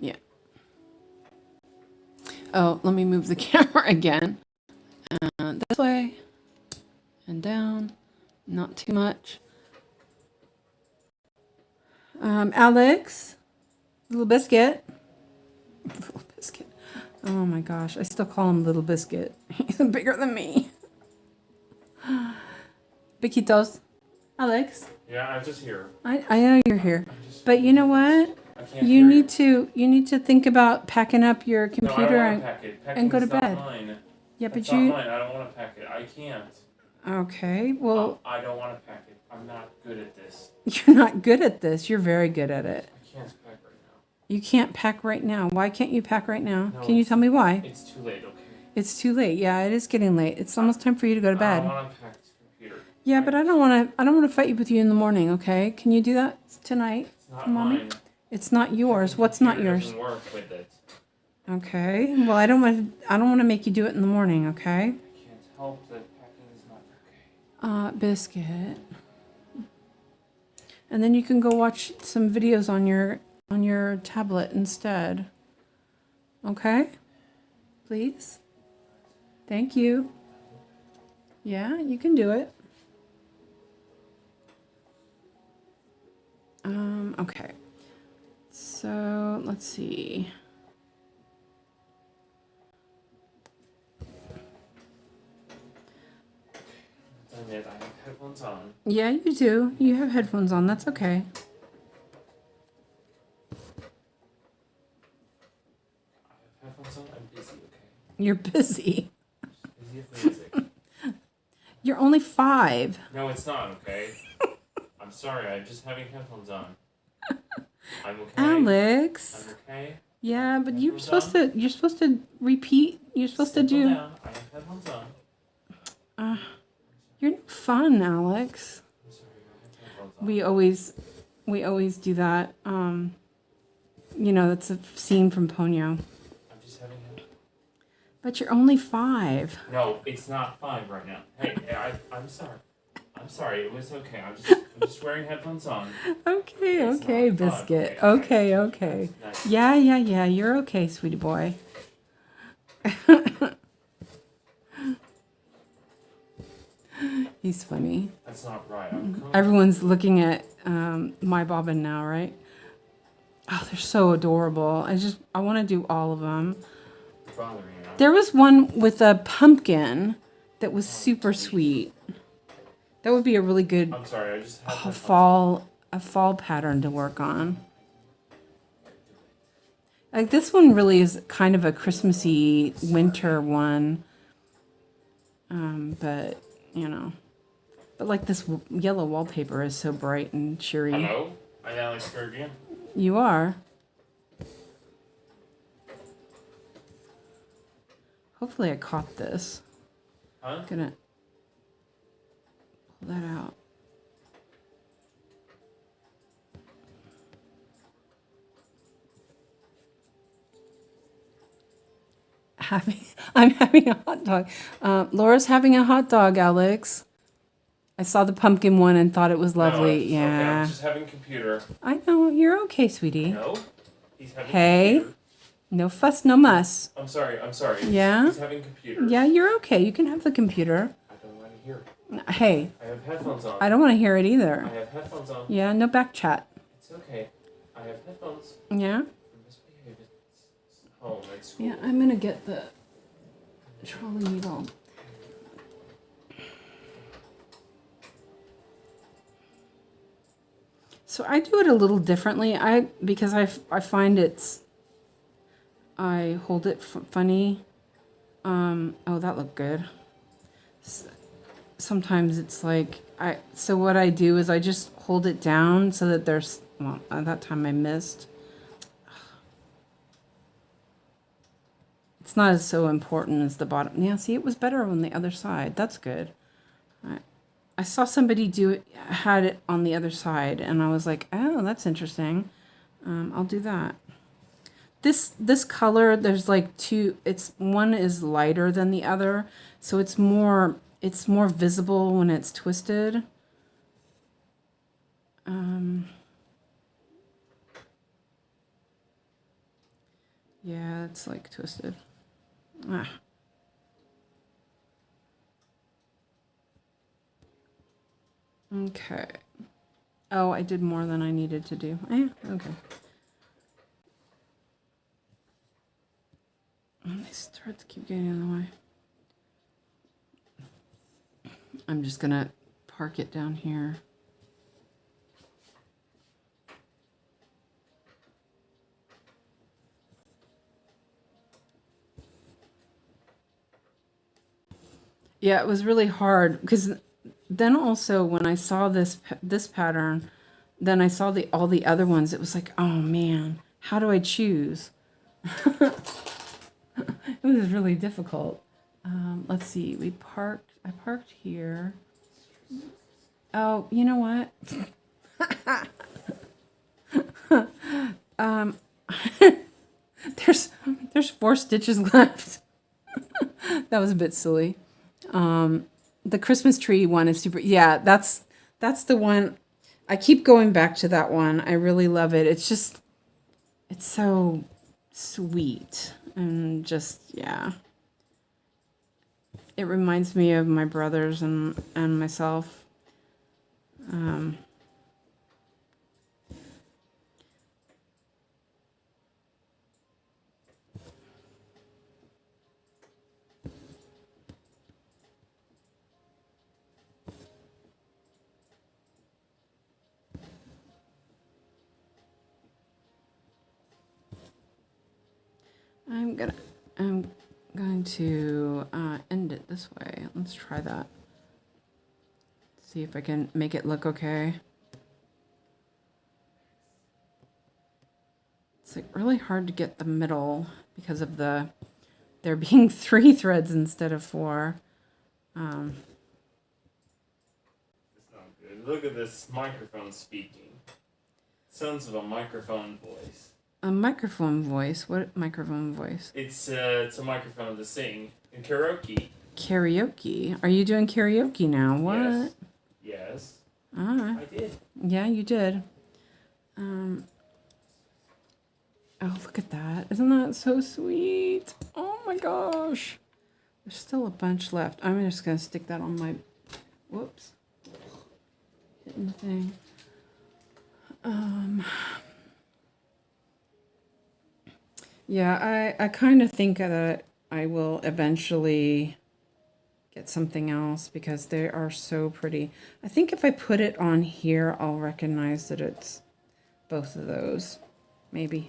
S1: Yeah. Oh, let me move the camera again. This way and down, not too much. Alex, Little Biscuit. Little Biscuit. Oh my gosh, I still call him Little Biscuit. He's bigger than me. Biquitos. Alex.
S2: Yeah, I'm just here.
S1: I know you're here. But you know what? You need to think about packing up your computer and go to bed.
S2: Mine.
S1: Yeah,
S2: That's
S1: but
S2: not mine. I don't want to pack it. I can't.
S1: Okay, well,
S2: I don't want to pack it. I'm not good at this.
S1: you're not good at this. You're very good at it.
S2: I can't pack right now.
S1: You can't pack right now. Why can't you pack right now?
S2: No,
S1: Can you tell me why?
S2: It's too late, okay?
S1: It's too late. Yeah, it is getting late. It's almost time for you to go to
S2: I
S1: bed.
S2: don't want to pack this computer.
S1: Yeah, but I don't want to fight with you in the morning, okay? Can you do that tonight,
S2: It's not
S1: Mommy?
S2: mine.
S1: It's not yours. What's not yours?
S2: Doesn't work with it.
S1: Okay. Well, I don't want to make you do it in the morning, okay?
S2: I can't help that packing is not okay.
S1: Biscuit. And then you can go watch some videos on your tablet instead. Okay? Please? Thank you. Yeah, you can do it. Okay. So, let's see.
S2: I have headphones on.
S1: Yeah, you do. You have headphones on. That's okay.
S2: I have headphones on. I'm busy, okay?
S1: You're busy.
S2: Busy with music.
S1: You're only 5.
S2: No, it's not, okay? I'm sorry. I'm just having headphones on. I'm okay.
S1: Alex.
S2: I'm okay.
S1: Yeah, but you're supposed to repeat. You're supposed to do.
S2: Down. I have headphones on.
S1: You're no fun, Alex.
S2: I'm sorry. I have headphones on.
S1: We always do that. You know, that's a scene from Ponyo.
S2: I'm just having headphones.
S1: But you're only 5.
S2: No, it's not 5 right now. Hey, I'm sorry. I'm sorry. It was okay. I'm just wearing headphones on.
S1: Okay,
S2: It's
S1: okay,
S2: not fun.
S1: Biscuit.
S2: Okay.
S1: Okay.
S2: Nice.
S1: Yeah. You're okay, sweetie boy. He's funny.
S2: That's not right. I'm cool.
S1: Everyone's looking at my bobbin now, right? Oh, they're so adorable. I want to do all of them.
S2: You're bothering me now.
S1: There was one with a pumpkin that was super sweet. That would be a really good
S2: I'm sorry. I just have headphones
S1: fall pattern to work on. Like this one really is kind of a Christmassy winter one. But you know, but like this yellow wallpaper is so bright and cheery.
S2: Hello, I'm Alex Bergian.
S1: You are. Hopefully I caught this.
S2: Huh?
S1: Gonna pull that out. I'm having a hot dog. Laura's having a hot dog, Alex. I saw the pumpkin one and thought it was lovely.
S2: No, okay,
S1: Yeah.
S2: I'm just having computer.
S1: I know. You're okay, sweetie.
S2: No, he's having
S1: Hey.
S2: computer.
S1: No fuss, no muss.
S2: I'm sorry.
S1: Yeah?
S2: He's having computer.
S1: Yeah, you're okay. You can have the computer.
S2: I don't want to hear it.
S1: Hey,
S2: I have headphones on.
S1: I don't want to hear it
S2: I
S1: either.
S2: have headphones on.
S1: Yeah, no back chat.
S2: It's okay. I have headphones.
S1: Yeah?
S2: Misbehave. It's home. It's school.
S1: Yeah, I'm going to get the trolley needle. So I do it a little differently. Because I find I hold it funny. Oh, that looked good. Sometimes it's like so what I do is I just hold it down so that there's, well, at that time I missed. It's not as so important as the bottom. Yeah, see, it was better on the other side. That's good. I saw somebody had it on the other side, and I was like, oh, that's interesting. I'll do that. This color, there's like two. One is lighter than the other, so it's more visible when it's twisted. Yeah, it's like twisted. Okay. Oh, I did more than I needed to do. Yeah, okay. These threads keep getting in the way. I'm just gonna park it down here. Yeah, it was really hard because then also when I saw this pattern, then I saw all the other ones. It was like, oh man, how do I choose? It was really difficult. Let's see. I parked here. Oh, you know what? There's 4 stitches left. That was a bit silly. The Christmas tree one is super. Yeah, that's the one. I keep going back to that one. I really love it. It's so sweet and just, yeah. It reminds me of my brothers and myself. I'm going to end it this way. Let's try that. See if I can make it look okay. It's like really hard to get the middle because of there being 3 threads instead of 4.
S2: It's not good. Look at this microphone speaking. Sounds of a microphone voice.
S1: A microphone voice? What microphone voice?
S2: It's a microphone to sing in karaoke.
S1: Karaoke? Are you doing karaoke now? What?
S2: Yes.
S1: I
S2: did.
S1: Yeah, you did. Oh, look at that. Isn't that so sweet? Oh my gosh. There's still a bunch left. I'm just going to stick that on my... Whoops. Hitting the thing. Yeah, I kind of think that I will eventually get something else because they are so pretty. I think if I put it on here, I'll recognize that it's both of those. Maybe.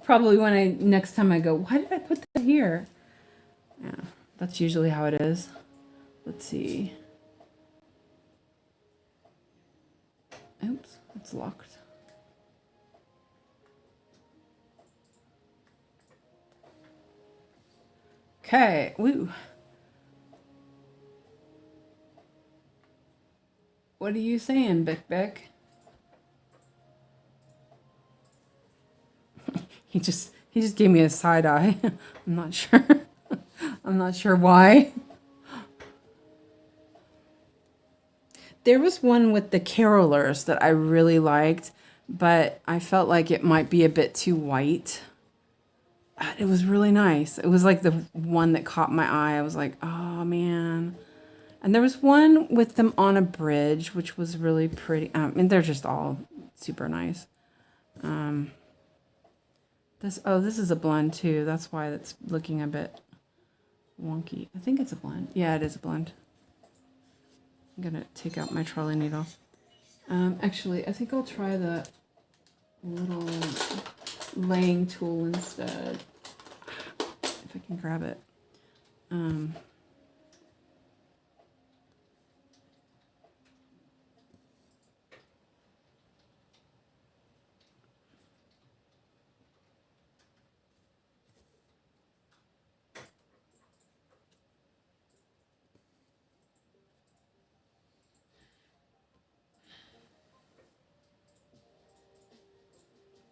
S1: Probably next time I go, why did I put that here? Yeah, that's usually how it is. Let's see. Oops, it's locked. Okay, woo. What are you saying, Bick Bick? He just gave me a side eye. I'm not sure. I'm not sure why. There was one with the carolers that I really liked, but I felt like it might be a bit too white. It was really nice. It was like the one that caught my eye. I was like, oh man. And there was one with them on a bridge, which was really pretty. And they're just all super nice. This is a blend too. That's why it's looking a bit wonky. I think it's a blend. Yeah, it is a blend. I'm gonna take out my trolley needle. Actually, I think I'll try the little laying tool instead. If I can grab it.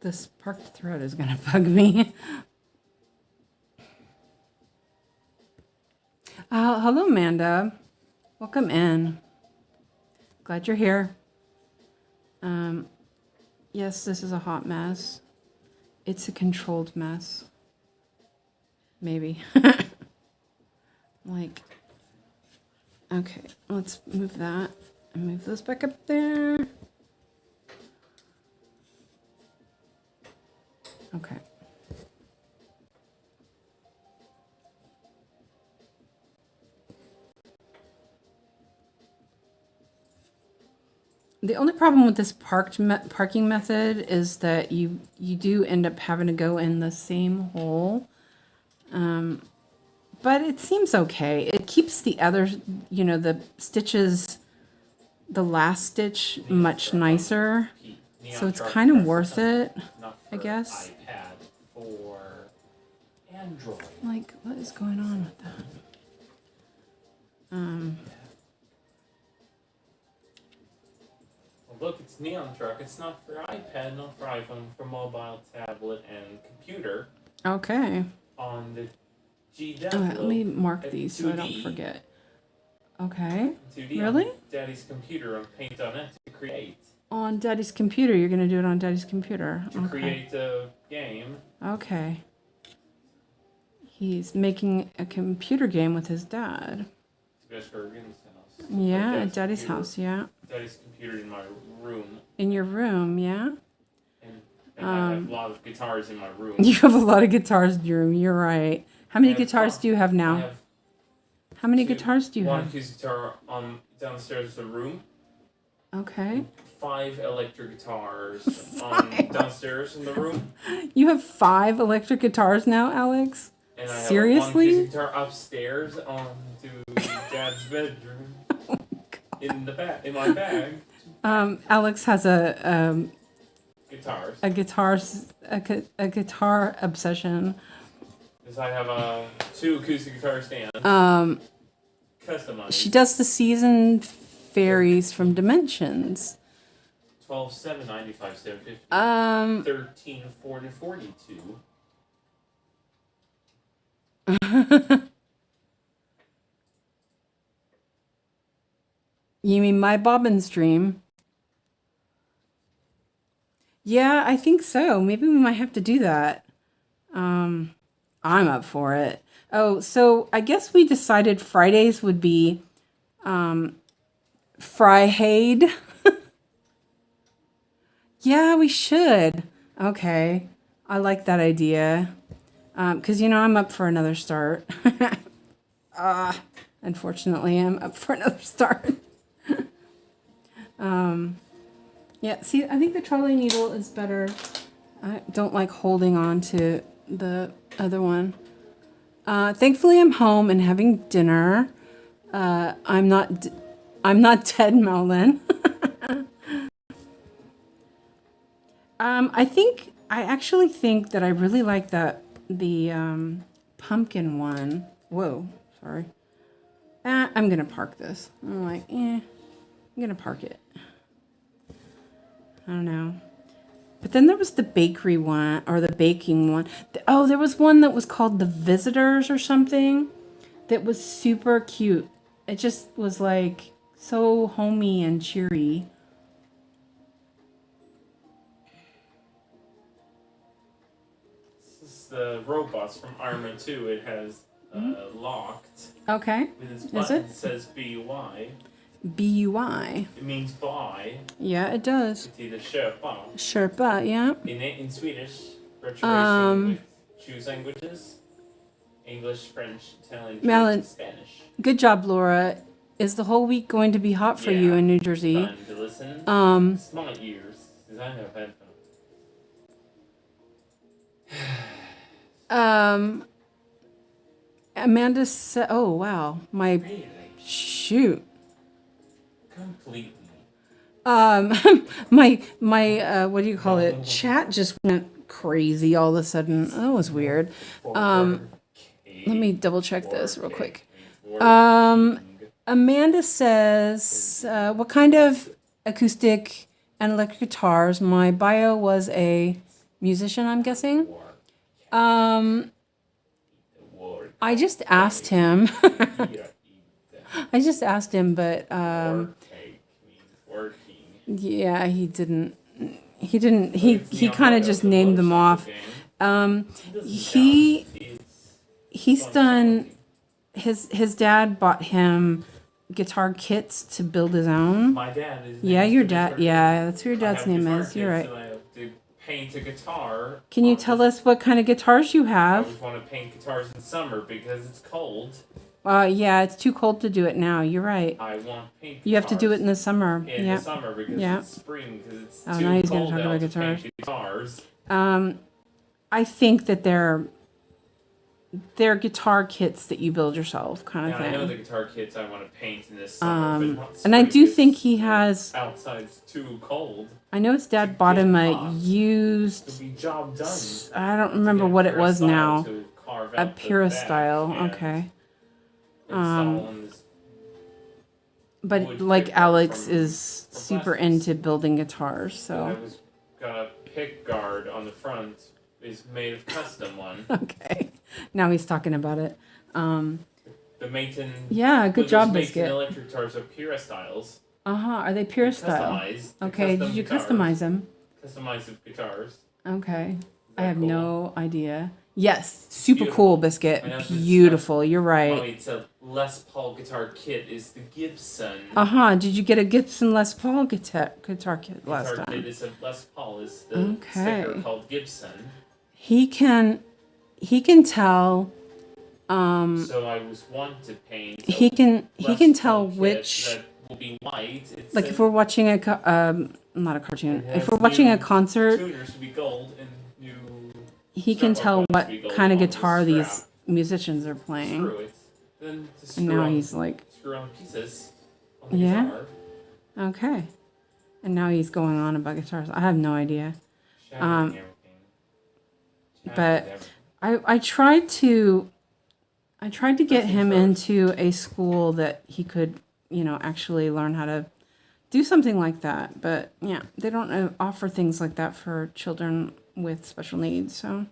S1: This parked thread is gonna bug me. Hello, Amanda. Welcome in. Glad you're here. Yes, this is a hot mess. It's a controlled mess. Maybe. Like, okay, let's move that and move those back up there. Okay. The only problem with this parking method is that you do end up having to go in the same hole. But it seems okay. It keeps the other, you know, the stitches, the last stitch much nicer. So it's kind of worth it, I guess.
S2: iPad, for Android.
S1: Like, what is going on with that?
S2: Look, it's Neon Truck. It's not for iPad, not for iPhone, for mobile, tablet, and computer.
S1: Okay.
S2: On the GW.
S1: Okay, let me mark these so I don't forget. Okay.
S2: 2D
S1: really?
S2: On Daddy's computer on Paint.net to create.
S1: On Daddy's computer. You're going to do it on Daddy's computer.
S2: To create a game.
S1: Okay. He's making a computer game with his dad. Yeah, at Daddy's house, yeah.
S2: Daddy's computer in my room.
S1: In your room, yeah?
S2: And I have a lot of guitars in my room.
S1: You have a lot of guitars in your room, you're right. How many guitars do you have now? How many guitars do you have?
S2: One acoustic guitar downstairs in the room.
S1: Okay.
S2: 5 electric guitars downstairs in the room.
S1: You have 5 electric guitars now, Alex?
S2: And I have
S1: Seriously?
S2: one acoustic guitar upstairs onto Dad's bedroom. Oh my in my bag.
S1: Alex has a guitar obsession.
S2: Because I have 2 acoustic guitar stands. Customized.
S1: She does the season fairies from Dimensions.
S2: 12, 7, 95, 7, 50. 13, 4 to 42. You mean my bobbin stream? Yeah, I think so. Maybe we might have to do that. I'm up for it. Oh, so I guess we decided Fridays would be Fryhade. Yeah, we should. Okay. I like that idea. Because, you know, I'm up for another start. Unfortunately, I'm up for another start. Yeah, see, I think the trolley needle is better. I don't like holding on to the other one. Thankfully, I'm home and having dinner. I'm not dead, Melvin. I actually think that I really like the pumpkin one. Whoa, sorry. I'm gonna park this. I'm like, I'm gonna park it. I don't know. But then there was the bakery one, or the baking one. Oh, there was one that was called The Visitors or something that was super cute. It just was like so homey and cheery. This is the robots from Arma 2. It has locked.
S1: Okay.
S2: With its button, it says BUI.
S1: BUI.
S2: It means buy.
S1: Yeah, it does.
S2: It's either Sherpa.
S1: Sherpa, yeah.
S2: In Swedish, retracing with 2 languages. English, French, Italian, German, Spanish.
S1: Good job, Laura. Is the whole week going to be hot for you in New Jersey?
S2: Time to listen. Smart ears, because I have headphones.
S1: Amanda said, oh, wow.
S2: Really?
S1: Shoot.
S2: Completely.
S1: My what do you call it? Chat just went crazy all of a sudden. That was weird. Let me double check this real quick. Amanda says, what kind of acoustic and electric guitars? My bio was a musician, I'm guessing. I just asked him. But yeah, he didn't. He kind of just named them off. He's done. His dad bought him guitar kits to build his own.
S2: My dad is.
S1: Yeah, your dad. Yeah, that's who your dad's name is. You're right.
S2: paint a guitar.
S1: Can you tell us what kind of guitars you
S2: I
S1: have?
S2: always want to paint guitars in summer because it's cold.
S1: Yeah, it's too cold to do it now. You're right.
S2: I want to paint guitars.
S1: You have to do it in the summer.
S2: In the summer because it's spring, because it's too
S1: now he's
S2: cold
S1: gonna talk
S2: out
S1: about
S2: to
S1: guitars.
S2: paint guitars.
S1: I think that they're guitar kits that you build yourself, kind of thing.
S2: I know the guitar kits I want to paint in this summer, but not
S1: and I
S2: spring
S1: do
S2: because
S1: think he has.
S2: outside's too cold.
S1: I know his dad bought him a used.
S2: To be job done.
S1: I don't remember what it was now.
S2: To carve
S1: A
S2: out the
S1: Pura
S2: back
S1: style.
S2: and
S1: Okay.
S2: install on this
S1: But
S2: wood
S1: like
S2: pick
S1: Alex
S2: from-
S1: is
S2: from
S1: super
S2: plastics.
S1: into building guitars,
S2: I
S1: so
S2: was got a pick guard on the front. Is made of custom one.
S1: okay. Now he's talking about it.
S2: The Mayton.
S1: Yeah, good job,
S2: Mayton
S1: Biscuit.
S2: electric guitars are Pura styles.
S1: Are they Pure style?
S2: Customized.
S1: Okay, did you customize them?
S2: Customized guitars.
S1: Okay.
S2: Is
S1: I
S2: that
S1: have
S2: cool?
S1: no idea. Yes, super
S2: Beautiful.
S1: cool, Biscuit.
S2: I know this is
S1: Beautiful. You're right.
S2: Mommy, it's a Les Paul guitar kit. Is the Gibson.
S1: Did you get a Gibson Les Paul guitar kit last
S2: Guitar
S1: time?
S2: kit is a Les Paul. Is the
S1: Okay.
S2: sticker called Gibson.
S1: He can tell.
S2: So I was want to paint.
S1: He can
S2: Les
S1: tell
S2: Paul kit
S1: which.
S2: that will be white. It's
S1: Like if we're watching not a cartoon.
S2: It
S1: If
S2: has
S1: we're watching
S2: new
S1: a concert,
S2: tuners to be gold and new.
S1: he can
S2: strap-on
S1: tell
S2: buttons
S1: what
S2: to be gold
S1: kind of
S2: on the
S1: guitar
S2: strap.
S1: these musicians are playing.
S2: Screw it. Then just
S1: And
S2: screw
S1: now
S2: on,
S1: he's like,
S2: screw on pieces on the
S1: Yeah?
S2: guitar.
S1: okay. And now he's going on about guitars. I have no idea.
S2: Shattering everything.
S1: but
S2: Shattering everything.
S1: I tried to get him into a school that he could, actually learn how to do something like that. But yeah, they don't offer things like that for children with special needs. So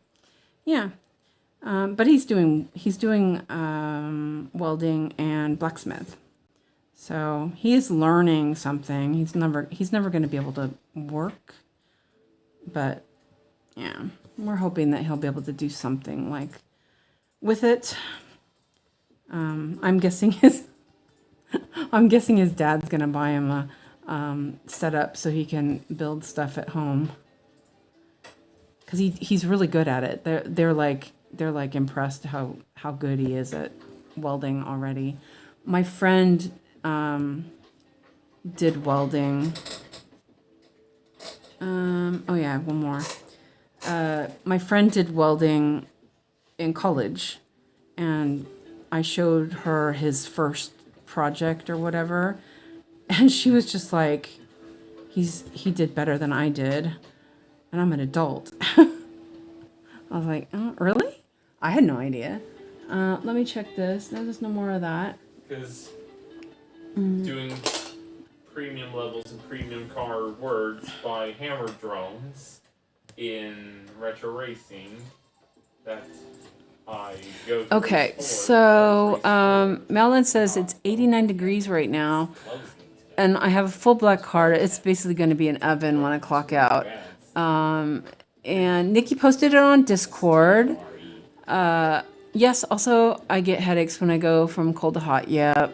S1: yeah, but he's doing welding and blacksmith. So he is learning something. He's never going to be able to work, but yeah, we're hoping that he'll be able to do something like with it. I'm guessing his dad's gonna buy him a setup so he can build stuff at home. Cause he's really good at it. They're like impressed how good he is at welding already. My friend did welding. Oh yeah, I have one more. My friend did welding in college, and I showed her his first project or whatever, and she was just like, he did better than I did, and I'm an adult. I was like, oh, really? I had no idea. Let me check this. No, there's no more of that.
S2: Because doing premium levels and premium car words by hammer drones in retro racing, that I go to.
S1: Okay, so Melon says it's 89 degrees right now, and I have a full black card. It's basically going to be an oven when I clock out. And Nikki posted it on Discord. Yes, also I get headaches when I go from cold to hot. Yep.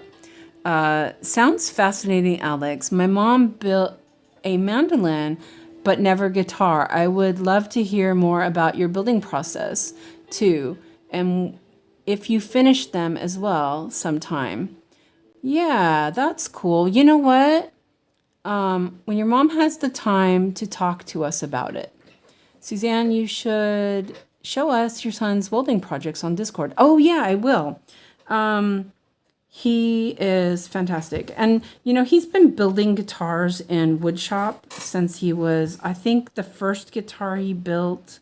S1: Sounds fascinating, Alex. My mom built a mandolin, but never guitar. I would love to hear more about your building process, too. And if you finish them as well sometime. Yeah, that's cool. You know what? When your mom has the time to talk to us about it, Suzanne, you should show us your son's welding projects on Discord. Oh, yeah, I will. He is fantastic. And, he's been building guitars in woodshop since he was, I think the first guitar he built,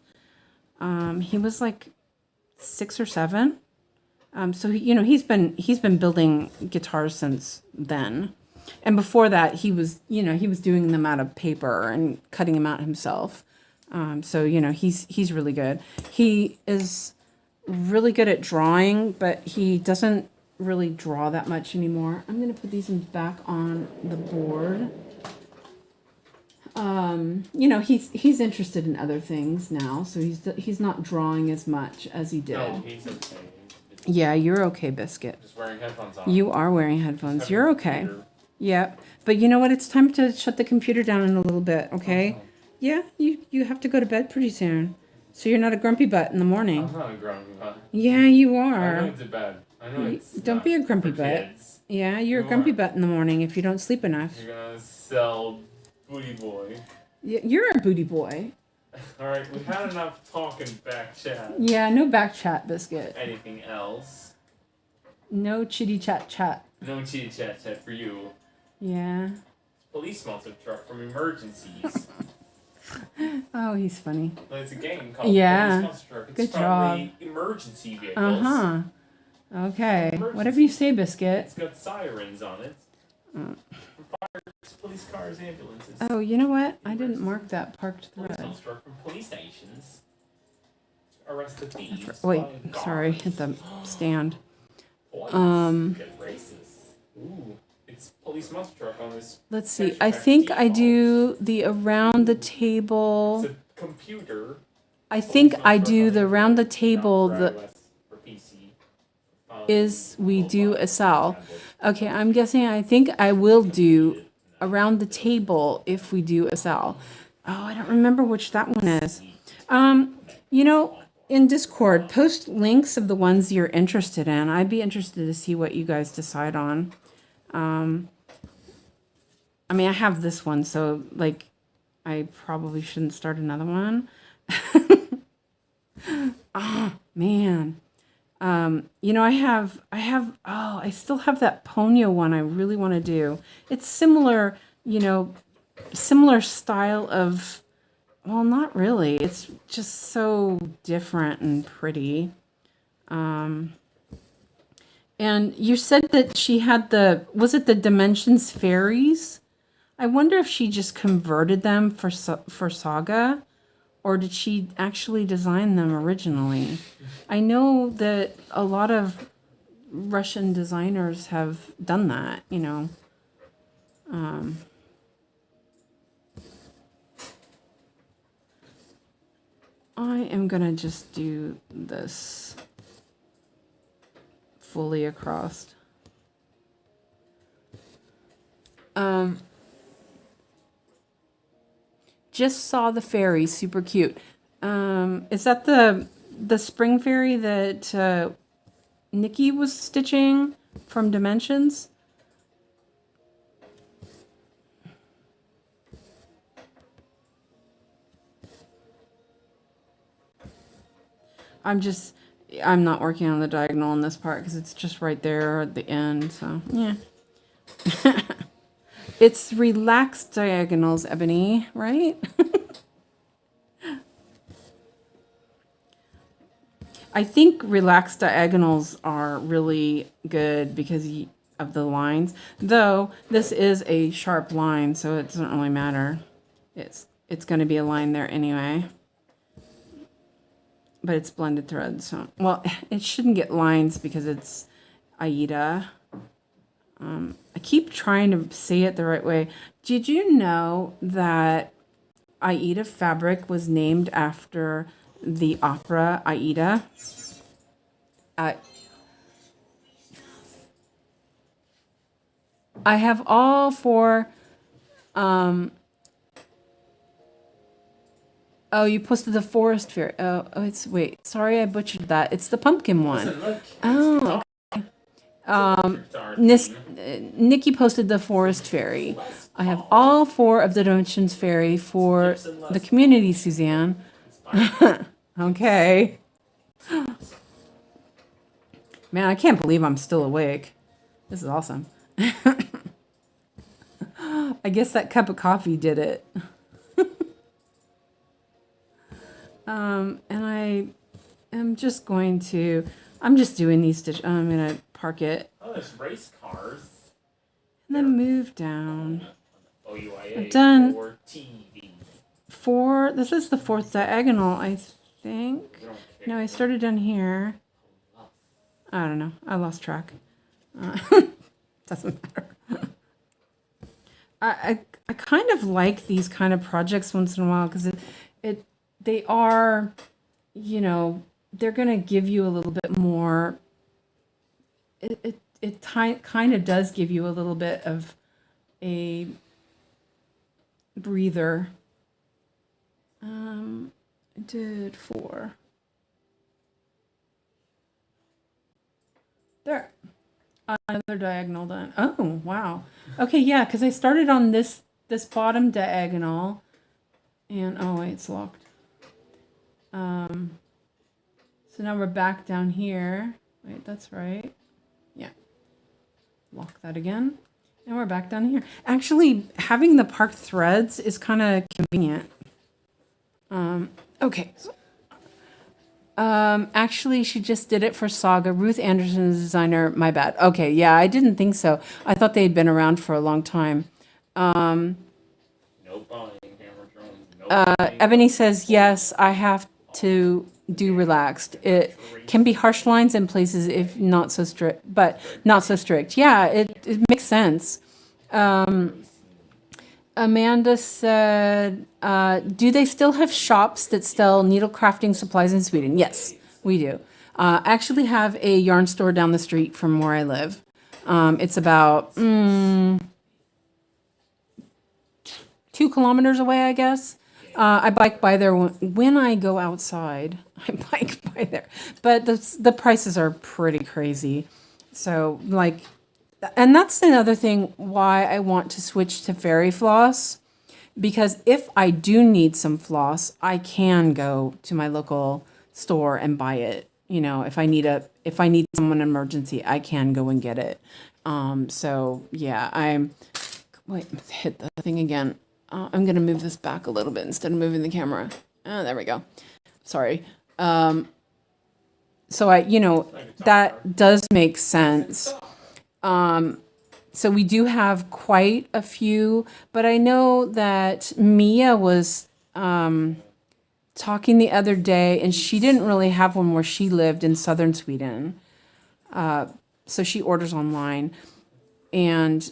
S1: he was like 6 or 7. So he's been building guitars since then. And before that, he was doing them out of paper and cutting them out himself. So he's really good. He is really good at drawing, but he doesn't really draw that much anymore. I'm gonna put these back on the board. He's interested in other things now, so he's not drawing as much as he did.
S2: No, he's okay.
S1: Yeah, you're okay, Biscuit.
S2: Just wearing headphones on.
S1: You are wearing headphones. You're okay.
S2: Computer.
S1: Yep. But you know what? It's time to shut the computer down in a little bit, okay? Yeah, you have to go to bed pretty soon. So you're not a grumpy butt in the morning.
S2: I'm not a grumpy butt.
S1: Yeah, you
S2: I
S1: are.
S2: know it's a bed. I know it's
S1: Don't
S2: not
S1: be a grumpy
S2: for
S1: butt.
S2: kids.
S1: Yeah, you're a grumpy butt in the morning if you don't sleep enough.
S2: You're gonna sell Booty Boy.
S1: You're a booty boy.
S2: Alright, we've had enough talking back chat.
S1: Yeah, no back chat, Biscuit.
S2: Anything else?
S1: No chitty chat chat.
S2: No chitty chat chat for you.
S1: Yeah.
S2: Police monster truck from Emergencies.
S1: Oh, he's funny.
S2: Well, it's a game called
S1: Yeah.
S2: Police Monster Truck. It's
S1: Good
S2: from
S1: job.
S2: the emergency vehicles.
S1: Uh-huh. Okay.
S2: Emergency.
S1: Whatever you say, Biscuit.
S2: It's got sirens on it. Fires, police cars, ambulances.
S1: Oh, you know what? I didn't mark that parked
S2: Police
S1: thread.
S2: monster truck from police stations. Arrest the thieves.
S1: Wait,
S2: by
S1: sorry.
S2: guards.
S1: Hit the stand.
S2: Boys, get racist. Ooh, it's police monster truck on this.
S1: Let's see.
S2: texture
S1: I
S2: pack
S1: think I
S2: default.
S1: do the around the table.
S2: It's a computer.
S1: I think
S2: Police
S1: I
S2: monster
S1: do
S2: truck
S1: the
S2: on
S1: round the
S2: not
S1: table
S2: for
S1: the
S2: iOS, for PC.
S1: is we do
S2: mobile,
S1: a cell.
S2: tablet.
S1: Okay, I'm guessing I think I will do around the table if we do a cell. Oh, I don't remember which that one is. You know, in Discord, post links of the ones you're interested in. I'd be interested to see what you guys decide on. I mean, I have this one, so like I probably shouldn't start another one. Oh, man. You know, I still have that Ponyo one I really want to do. It's similar, you know, similar style of, well, not really. It's just so different and pretty. And you said that she had was it the Dimensions Fairies? I wonder if she just converted them for Saga. Or did she actually design them originally? I know that a lot of Russian designers have done that, you know. I am going to just do this fully across. Just saw the fairy, super cute. Is that the spring fairy that Nikki was stitching from Dimensions? I'm not working on the diagonal in this part because it's just right there at the end. So yeah. It's relaxed diagonals, Ebony, right? I think relaxed diagonals are really good because of the lines. Though this is a sharp line, so it doesn't really matter. It's going to be a line there anyway. But it's blended thread, so well, it shouldn't get lines because it's Aida. I keep trying to say it the right way. Did you know that Aida fabric was named after the opera Aida? I have all four. Oh, you posted the forest fairy. Oh, it's wait. Sorry, I butchered that. It's the pumpkin one. Oh. Nikki posted the forest fairy. I have all four of the Dimensions Fairy for the community, Suzanne. Okay. Man, I can't believe I'm still awake. This is awesome. I guess that cup of coffee did it. And I am just going to, I'm just doing these stitches. I'm going to park it.
S2: Oh, there's race cars.
S1: And then move down.
S2: OUIA.
S1: I've done
S2: or TV.
S1: four. This is the fourth diagonal, I think. No, I started down here. I don't know. I lost track. Doesn't matter. I kind of like these kind of projects once in a while because they are, you know, they're going to give you a little bit more. It kind of does give you a little bit of a breather I did 4. There. Another diagonal done. Oh, wow. Okay, yeah, because I started on this bottom diagonal. And, oh, wait, it's locked. So now we're back down here. Wait, that's right. Yeah. Lock that again. And we're back down here. Actually, having the parked threads is kind of convenient. Okay. Actually, she just did it for Saga. Ruth Anderson is the designer. My bad. Okay, yeah, I didn't think so. I thought they had been around for a long time.
S2: No buying hammer drones. No
S1: Ebony says, yes, I have to do relaxed. It can be harsh lines in places if not so strict, but not so strict. Yeah, it makes sense. Amanda said, do they still have shops that sell needle crafting supplies in Sweden? Yes, we do. I actually have a yarn store down the street from where I live. It's about 2 kilometers away, I guess. I bike by there when I go outside. I bike by there. But the prices are pretty crazy. So, like, and that's another thing why I want to switch to fairy floss. Because if I do need some floss, I can go to my local store and buy it. You know, if I need someone in emergency, I can go and get it. So yeah, wait, hit the thing again. I'm gonna move this back a little bit instead of moving the camera. Oh, there we go. Sorry. So that does make sense. So we do have quite a few, but I know that Mia was talking the other day, and she didn't really have one where she lived in southern Sweden. So she orders online. And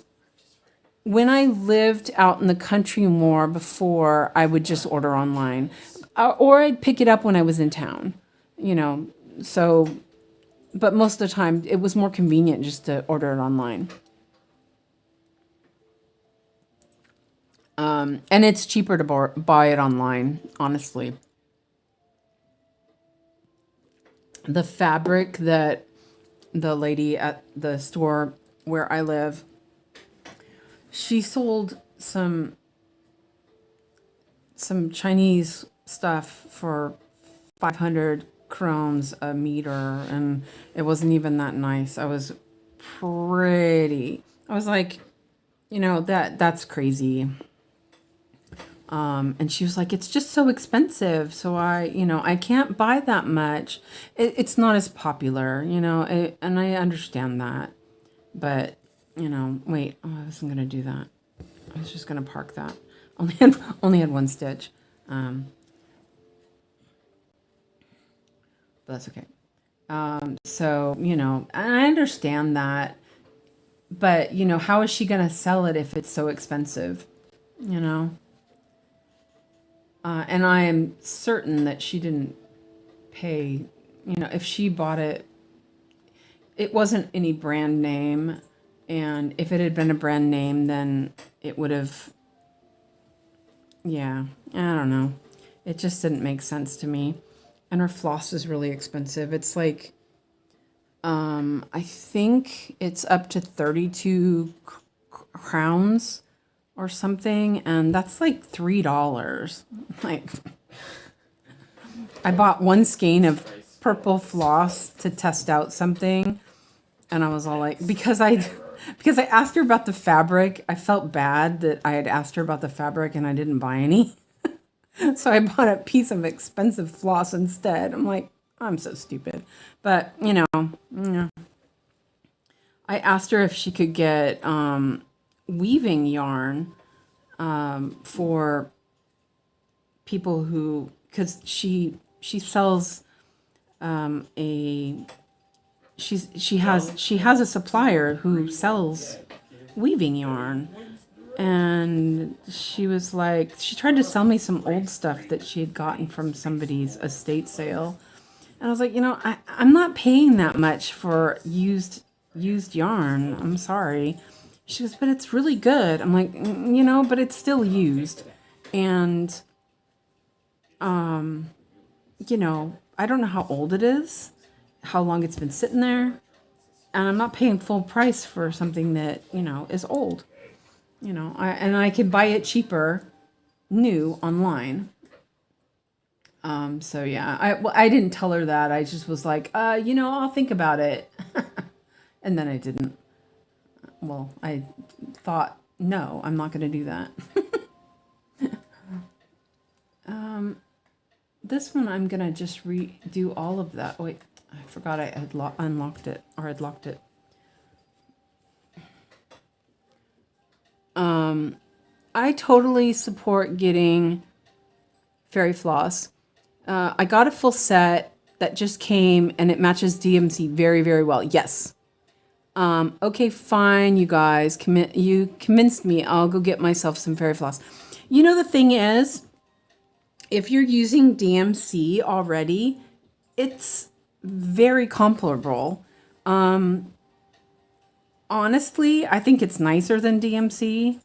S1: when I lived out in the country more before, I would just order online. Or I'd pick it up when I was in town, you know. So, but most of the time, it was more convenient just to order it online. And it's cheaper to buy it online, honestly. The fabric that the lady at the store where I live, she sold some Chinese stuff for 500 krones a meter, and it wasn't even that nice. I was like, you know, that's crazy. And she was like, it's just so expensive. So I can't buy that much. It's not as popular, you know, and I understand that. But, you know, wait, I wasn't going to do that. I was just going to park that. Only had one stitch. But that's okay. So, you know, I understand that. But, you know, how is she going to sell it if it's so expensive? You know? And I am certain that she didn't pay, you know, if she bought it, it wasn't any brand name. And if it had been a brand name, then it would have, yeah, I don't know. It just didn't make sense to me. And her floss is really expensive. It's like, I think it's up to 32 crowns or something, and that's like $3. Like, I bought one skein of purple floss to test out something, and I was all like, because I asked her about the fabric, I felt bad that I had asked her about the fabric and I didn't buy any. So I bought a piece of expensive floss instead. I'm like, I'm so stupid. But, you know, I asked her if she could get weaving yarn for people who, because she sells she has a supplier who sells weaving yarn, and she was like, she tried to sell me some old stuff that she had gotten from somebody's estate sale, and I was like, you know, I'm not paying that much for used yarn. I'm sorry. She goes, but it's really good. I'm like, you know, but it's still used. And you know, I don't know how old it is, how long it's been sitting there. And I'm not paying full price for something that, you know, is old. You know, and I can buy it cheaper, new, online. So yeah, I didn't tell her that. I just was like, you know, I'll think about it. And then I didn't. Well, I thought, no, I'm not going to do that. This one, I'm going to just redo all of that. Wait, I forgot I had unlocked it, or I'd locked it. I totally support getting fairy floss. I got a full set that just came, and it matches DMC very, very well. Yes. Okay, fine, you guys. You convinced me. I'll go get myself some fairy floss. You know, the thing is, if you're using DMC already, it's very comparable. Honestly, I think it's nicer than DMC.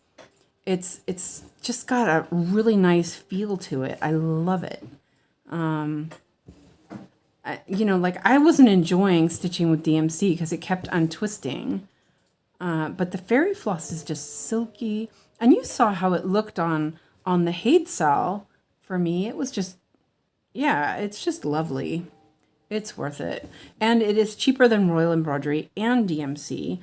S1: It's just got a really nice feel to it. I love it. You know, like I wasn't enjoying stitching with DMC because it kept untwisting. But the fairy floss is just silky. And you saw how it looked on the 𝐻𝐸𝐴 for me. It was just, yeah, it's just lovely. It's worth it. And it is cheaper than Royal Embroidery and DMC.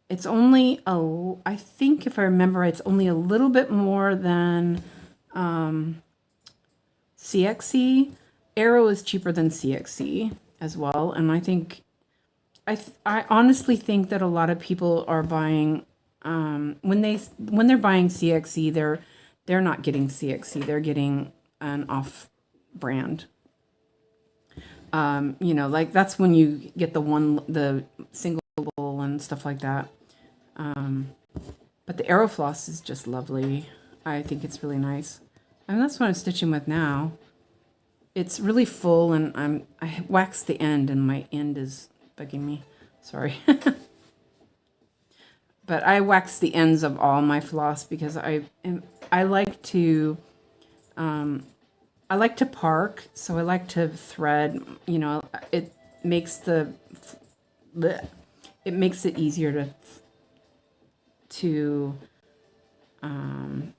S1: It's only, I think if I remember, it's only a little bit more than CXC. Arrow is cheaper than CXC as well. And I think, I honestly think that a lot of people are buying, when they're buying CXC, they're not getting CXC. They're getting an off brand. You know, like that's when you get the single and stuff like that. But the arrow floss is just lovely. I think it's really nice. And that's what I'm stitching with now. It's really full, and I waxed the end, and my end is bugging me. Sorry. But I wax the ends of all my floss because I like to park, so I like to thread. You know, it makes it easier to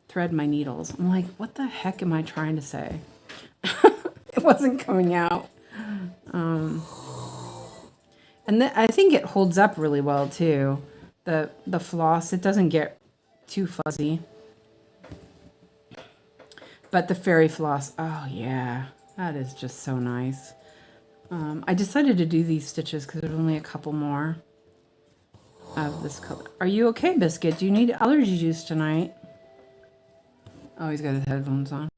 S1: thread my needles. I'm like, what the heck am I trying to say? It wasn't coming out. And I think it holds up really well too. The floss, it doesn't get too fuzzy. But the fairy floss, oh yeah, that is just so nice. I decided to do these stitches because there's only a couple more of this color. Are you okay, Biscuit? Do you need allergy juice tonight? Oh, he's got his headphones on.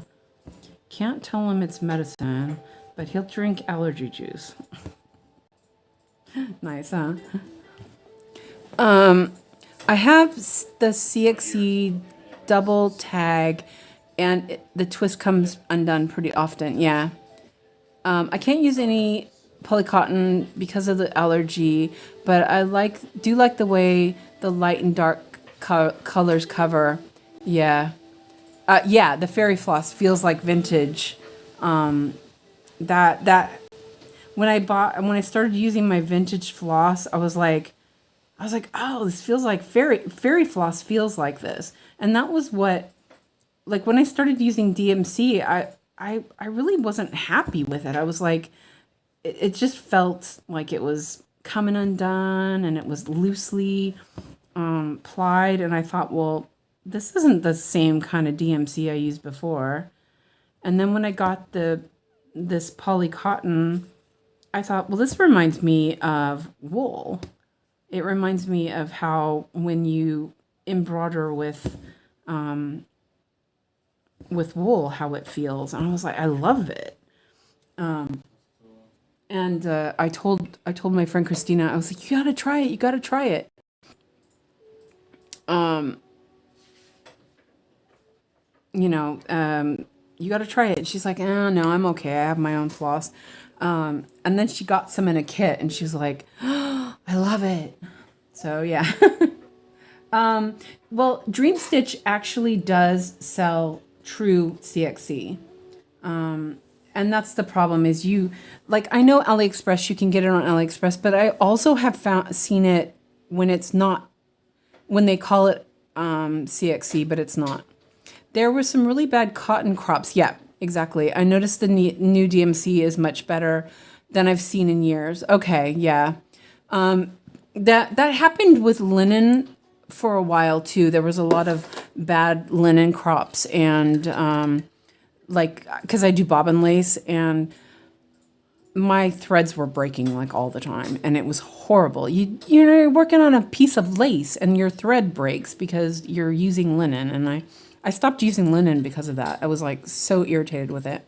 S1: Can't tell him it's medicine, but he'll drink allergy juice. Nice, huh? I have the CXC double tag, and the twist comes undone pretty often. Yeah. I can't use any polycotton because of the allergy, but I do like the way the light and dark colors cover. Yeah. Yeah, the fairy floss feels like vintage. That when I started using my vintage floss, I was like, oh, this feels like fairy floss feels like this. And that was what, like when I started using DMC, I really wasn't happy with it. I was like, it just felt like it was coming undone, and it was loosely plied. And I thought, well, this isn't the same kind of DMC I used before. And then when I got this poly cotton, I thought, well, this reminds me of wool. It reminds me of how when you embroider with wool, how it feels. And I was like, I love it. And I told my friend Christina, I was like, you gotta try it. You gotta try it. You gotta try it. And she's like, oh, no, I'm okay. I have my own floss. And then she got some in a kit, and she was like, oh, I love it. So yeah. Well, Dream Stitch actually does sell true CXC. And that's the problem is like, I know AliExpress, you can get it on AliExpress, but I also have seen it when it's not, when they call it CXC, but it's not. There were some really bad cotton crops. Yeah, exactly. I noticed the new DMC is much better than I've seen in years. Okay, yeah. That happened with linen for a while too. There was a lot of bad linen crops, and like, because I do bobbin lace, and my threads were breaking like all the time, and it was horrible. You're working on a piece of lace and your thread breaks because you're using linen, and I stopped using linen because of that. I was like so irritated with it.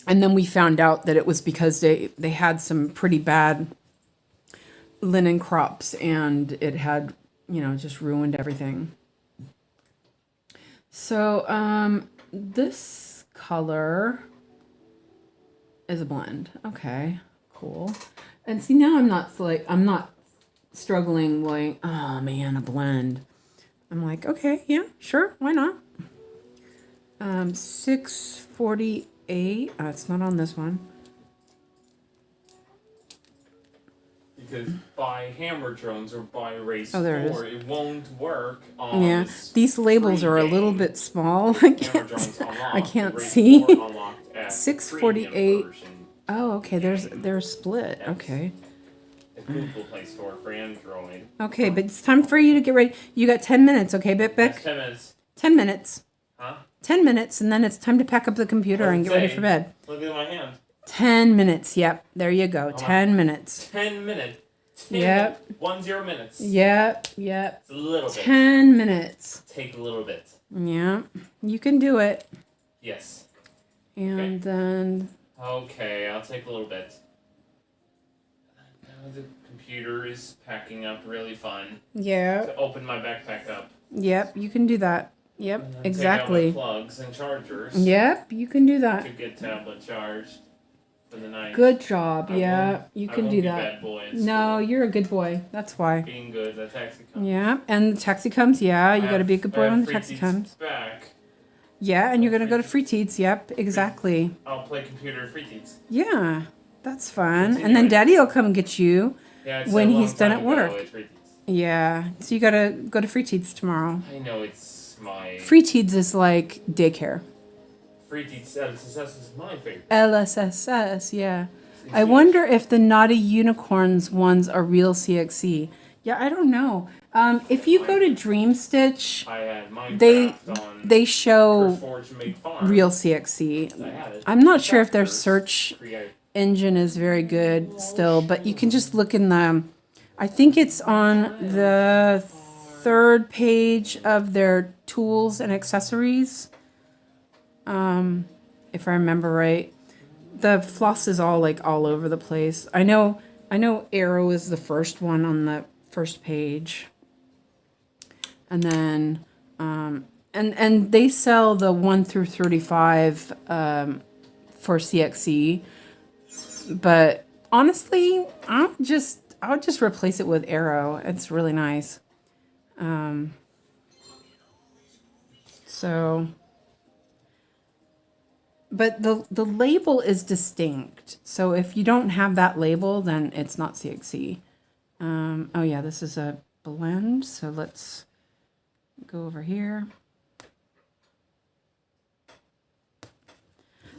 S1: And then we found out that it was because they had some pretty bad linen crops, and it had, just ruined everything. So this color is a blend. Okay, cool. And see, now I'm not struggling like, oh man, a blend. I'm like, okay, yeah, sure, why not? 648. It's not on this one.
S2: Because by hammer drones or by race 4,
S1: it
S2: won't work on this.
S1: These labels are a little bit small. I can't see. 648. Oh, okay. They're split. Yes. Okay.
S2: The Google Play Store for Android.
S1: Okay, but it's time for you to get ready. You got 10 minutes, okay, Bick?
S2: Yes, 10 minutes.
S1: 10 minutes.
S2: Huh?
S1: 10 minutes, and then it's time to pack up the computer and get ready for bed.
S2: Look at my hand.
S1: 10 minutes. Yep. There you go. 10 minutes.
S2: 10 minutes. 10
S1: yep.
S2: 10 minutes.
S1: Yep.
S2: It's a little bit.
S1: 10 minutes.
S2: Take a little bit.
S1: Yeah. You can do it.
S2: Yes.
S1: And then...
S2: Okay, I'll take a little bit. Now the computer is packing up. Really fun.
S1: Yeah.
S2: To open my backpack up.
S1: Yep, you can do that. Yep, exactly.
S2: Take out my plugs and chargers.
S1: Yep, you can do that.
S2: To get tablet charged for the night.
S1: Good job. Yeah, you can do that.
S2: Bad boy
S1: no, you're a good boy. That's why.
S2: Being good, the taxi comes.
S1: Yeah, and the taxi comes. Yeah, you got to be a good boy when the taxi comes.
S2: Back.
S1: Yeah, and you're gonna go to Free Teats. Yep, exactly.
S2: I'll play computer at Free Teats.
S1: Yeah, that's fun. And then Daddy will come get you when he's done at work. Yeah, so you gotta go to Free Teats tomorrow.
S2: I know it's my...
S1: Free Teats is like daycare.
S2: Free Teats LSSS is my favorite.
S1: LSSS, yeah. I wonder if the Naughty Unicorns ones are real CXC. Yeah, I don't know. If you go to Dream Stitch, they show real CXC. I'm not sure if their search engine is very good still, but you can just look in the... I think it's on the 3rd page of their tools and accessories. If I remember right. The floss is all over the place. I know Arrow is the first one on the first page. And then and they sell the 1 through 35 for CXC. But honestly, I would just replace it with Arrow. It's really nice. But the label is distinct. So if you don't have that label, then it's not CXC. Oh yeah, this is a blend. So let's go over here.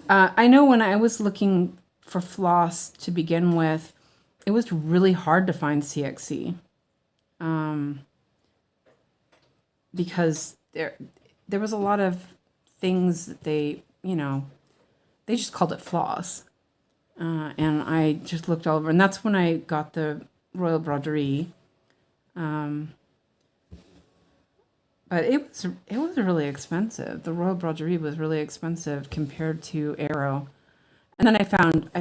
S1: I know when I was looking for floss to begin with, it was really hard to find CXC. Because there was a lot of things that they just called it floss. And I just looked all over, and that's when I got the Royal Broderie. But it was really expensive. The Royal Broderie was really expensive compared to Arrow. And then I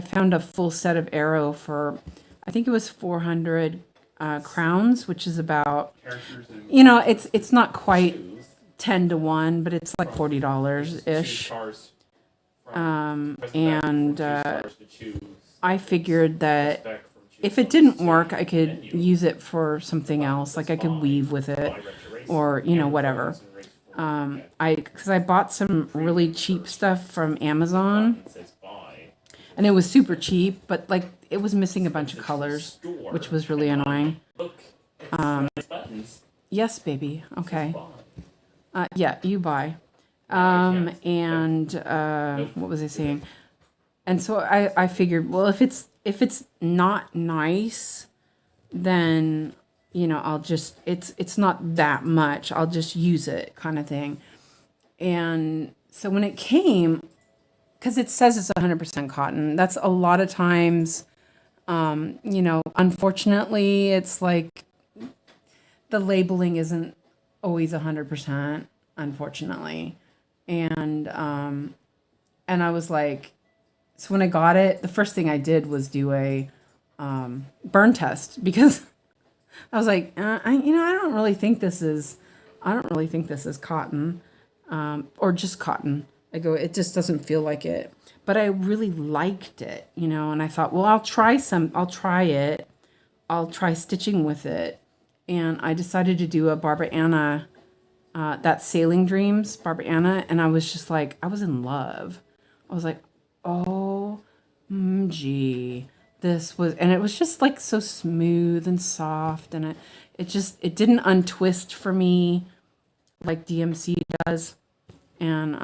S1: found a full set of Arrow for, I think it was 400 crowns, which is about, it's not quite 10 to 1, but it's like $40 ish. And I figured that if it didn't work, I could use it for something else. Like I could weave with it. or, you know, whatever. Because I bought some really cheap stuff from Amazon, and it was super cheap, but like it was missing a bunch of colors, which was really annoying. Yes, baby. Okay. Yeah, you buy. And what was I saying? And so I figured, well, if it's not nice, then, you know, I'll just, it's not that much. I'll just use it, kind of thing. And so when it came, because it says it's 100% cotton, that's a lot of times, you know, unfortunately, it's like the labeling isn't always 100%, unfortunately. And I was like, so when I got it, the first thing I did was do a burn test, because I was like, I don't really think this is cotton, or just cotton. I go, it just doesn't feel like it. But I really liked it, you know, and I thought, well, I'll try it. I'll try stitching with it. And I decided to do a Barbara Anna, that Sailing Dreams, Barbara Anna, and I was just like, I was in love. I was like, OMG, and it was just like so smooth and soft, and it didn't untwist for me like DMC does, and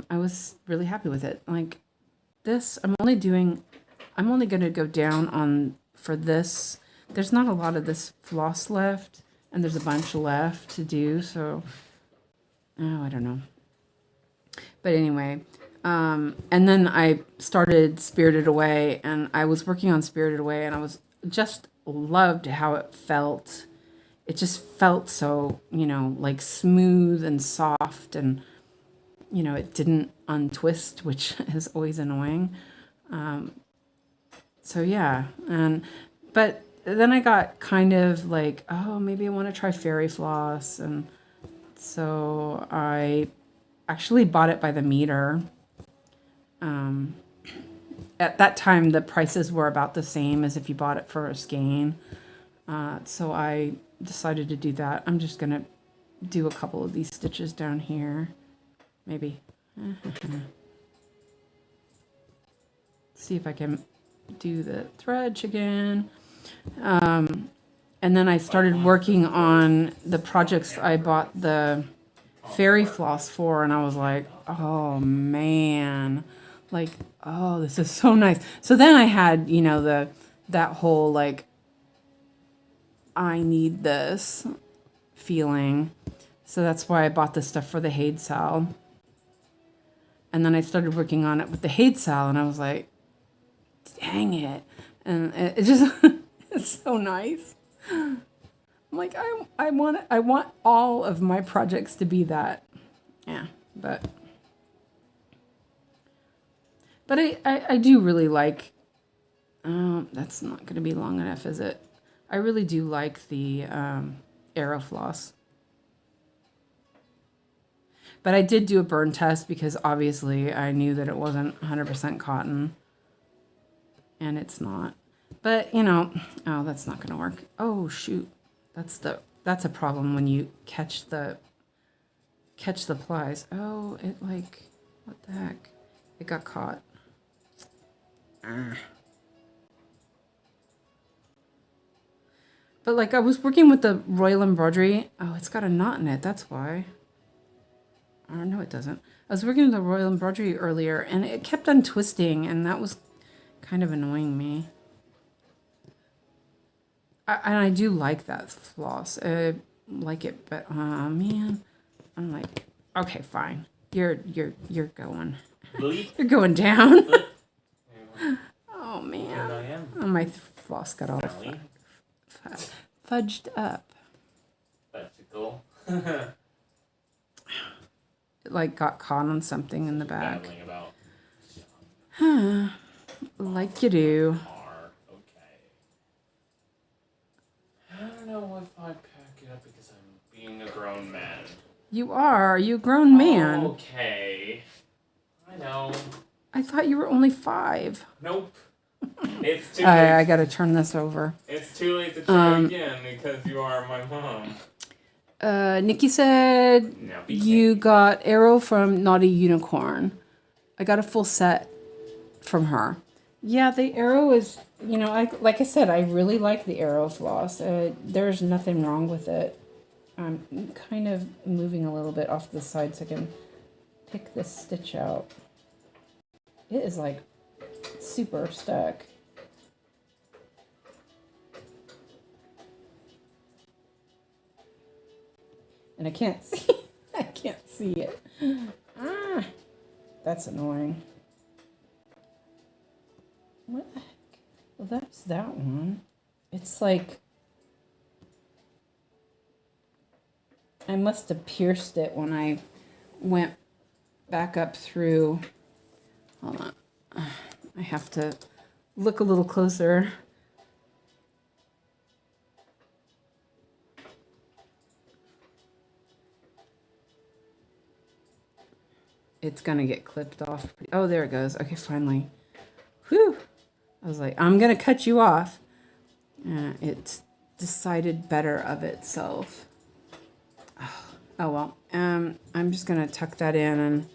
S1: I was really happy with it. Like this, I'm only gonna go down on for this. There's not a lot of this floss left, and there's a bunch left to do, so I don't know. But anyway, and then I started Spirited Away, and I was working on Spirited Away, and I was just loved how it felt. It just felt so, you know, like smooth and soft, and, you know, it didn't untwist, which is always annoying. So yeah, but then I got kind of like, oh, maybe I want to try fairy floss, and so I actually bought it by the meter. At that time, the prices were about the same as if you bought it for a skein. So I decided to do that. I'm just going to do a couple of these stitches down here. Maybe. See if I can do the thread again. And then I started working on the projects I bought the fairy floss for, and I was like, oh man, like, oh, this is so nice. So then I had, you know, that whole like, I need this feeling. So that's why I bought this stuff for the 𝐤𝐸𝐷𝐻𝐸. And then I started working on it with the 𝐤𝐸𝐷𝐻𝐸, and I was like, dang it. And it just, it's so nice. I'm like, I want all of my projects to be that. Yeah, but I do really like, that's not going to be long enough, is it? I really do like the Aerofloss. But I did do a burn test because obviously I knew that it wasn't 100% cotton. And it's not. But, you know, oh, that's not going to work. Oh, shoot. That's a problem when you catch the plies. Oh, it like, what the heck? It got caught. But like I was working with the Royal Embroidery. Oh, it's got a knot in it. That's why. Oh, no, it doesn't. I was working with the Royal Embroidery earlier, and it kept on twisting, and that was kind of annoying me. And I do like that floss. I like it, but man, I'm like, okay, fine. You're going. You're going down. Oh man. Oh, my floss got all fudged up.
S2: Whimsical.
S1: It like got caught on something in the back. Like you do.
S2: I don't know if I pack it up because I'm being a grown man.
S1: You are. You a grown man.
S2: Okay. I know.
S1: I thought you were only 5.
S2: Nope. It's too late.
S1: I gotta turn this over.
S2: It's too late to try again because you are my mom.
S1: Nikki said
S2: Now be
S1: you
S2: safe.
S1: got Arrow from Naughty Unicorn. I got a full set from her. Yeah, the Arrow is, you know, like I said, I really like the Arrow floss. There's nothing wrong with it. I'm kind of moving a little bit off to the side so I can pick this stitch out. It is like super stuck. And I can't see, I can't see it. Ah, that's annoying. What the heck? Well, that's that one. It's like, I must have pierced it when I went back up through. Hold on. I have to look a little closer. It's gonna get clipped off. Oh, there it goes. Okay, finally. Whew. I was like, I'm gonna cut you off. It's decided better of itself. Oh well. I'm just gonna tuck that in, and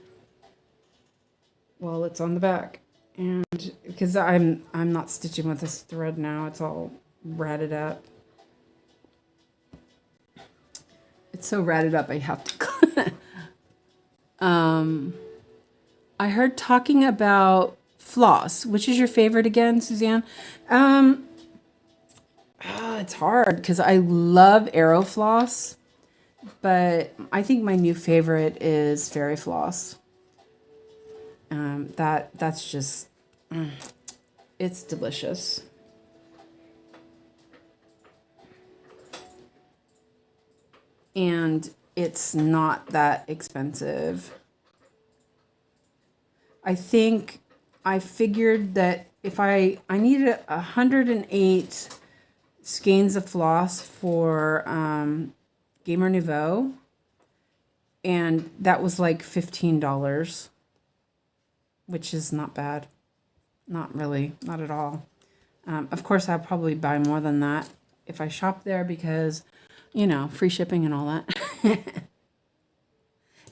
S1: well, it's on the back, and because I'm not stitching with this thread now, it's all ratted up. It's so ratted up, I have to. I heard talking about floss. Which is your favorite again, Suzanne? It's hard because I love Arrow floss, but I think my new favorite is fairy floss. That's just, it's delicious. And it's not that expensive. I think I figured that if I needed 108 skeins of floss for Gamer Nouveau, and that was like $15, which is not bad. Not really, not at all. Of course, I'll probably buy more than that if I shop there because, you know, free shipping and all that.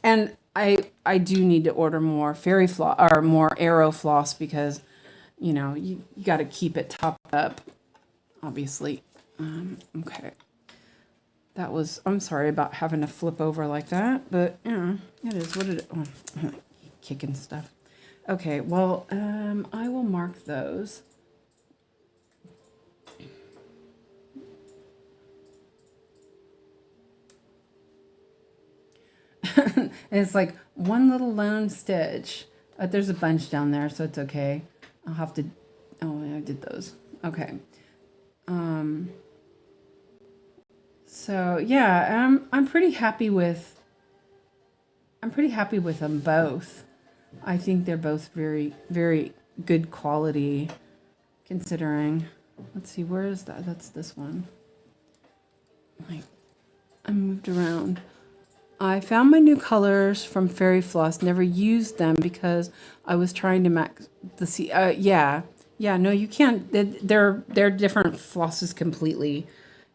S1: And I do need to order more fairy floss or more Arrow floss because, you know, you got to keep it topped up, obviously. Okay. That was, I'm sorry about having to flip over like that, but yeah, it is what it is. Oh, kicking stuff. Okay, well, I will mark those. And it's like one little lone stitch. There's a bunch down there, so it's okay. I'll have to, oh, I did those. Okay. So yeah, I'm pretty happy with them both. I think they're both very, very good quality considering. Let's see, where is that? That's this one. I moved around. I found my new colors from Fairy Floss. Never used them because I was trying to max the C. Yeah, no, you can't. They're different flosses completely.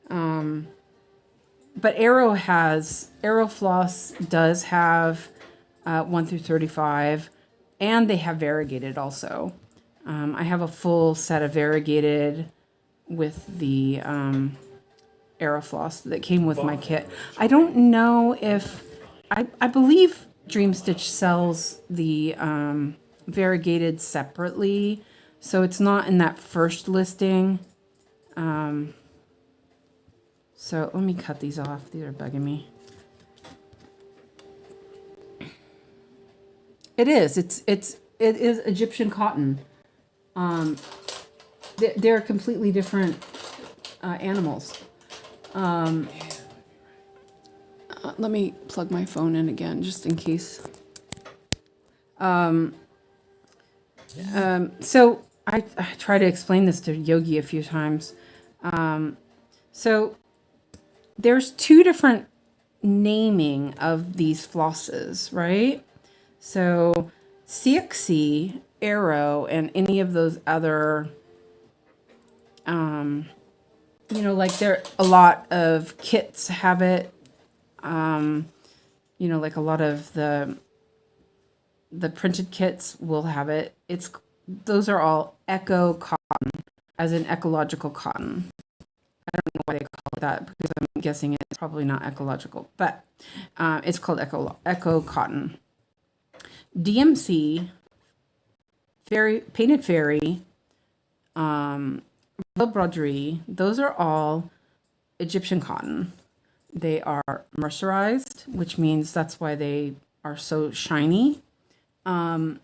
S1: But Arrow Floss does have 1 through 35, and they have variegated also. I have a full set of variegated with the Arrow Floss that came with my kit. I don't know if I believe Dream Stitch sells the variegated separately, so it's not in that first listing. So let me cut these off. These are bugging me. It is. It is Egyptian cotton. They're completely different animals. Let me plug my phone in again, just in case. So I try to explain this to Yogi a few times. So there's two different naming of these flosses, right? So 𝐒𝐿𝐴, Arrow, and any of those other, you know, like there a lot of kits have it. You know, like a lot of the printed kits will have it. Those are all eco cotton, as in ecological cotton. I don't know why they call it that, because I'm guessing it's probably not ecological, but it's called eco cotton. DMC, painted fairy, real broderie, those are all Egyptian cotton. They are mercerized, which means that's why they are so shiny, and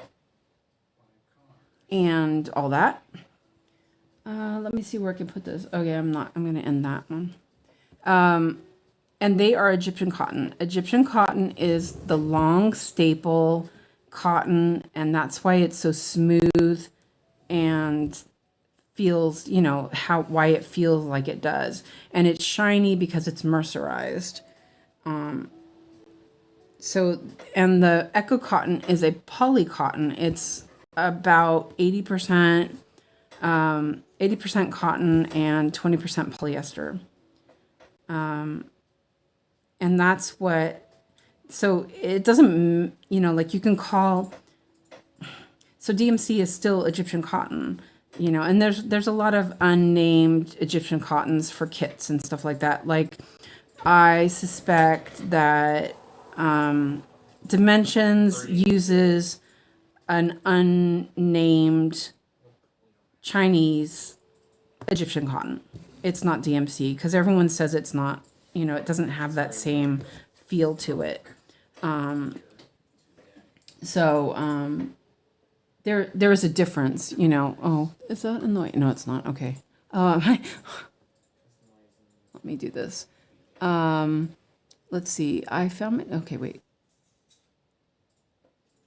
S1: all that. Let me see where I can put this. Okay, I'm going to end that one. And they are Egyptian cotton. Egyptian cotton is the long staple cotton, and that's why it's so smooth and feels, you know, why it feels like it does. And it's shiny because it's mercerized. So, and the eco cotton is a poly cotton. It's about 80% cotton and 20% polyester. And that's what, so it doesn't, you know, like you can call, so DMC is still Egyptian cotton, you know, and there's a lot of unnamed Egyptian cottons for kits and stuff like that. Like, I suspect that Dimensions uses an unnamed Chinese Egyptian cotton. It's not DMC, because everyone says it's not, you know, it doesn't have that same feel to it. There is a difference, you know. Oh, is that annoying? No, it's not. Okay. Let me do this. Let's see. I found it. Okay, wait.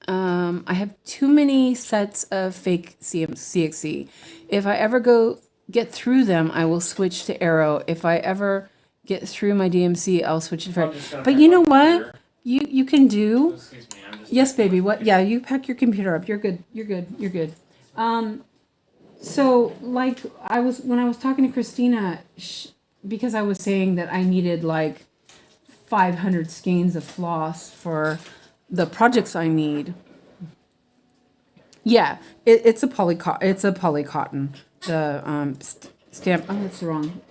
S1: I have too many sets of fake CXC. If I ever get through them, I will switch to Arrow. If I ever get through my DMC, I'll switch to Fairy. But you know what? You can do.
S2: Excuse me, I'm just
S1: Yes, baby. What? Yeah, you pack your computer up. You're good. You're good. You're good. So like when I was talking to Christina, because I was saying that I needed like 500 skeins of floss for the projects I need. Yeah, it's a poly cotton. The stamp. Oh, that's the wrong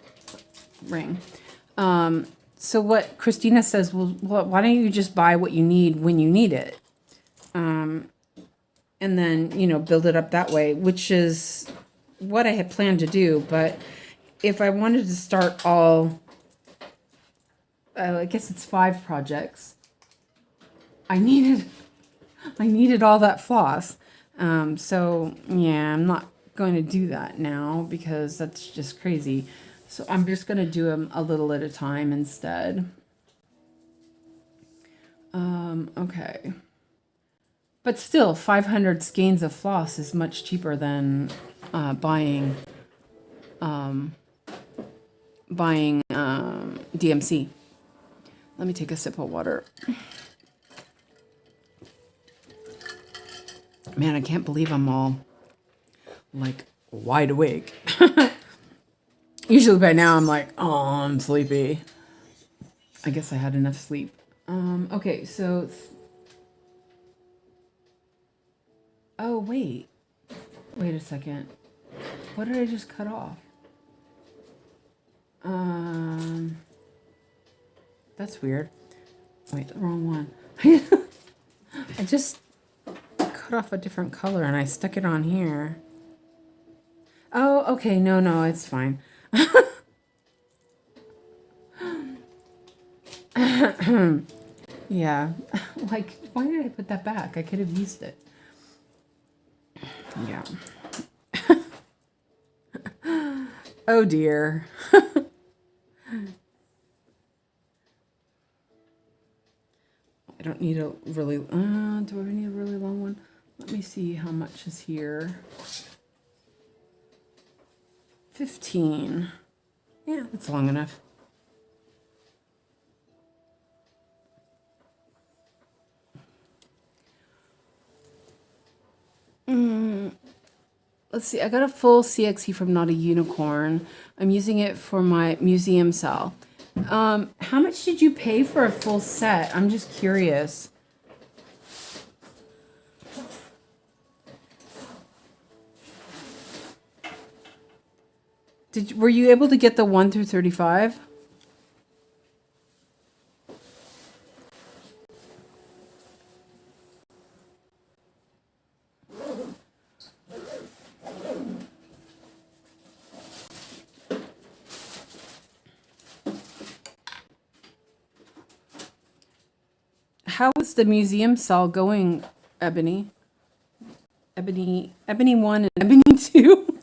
S1: ring. So what Christina says, well, why don't you just buy what you need when you need it, and then, you know, build it up that way, which is what I had planned to do. But if I wanted to start all, I guess it's 5 projects. I needed all that floss. So yeah, I'm not going to do that now because that's just crazy. So I'm just going to do them a little at a time instead. Okay. But still, 500 skeins of floss is much cheaper than buying DMC. Let me take a sip of water. Man, I can't believe I'm all like wide awake. Usually by now I'm like, oh, I'm sleepy. I guess I had enough sleep. Okay, so oh, wait a second. What did I just cut off? That's weird. Wait, the wrong one. I just cut off a different color and I stuck it on here. Oh, okay. No, it's fine. Yeah. Like, why did I put that back? I could have used it. Yeah. Oh dear. I don't need a really, do I need a really long one? Let me see how much is here. 15. Yeah, that's long enough. Let's see, I got a full CXC from Not a Unicorn. I'm using it for my museum cell. How much did you pay for a full set? I'm just curious. Were you able to get the 1 through 35? How is the museum sale going, Ebony? Ebony 1 and Ebony 2?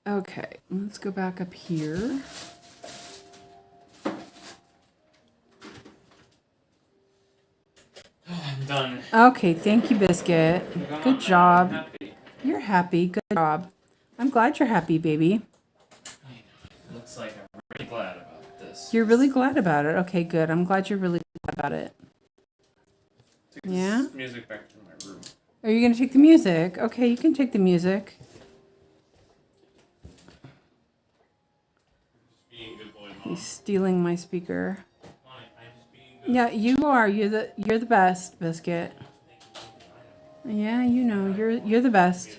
S1: Okay, let's go back up here.
S2: I'm done.
S1: Okay, thank you, Biscuit. Good job.
S2: Happy.
S1: You're happy. Good job. I'm glad you're happy, baby.
S2: It looks like I'm really glad about this.
S1: You're really glad about it. Okay, good. I'm glad you're really glad about it.
S2: Take
S1: Yeah?
S2: this music back to my room.
S1: Are you going to take the music? Okay, you can take the music.
S2: Being a good boy, Mom.
S1: He's stealing my speaker.
S2: I'm just being good.
S1: Yeah, you are. You're the best, Biscuit. Yeah, you know, you're the best.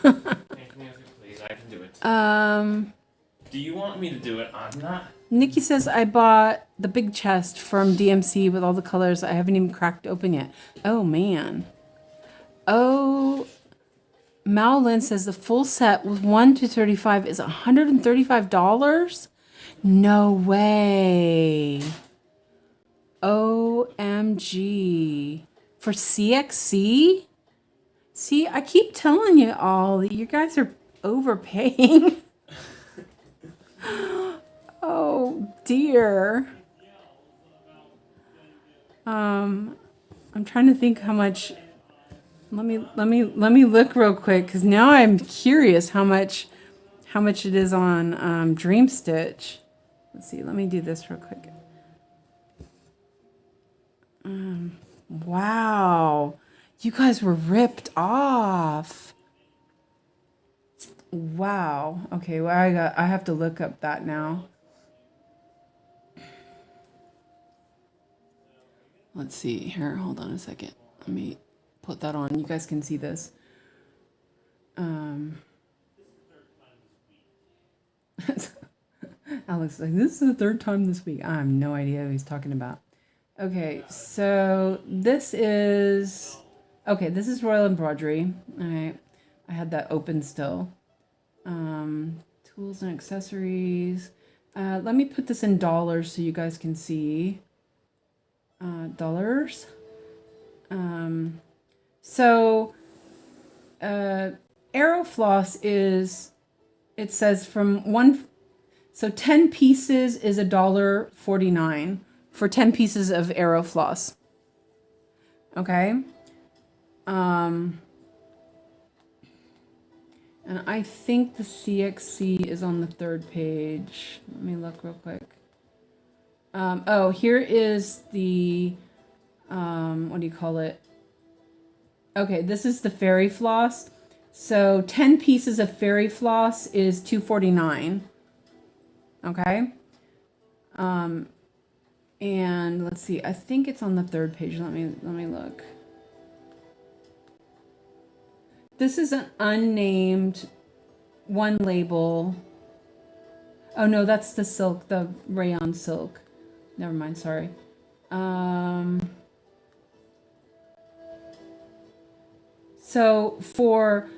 S2: Make music, please. I can do it. Do you want me to do it? I'm not.
S1: Nikki says I bought the big chest from DMC with all the colors. I haven't even cracked open yet. Oh man. Oh, Madeline says the full set with 1 to 35 is $135. No way. OMG. For CXC? See, I keep telling you all that you guys are overpaying. Oh dear. I'm trying to think how much. Let me look real quick because now I'm curious how much it is on Dream Stitch. Let's see. Let me do this real quick. Wow, you guys were ripped off. Wow. Okay, well I have to look up that now. Let's see here. Hold on a second. Let me put that on. You guys can see this. Alex, like, this is the third time this week. I have no idea what he's talking about. Okay, so this is Royal Embroidery. All right, I had that open still. Tools and accessories. Let me put this in dollars so you guys can see. Dollars. So Aerofloss is, it says from one, so 10 pieces is $1.49 for 10 pieces of Aerofloss. Okay. And I think the CXC is on the third page. Let me look real quick. Oh, here is the, what do you call it? Okay, this is the fairy floss. So 10 pieces of fairy floss is $2.49. Okay. And let's see, I think it's on the third page. Let me look. This is an unnamed one label. Oh no, that's the silk, the rayon silk. Never mind, sorry. So for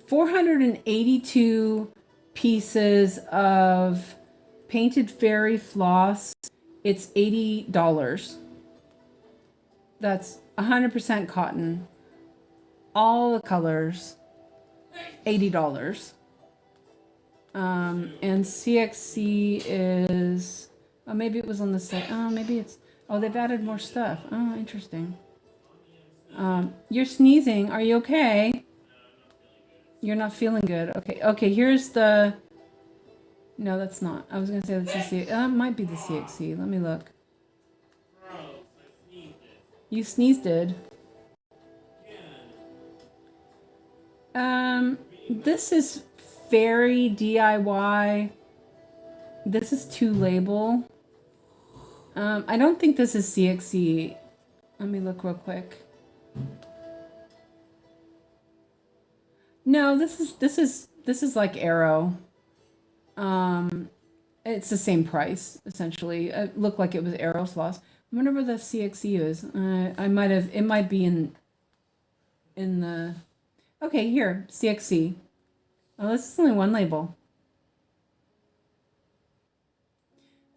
S1: 482 pieces of painted fairy floss, it's $80. That's 100% cotton. All the colors, $80. And CXC is, oh, maybe it was on the site. Oh, maybe it's, oh, they've added more stuff. Oh, interesting. You're sneezing. Are you okay? You're not feeling good. Okay. Okay. Here's the, no, that's not. I was going to say that's the CXC. It might be the CXC. Let me look. You sneezed, did? This is Fairy DIY. This is 2 label. I don't think this is CXC. Let me look real quick. No, this is like Arrow. It's the same price essentially. It looked like it was Arrow floss. I wonder where the CXC is. It might be in the. Okay, here CXC. Oh, this is only 1 label.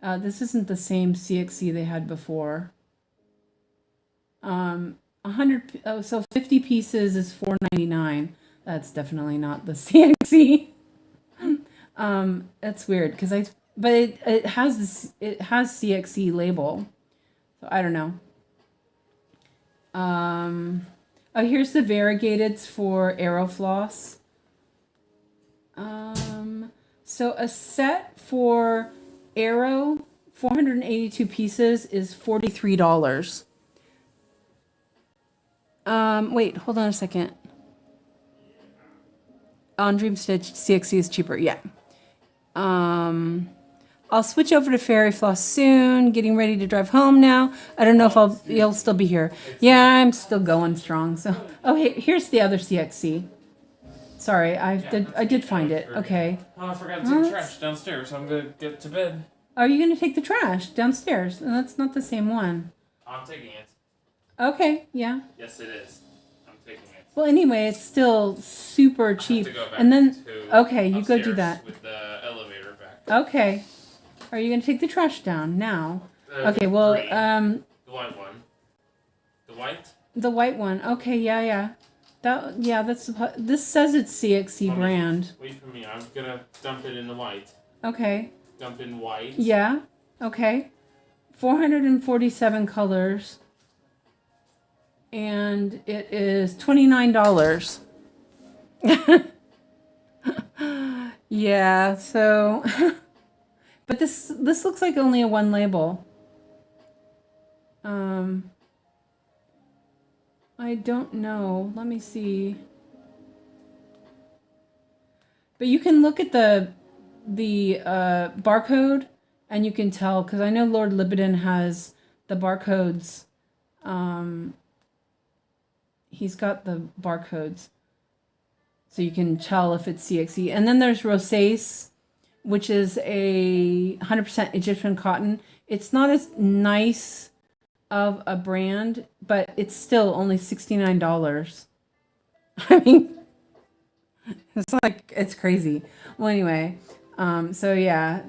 S1: This isn't the same CXC they had before. 100. Oh, so 50 pieces is $4.99. That's definitely not the CXC. That's weird because but it has CXC label, so I don't know. Oh, here's the variegateds for Aerofloss. So a set for Arrow, 482 pieces is $43. Wait, hold on a second. On Dream Stitch, CXC is cheaper. Yeah. I'll switch over to Fairy Floss soon. Getting ready to drive home now. I don't know if you'll still be here. Yeah, I'm still going strong. So, oh, hey, here's the other CXC. Sorry, I did find it. Okay.
S2: Oh, I forgot to take the trash downstairs. I'm gonna get to bed.
S1: Are you gonna take the trash downstairs? And that's not the same one.
S2: I'm taking it.
S1: Okay. Yeah.
S2: Yes, it is. I'm taking it.
S1: Well, anyway, it's still super cheap.
S2: I have to go back
S1: and then,
S2: to
S1: okay, you go do that.
S2: With the elevator back.
S1: Okay. Are you gonna take the trash down now? Okay. Well,
S2: green. The white one. The white.
S1: The white one. Okay. Yeah. This says it's CXC brand.
S2: Wait for me. I'm gonna dump it in the white.
S1: Okay.
S2: Dump in white.
S1: Yeah. Okay. 447 colors. And it is $29. Yeah, so but this looks like only a 1 label. I don't know. Let me see. But you can look at the barcode and you can tell, because I know Lord Libiton has the barcodes. He's got the barcodes, so you can tell if it's CXC. And then there's Rosace, which is a 100% Egyptian cotton. It's not as nice of a brand, but it's still only $69. I mean, it's crazy. Well, anyway, so yeah,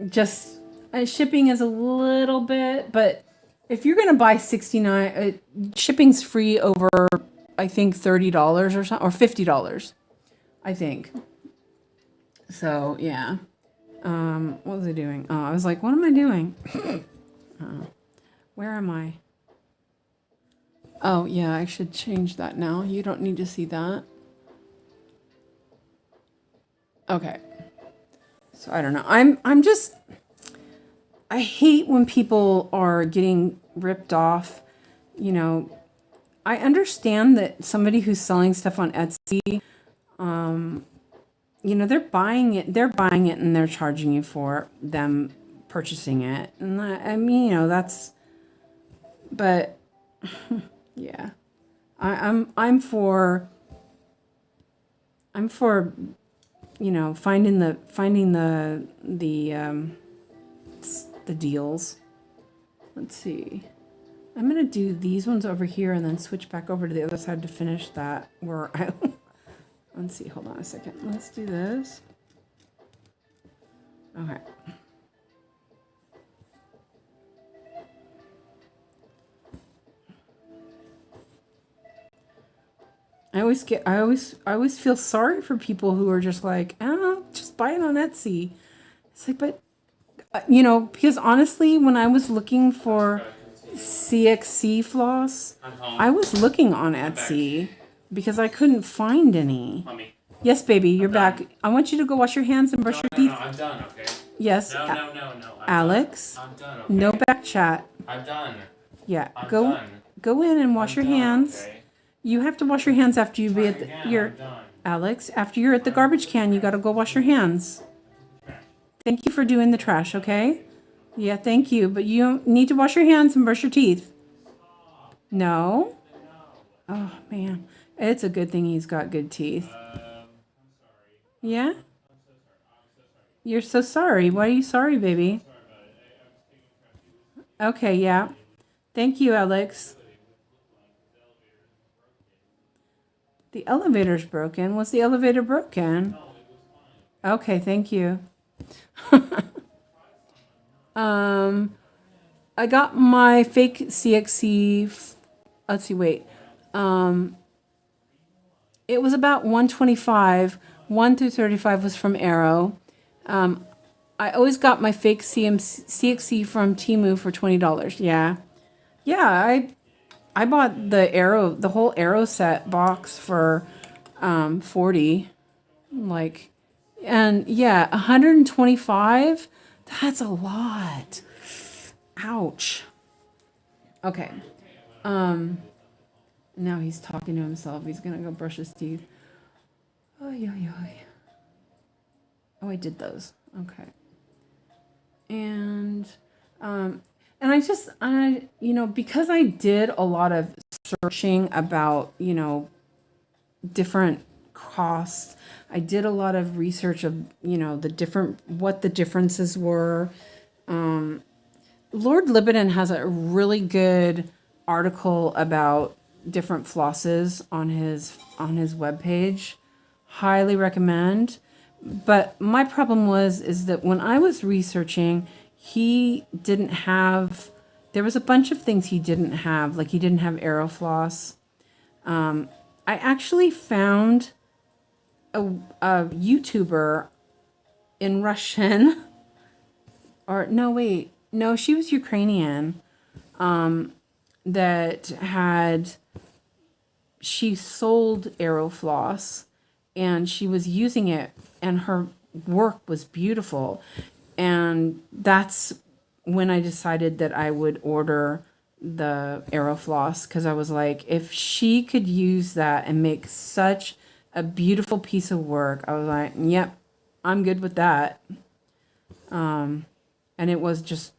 S1: just shipping is a little bit, but if you're going to buy 69, shipping's free over, I think, $30 or something, or $50, I think. So, yeah. What was I doing? Oh, I was like, what am I doing? Where am I? Oh, yeah, I should change that now. You don't need to see that. Okay. So, I don't know. I'm just... I hate when people are getting ripped off. You know, I understand that somebody who's selling stuff on Etsy, you know, they're buying it and they're charging you for them purchasing it. And I mean, you know, that's, but yeah, I'm for, you know, finding the deals. Let's see. I'm gonna do these ones over here and then switch back over to the other side to finish that. Let's see. Hold on a second. Let's do this. Okay. I always feel sorry for people who are just like, just buy it on Etsy. It's like, but you know, because honestly, when I was looking for CXC floss, I was looking on Etsy because I couldn't find any.
S2: Mommy.
S1: Yes, baby, you're back. I want you to go wash your hands and brush your teeth.
S2: No, I'm done, okay?
S1: Yes.
S2: No.
S1: Alex.
S2: I'm done, okay?
S1: No back chat.
S2: I'm done.
S1: Yeah,
S2: I'm
S1: go
S2: done.
S1: go in and wash your hands.
S2: Okay.
S1: You have to wash your hands after you be at your Alex. After you're at the garbage can, you got to go wash your hands. Thank you for doing the trash. Okay. Yeah, thank you. But you need to wash your hands and brush your teeth. No. Oh man, it's a good thing he's got good teeth. Yeah. You're so sorry. Why are you sorry, baby? Okay. Yeah. Thank you, Alex. The elevator's broken. Was the elevator broken? Okay, thank you. I got my fake CXC. Let's see, wait. It was about 125. 1 through 35 was from Arrow. I always got my fake CXC from Temu for $20. Yeah. Yeah, I bought the whole Arrow set box for 40. Like, and yeah, 125. That's a lot. Ouch. Okay. Now he's talking to himself. He's gonna go brush his teeth. Oh, I did those. Okay. And I because I did a lot of searching about, different costs. I did a lot of research of, what the differences were. Lord Libidin has a really good article about different flosses on his webpage. Highly recommend. But my problem is that when I was researching, he didn't have, there was a bunch of things he didn't have, like he didn't have Aerofloss. I actually found a YouTuber in Russian, or no, wait, no, she was Ukrainian, that she sold Aerofloss and she was using it and her work was beautiful. And that's when I decided that I would order the Aerofloss, because I was like, if she could use that and make such a beautiful piece of work, I was like, yep, I'm good with that. And it was just,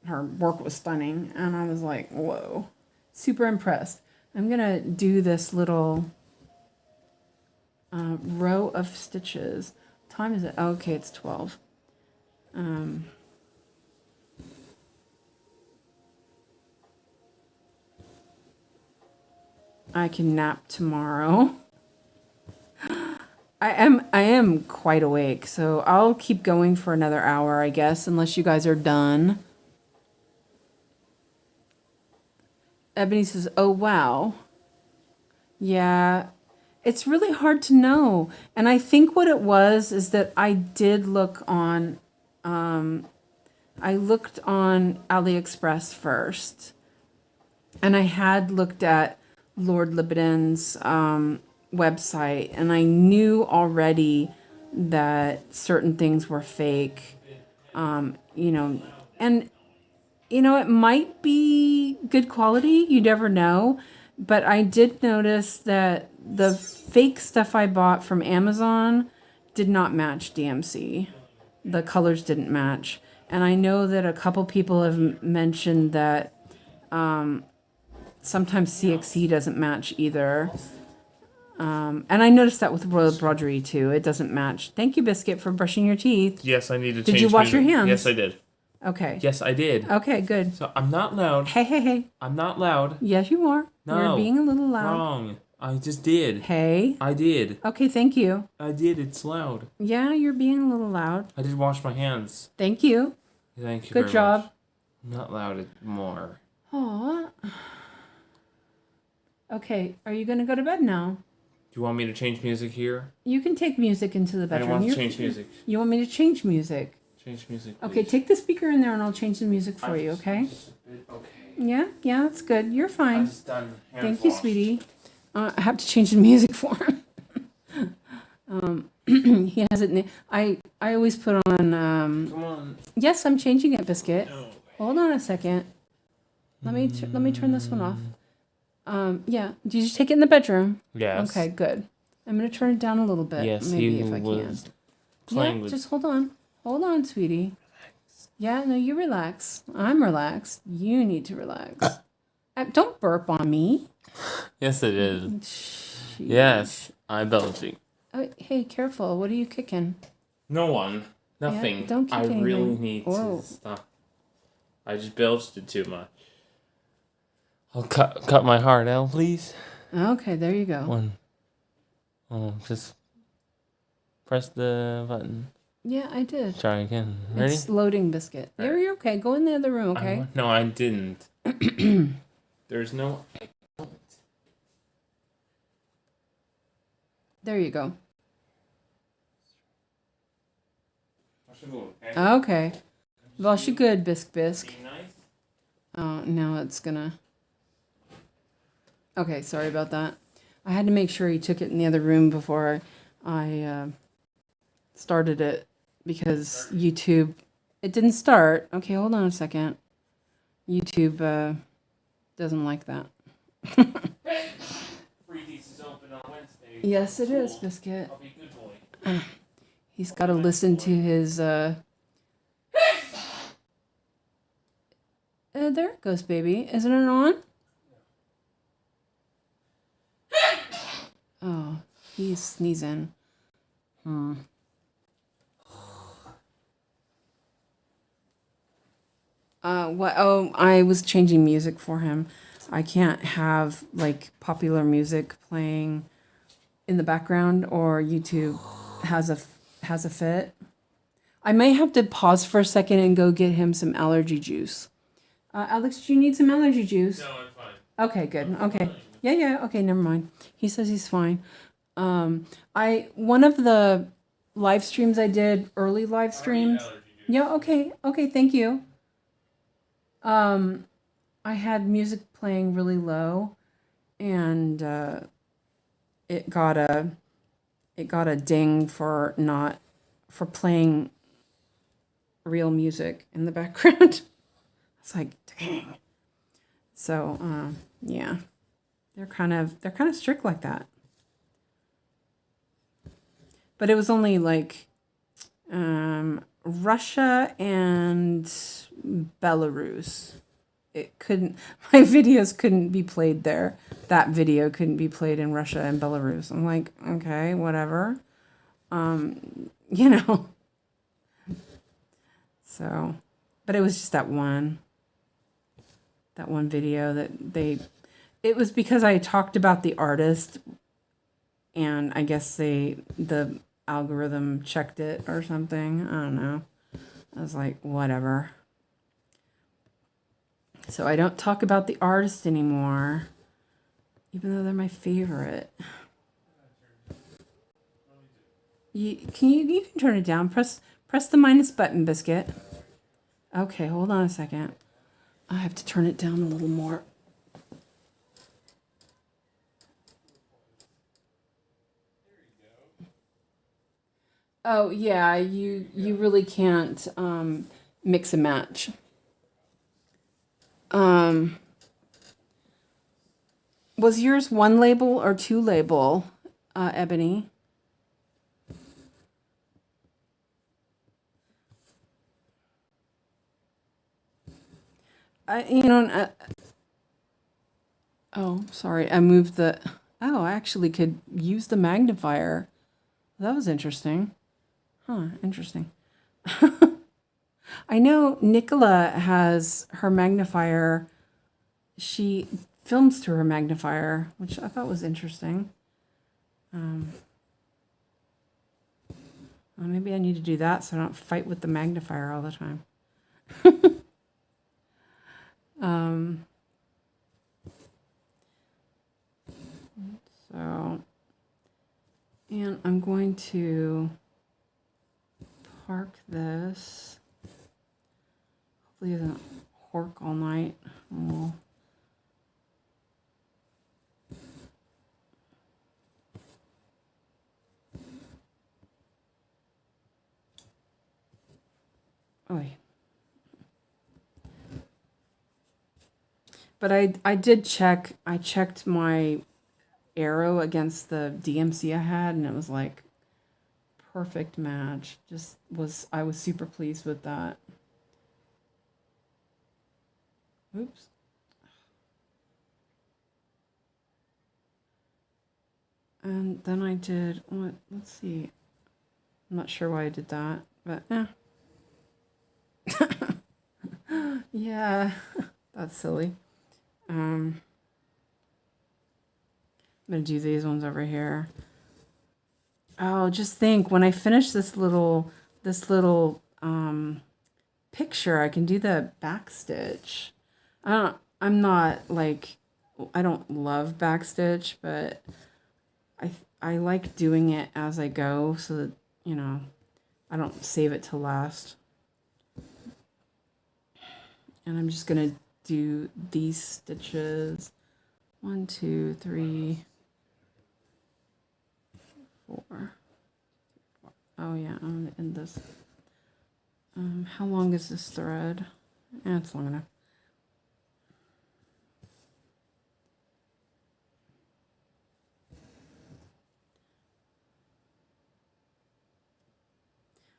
S1: her work was stunning. And I was like, whoa, super impressed. I'm going to do this little row of stitches. What time is it? Oh, okay, it's 12. I can nap tomorrow. I am quite awake, so I'll keep going for another hour, I guess, unless you guys are done. Ebony says, oh, wow. Yeah, it's really hard to know. And I think what it was is that I did look on, I looked on AliExpress first. And I had looked at Lord Libidin's website, and I knew already that certain things were fake, and it might be good quality, you never know, but I did notice that the fake stuff I bought from Amazon did not match DMC. The colors didn't match, and I know that a couple people have mentioned that sometimes CXC doesn't match either. And I noticed that with Royal Broderie too. It doesn't match. Thank you, Biscuit, for brushing your teeth.
S2: Yes, I need to change.
S1: Did you wash your hands?
S2: Yes, I did.
S1: Okay.
S2: Yes, I did.
S1: Okay, good.
S2: So I'm not loud.
S1: Hey.
S2: I'm not loud.
S1: Yes, you are.
S2: No.
S1: You're being a little loud.
S2: Wrong. I just did.
S1: Hey.
S2: I did.
S1: Okay, thank you.
S2: I did. It's loud.
S1: Yeah, you're being a little loud.
S2: I did wash my hands.
S1: Thank you.
S2: Thank you.
S1: Good job.
S2: Much. I'm not loud more.
S1: Aw. Okay, are you going to go to bed now?
S2: Do you want me to change music here?
S1: You can take music into the bedroom.
S2: I want to change music.
S1: You want me to change music?
S2: Change music, please.
S1: Okay, take the speaker in there and I'll change the music for you, okay?
S2: Okay.
S1: Yeah, that's good. You're fine.
S2: I'm just done.
S1: Thank you, sweetie. I have to change the music for him. He has it. I always put on.
S2: Come on.
S1: Yes, I'm changing it, Biscuit.
S2: No.
S1: Hold on a second. Let me turn this one off. Yeah. Did you take it in the bedroom?
S2: Yes.
S1: Okay, good. I'm going to turn it down a little bit.
S2: Yes,
S1: maybe
S2: he
S1: if I
S2: was
S1: can.
S2: playing
S1: Yeah,
S2: with...
S1: just hold on. Hold on, sweetie. Yeah, no, you relax. I'm relaxed. You need to relax. Don't burp on me.
S2: Yes, it is.
S1: Jeez.
S2: Yes, I'm belching.
S1: Hey, careful. What are you kicking?
S2: No one. Nothing.
S1: Yeah, don't kick
S2: I
S1: anything.
S2: really need
S1: Whoa.
S2: to stop. I just belched it too much. I'll cut my heart out, please.
S1: Okay, there you go.
S2: One. Oh, just press the button.
S1: Yeah, I did.
S2: Try again. Ready?
S1: It's loading, Biscuit.
S2: All right.
S1: You're okay. Go in the other room, okay?
S2: No, I didn't. There's no...
S1: There you go.
S2: Okay.
S1: Okay. Varsågod, Bisque.
S2: Nice.
S1: Oh, now it's gonna... Okay, sorry about that. I had to make sure he took it in the other room before I started it because YouTube... It didn't start. Okay, hold on a second. YouTube doesn't like that.
S2: Is open on Wednesday.
S1: Yes, it is, Biscuit.
S2: I'll be a good boy.
S1: He's got to listen to his... there it goes, baby. Isn't it on? Oh, he's sneezing. What? Oh, I was changing music for him. I can't have like popular music playing in the background, or YouTube has a fit. I may have to pause for a second and go get him some allergy juice. Alex, do you need some allergy juice?
S2: No, I'm fine.
S1: Okay, good. Okay. Yeah. Okay, never mind. He says he's fine. One of the live streams I did, early live streams. Yeah, okay. Okay, thank you. I had music playing really low, and it got a ding for playing real music in the background. It's like, dang. So, yeah. They're kind of strict like that. But it was only like Russia and Belarus. My videos couldn't be played there. That video couldn't be played in Russia and Belarus. I'm like, okay, whatever. You know. So, but it was just that one video that it was because I talked about the artist, and I guess the algorithm checked it or something. I don't know. I was like, whatever. So I don't talk about the artist anymore, even though they're my favorite. You can turn it down. Press the minus button, Biscuit. Okay, hold on a second. I have to turn it down a little more. Oh yeah, you really can't mix and match. Was yours one label or two label, Ebony? Oh, sorry. I moved the... Oh, I actually could use the magnifier. That was interesting. Huh, interesting. I know Nicola has her magnifier. She films to her magnifier, which I thought was interesting. Well, maybe I need to do that so I don't fight with the magnifier all the time. So, and I'm going to park this. Hopefully it doesn't work all night. But I did check. I checked my arrow against the DMC I had, and it was like perfect match. I was super pleased with that. Oops. And then I did what? Let's see. I'm not sure why I did that, but yeah, that's silly. I'm gonna do these ones over here. Oh, just think, when I finish this little picture, I can do the back stitch. I'm not like, I don't love back stitch, but I like doing it as I go so that, you know, I don't save it to last. And I'm just gonna do these stitches. 1, 2, 3, 4. Oh yeah, I'm gonna end this. How long is this thread? It's long enough.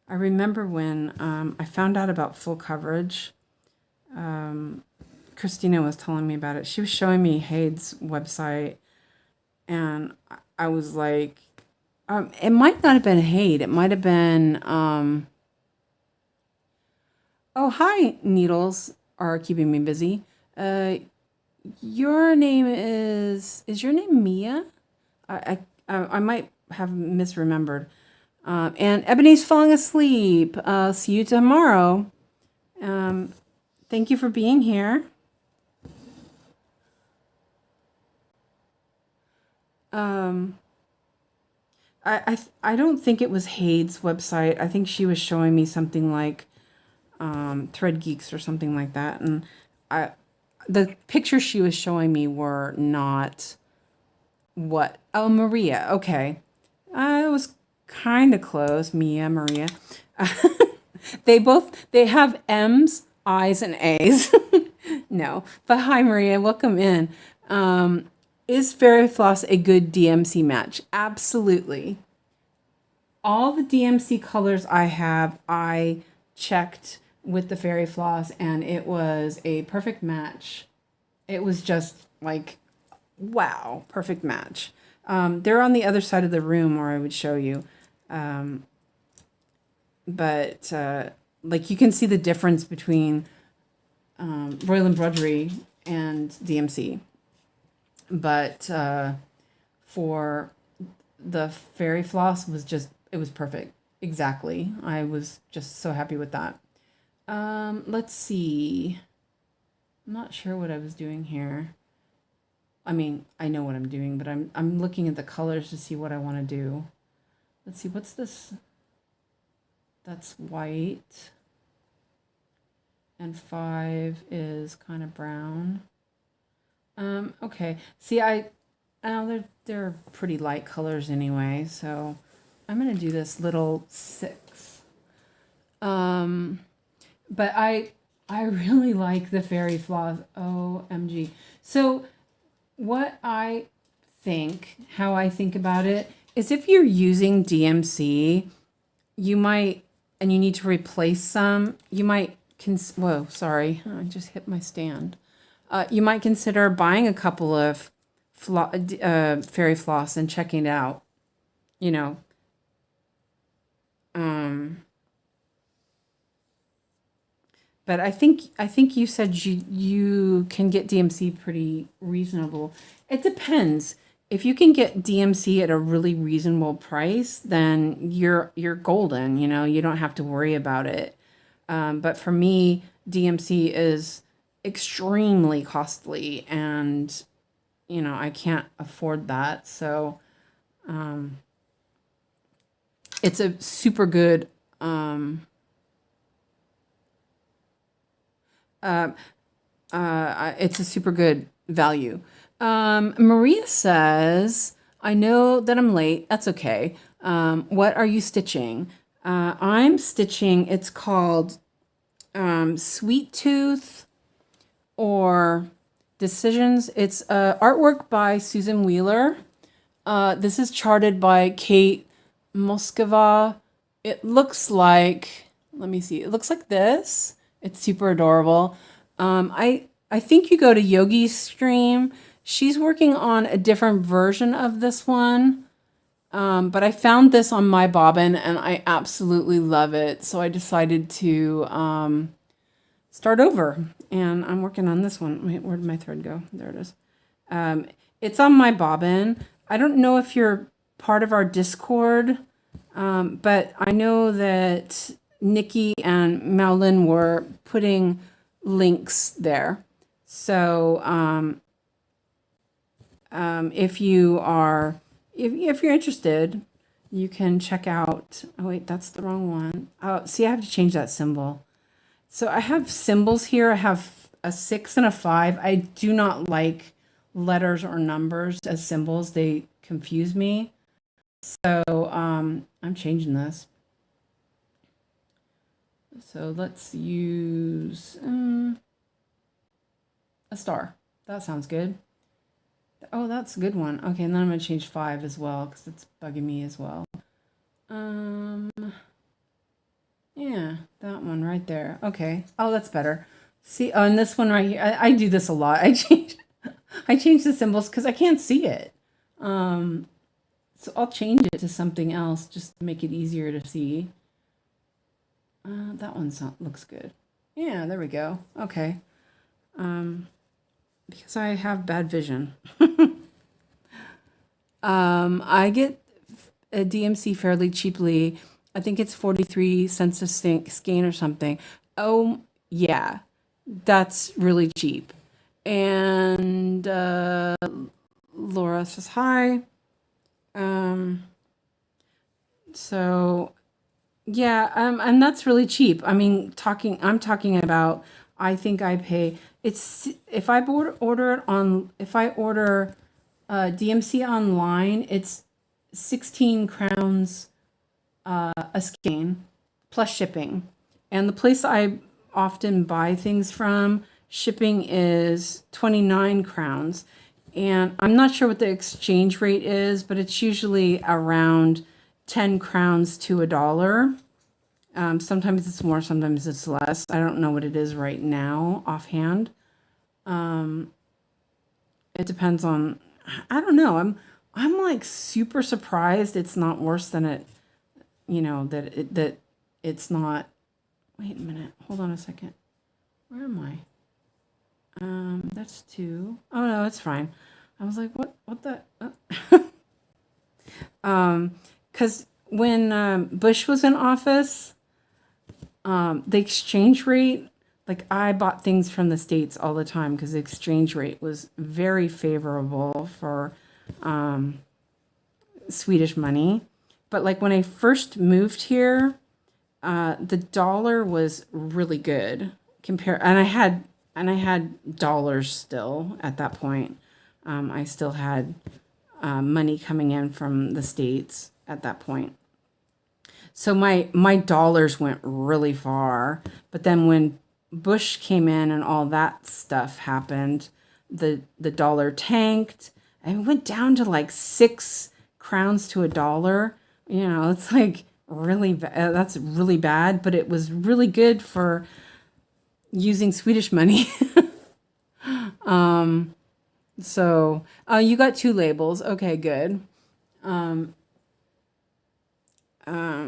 S1: I remember when I found out about full coverage. Christina was telling me about it. She was showing me 𝐻𝐻's website, and I was like, it might not have been 𝐻𝐻. It might have been, oh, hi, needles are keeping me busy. Your name is your name Mia? I might have misremembered. And Ebony's falling asleep. See you tomorrow. Thank you for being here. I don't think it was 𝐻𝐻's website. I think she was showing me something like Thread Geeks or something like that, and the pictures she was showing me were not what. Oh, Maria. Okay, I was kind of close. Mia, Maria. They have M's, I's, and A's. No, but hi, Maria. Welcome in. Is Fairy Floss a good DMC match? Absolutely. All the DMC colors I have, I checked with the Fairy Floss, and it was a perfect match. It was just like, wow, perfect match. They're on the other side of the room where I would show you. But like you can see the difference between Royal Embroidery and DMC. But for the Fairy Floss it was perfect. Exactly. I was just so happy with that. Let's see. I'm not sure what I was doing here. I mean, I know what I'm doing, but I'm looking at the colors to see what I want to do. Let's see, what's this? That's white. And 5 is kind of brown. Okay. See, they're pretty light colors anyway, so I'm gonna do this little 6. But I really like the Fairy Floss. OMG. So what I think, how I think about it, is if you're using DMC, you might, and you need to replace some, you might, whoa, sorry, I just hit my stand. You might consider buying a couple of Fairy Floss and checking it out, you know. But I think you said you can get DMC pretty reasonable. It depends. If you can get DMC at a really reasonable price, then you're golden, you know, you don't have to worry about it. But for me, DMC is extremely costly, and you know, I can't afford that. So it's a super good it's a super good value. Maria says, I know that I'm late. That's okay. What are you stitching? I'm stitching, it's called Sweet Tooth, or Decisions. It's artwork by Susan Wheeler. This is charted by Kate Moskova. It looks like, let me see, it looks like this. It's super adorable. I think you go to Yogi's stream. She's working on a different version of this one. But I found this on my bobbin and I absolutely love it. So I decided to start over. And I'm working on this one. Wait, where did my thread go? There it is. It's on my bobbin. I don't know if you're part of our Discord, but I know that Nikki and Maolyn were putting links there. So if you are, if you're interested, you can check out, oh wait, that's the wrong one. Oh, see, I have to change that symbol. So I have symbols here. I have a 6 and a 5. I do not like letters or numbers as symbols. They confuse me. So I'm changing this. So let's use a star. That sounds good. Oh, that's a good one. Okay, and then I'm going to change 5 as well because it's bugging me as well. Yeah, that one right there. Okay. Oh, that's better. See, oh, and this one right here. I do this a lot. I change the symbols because I can't see it. So I'll change it to something else just to make it easier to see. That one looks good. Yeah, there we go. Okay. Because I have bad vision. I get a DMC fairly cheaply. I think it's 43 cents a skein or something. Oh, yeah. That's really cheap. And Laura says hi. So yeah, and that's really cheap. I mean, I'm talking about, I think I pay, it's, if I order it on, if I order DMC online, it's 16 crowns a skein plus shipping. And the place I often buy things from, shipping is 29 crowns. And I'm not sure what the exchange rate is, but it's usually around 10 crowns to $1. Sometimes it's more, sometimes it's less. I don't know what it is right now offhand. It depends on, I don't know. I'm like super surprised it's not worse than it, you know, that it's not. Wait a minute. Hold on a second. Where am I? That's 2. Oh no, it's fine. I was like, what the? Because when Bush was in office, the exchange rate, like I bought things from the States all the time because the exchange rate was very favorable for Swedish money. But like when I first moved here, the dollar was really good and I had dollars still at that point. I still had money coming in from the States at that point. So my dollars went really far. But then when Bush came in and all that stuff happened, the dollar tanked and it went down to like 6 crowns to $1. You know, it's like really bad. That's really bad, but it was really good for using Swedish money. So you got 2 labels. Okay, good.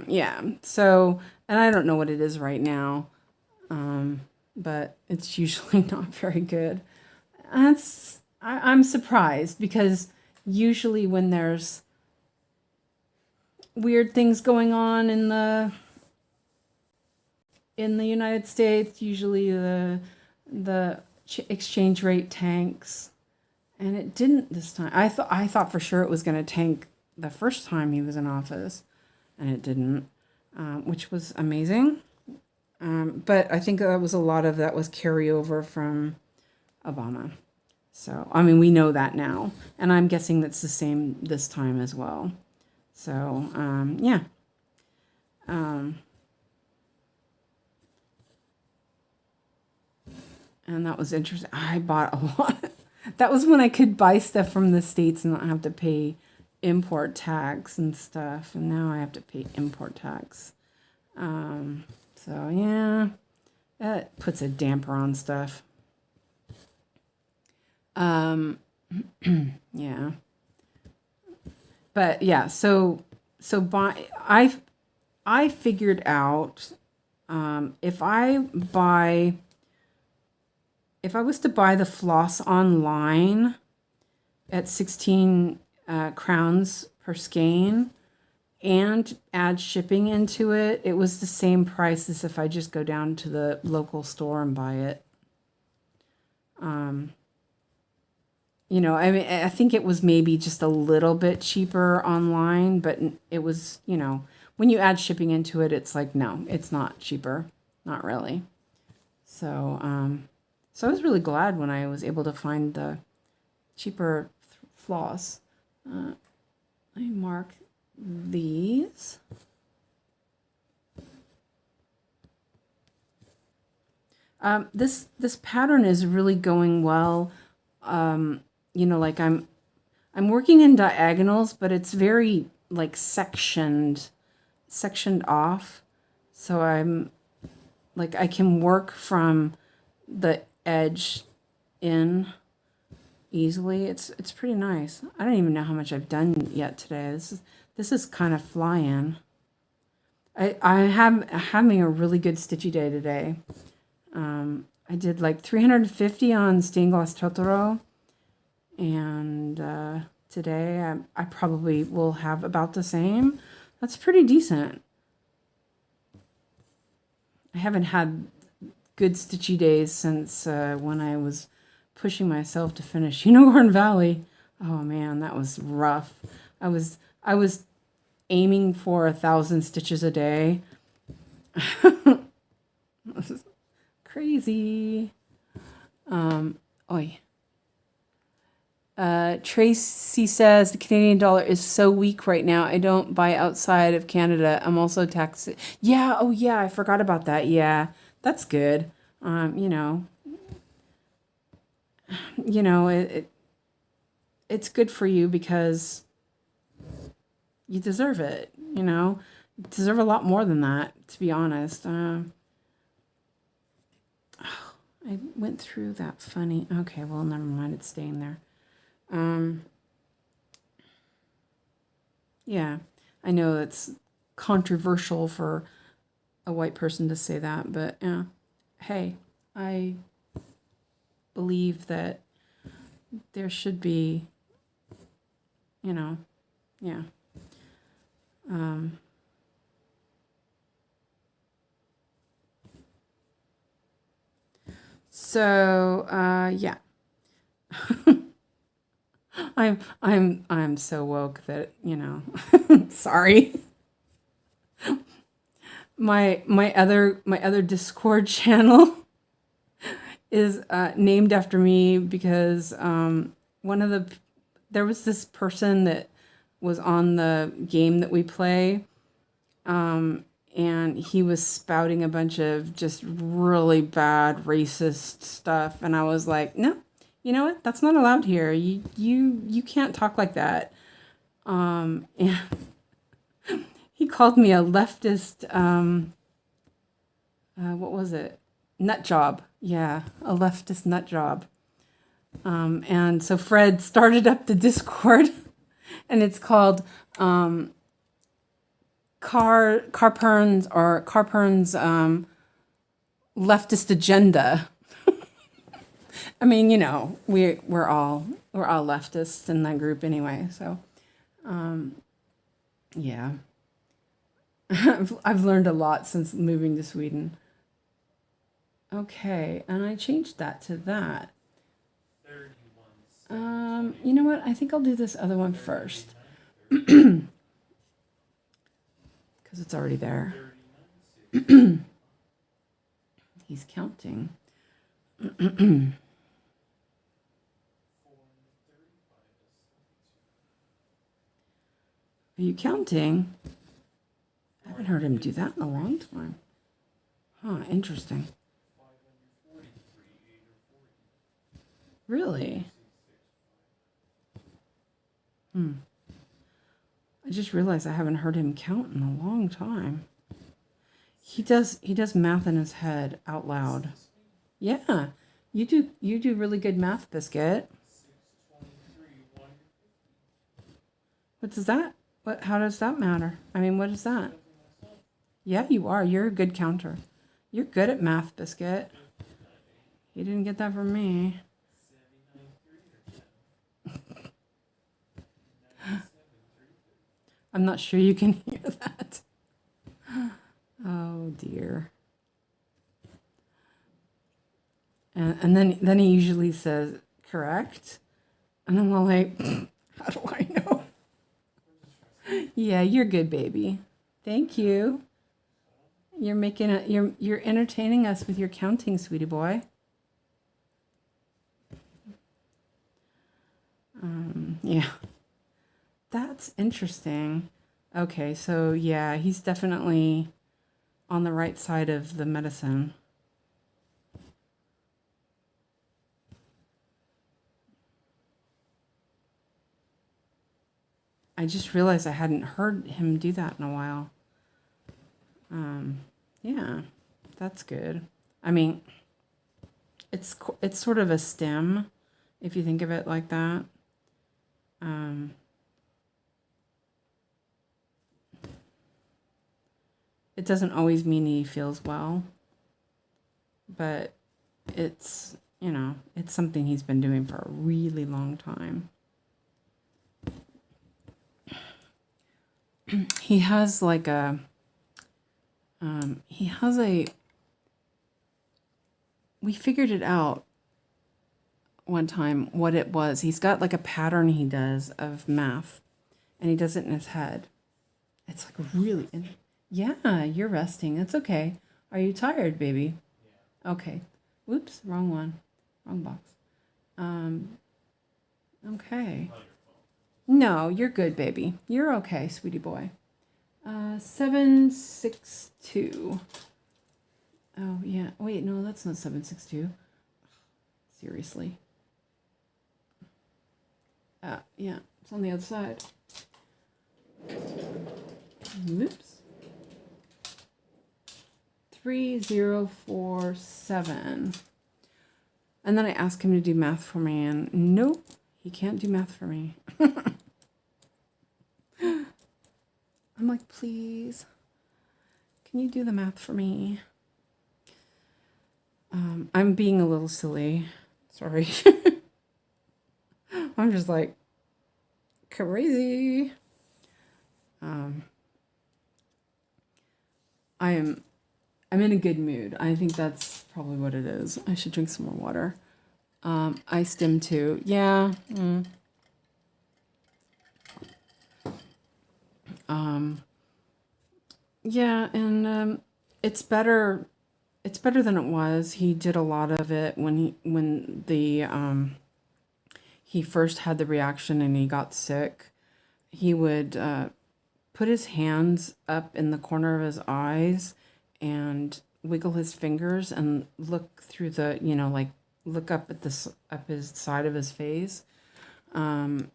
S1: Yeah. So, and I don't know what it is right now. But it's usually not very good. I'm surprised because usually when there's weird things going on in the United States, usually the exchange rate tanks, and it didn't this time. I thought for sure it was going to tank the first time he was in office, and it didn't, which was amazing. But I think that was a lot of that was carryover from Obama. So, I mean, we know that now, and I'm guessing that's the same this time as well. So, yeah. And that was interesting. I bought a lot. That was when I could buy stuff from the States and not have to pay import tax and stuff. And now I have to pay import tax. So yeah, that puts a damper on stuff. Yeah. But yeah, so I figured out if I was to buy the floss online at 16 crowns per skein and add shipping into it, it was the same price as if I just go down to the local store and buy it. You know, I mean, I think it was maybe just a little bit cheaper online, but it was, you know, when you add shipping into it, it's like, no, it's not cheaper. Not really. So, so I was really glad when I was able to find the cheaper floss. Let me mark these. This pattern is really going well. You know, like I'm working in diagonals, but it's very like sectioned off. So I'm like, I can work from the edge in easily. It's pretty nice. I don't even know how much I've done yet today. This is kind of flying. I have having a really good stitchy day today. I did like 350 on stained glass Totoro, and today I probably will have about the same. That's pretty decent. I haven't had good stitchy days since when I was pushing myself to finish Unicorn Valley. Oh man, that was rough. I was aiming for 1,000 stitches a day. This is crazy. Oi. Tracy says the Canadian dollar is so weak right now. I don't buy outside of Canada. I'm also taxed. Yeah. Oh yeah. I forgot about that. Yeah. That's good. You know, it's good for you because you deserve it. You know, you deserve a lot more than that, to be honest. I went through that funny. Okay, well, never mind. It's staying there. Yeah, I know it's controversial for a white person to say that, but hey, I believe that there should be, you know, yeah. So, yeah. I'm so woke that, you know, sorry. My other Discord channel is named after me because there was this person that was on the game that we play, and he was spouting a bunch of just really bad racist stuff, and I was like, no, you know what? That's not allowed here. You can't talk like that. And he called me a leftist. What was it? Nut job. Yeah, a leftist nut job. And so Fred started up the Discord, and it's called Carpern's leftist agenda. I mean, you know, we're all leftists in that group anyway. So, yeah, I've learned a lot since moving to Sweden. Okay, and I changed that to that. You know what? I think I'll do this other one first. Because it's already there. He's counting. Are you counting? I haven't heard him do that in a long time. Huh, interesting. Really? I just realized I haven't heard him count in a long time. He does math in his head out loud. Yeah. You do really good math, Biscuit. What does that? How does that matter? I mean, what is that? Yeah, you are. You're a good counter. You're good at math, Biscuit. You didn't get that from me. I'm not sure you can hear that. Oh dear. And then he usually says, correct? And I'm all like, how do I know? Yeah, you're good, baby. Thank you. You're making you're entertaining us with your counting, sweetie boy. Yeah. That's interesting. Okay, so yeah, he's definitely on the right side of the medicine. I just realized I hadn't heard him do that in a while. Yeah, that's good. I mean, it's sort of a stem, if you think of it like that. It doesn't always mean he feels well, but it's, it's something he's been doing for a really long time. He has like we figured it out one time what it was. He's got like a pattern he does of math, and he does it in his head. It's like really, yeah, you're resting. It's okay. Are you tired, baby? Yeah. Okay. Whoops, wrong one. Wrong box. Okay. No, you're good, baby. You're okay, sweetie boy. 762. Oh, yeah. Wait, no, that's not 762. Seriously. Yeah, it's on the other side. Oops. 3047. And then I asked him to do math for me, and nope, he can't do math for me. I'm like, please, can you do the math for me? I'm being a little silly. Sorry. I'm just like crazy. I'm in a good mood. I think that's probably what it is. I should drink some more water. Iced him too. Yeah. Yeah, and it's better. It's better than it was. He did a lot of it when he first had the reaction and he got sick. He would put his hands up in the corner of his eyes and wiggle his fingers and look through the, like look up at his side of his face. And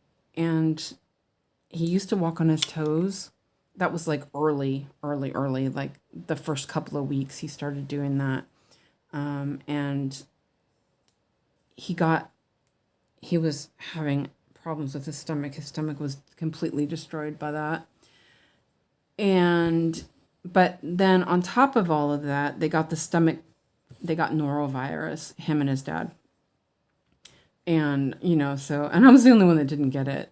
S1: he used to walk on his toes. That was like early, like the first couple of weeks he started doing that. And he was having problems with his stomach. His stomach was completely destroyed by that. But then on top of all of that, they got norovirus, him and his dad. And, and I was the only one that didn't get it.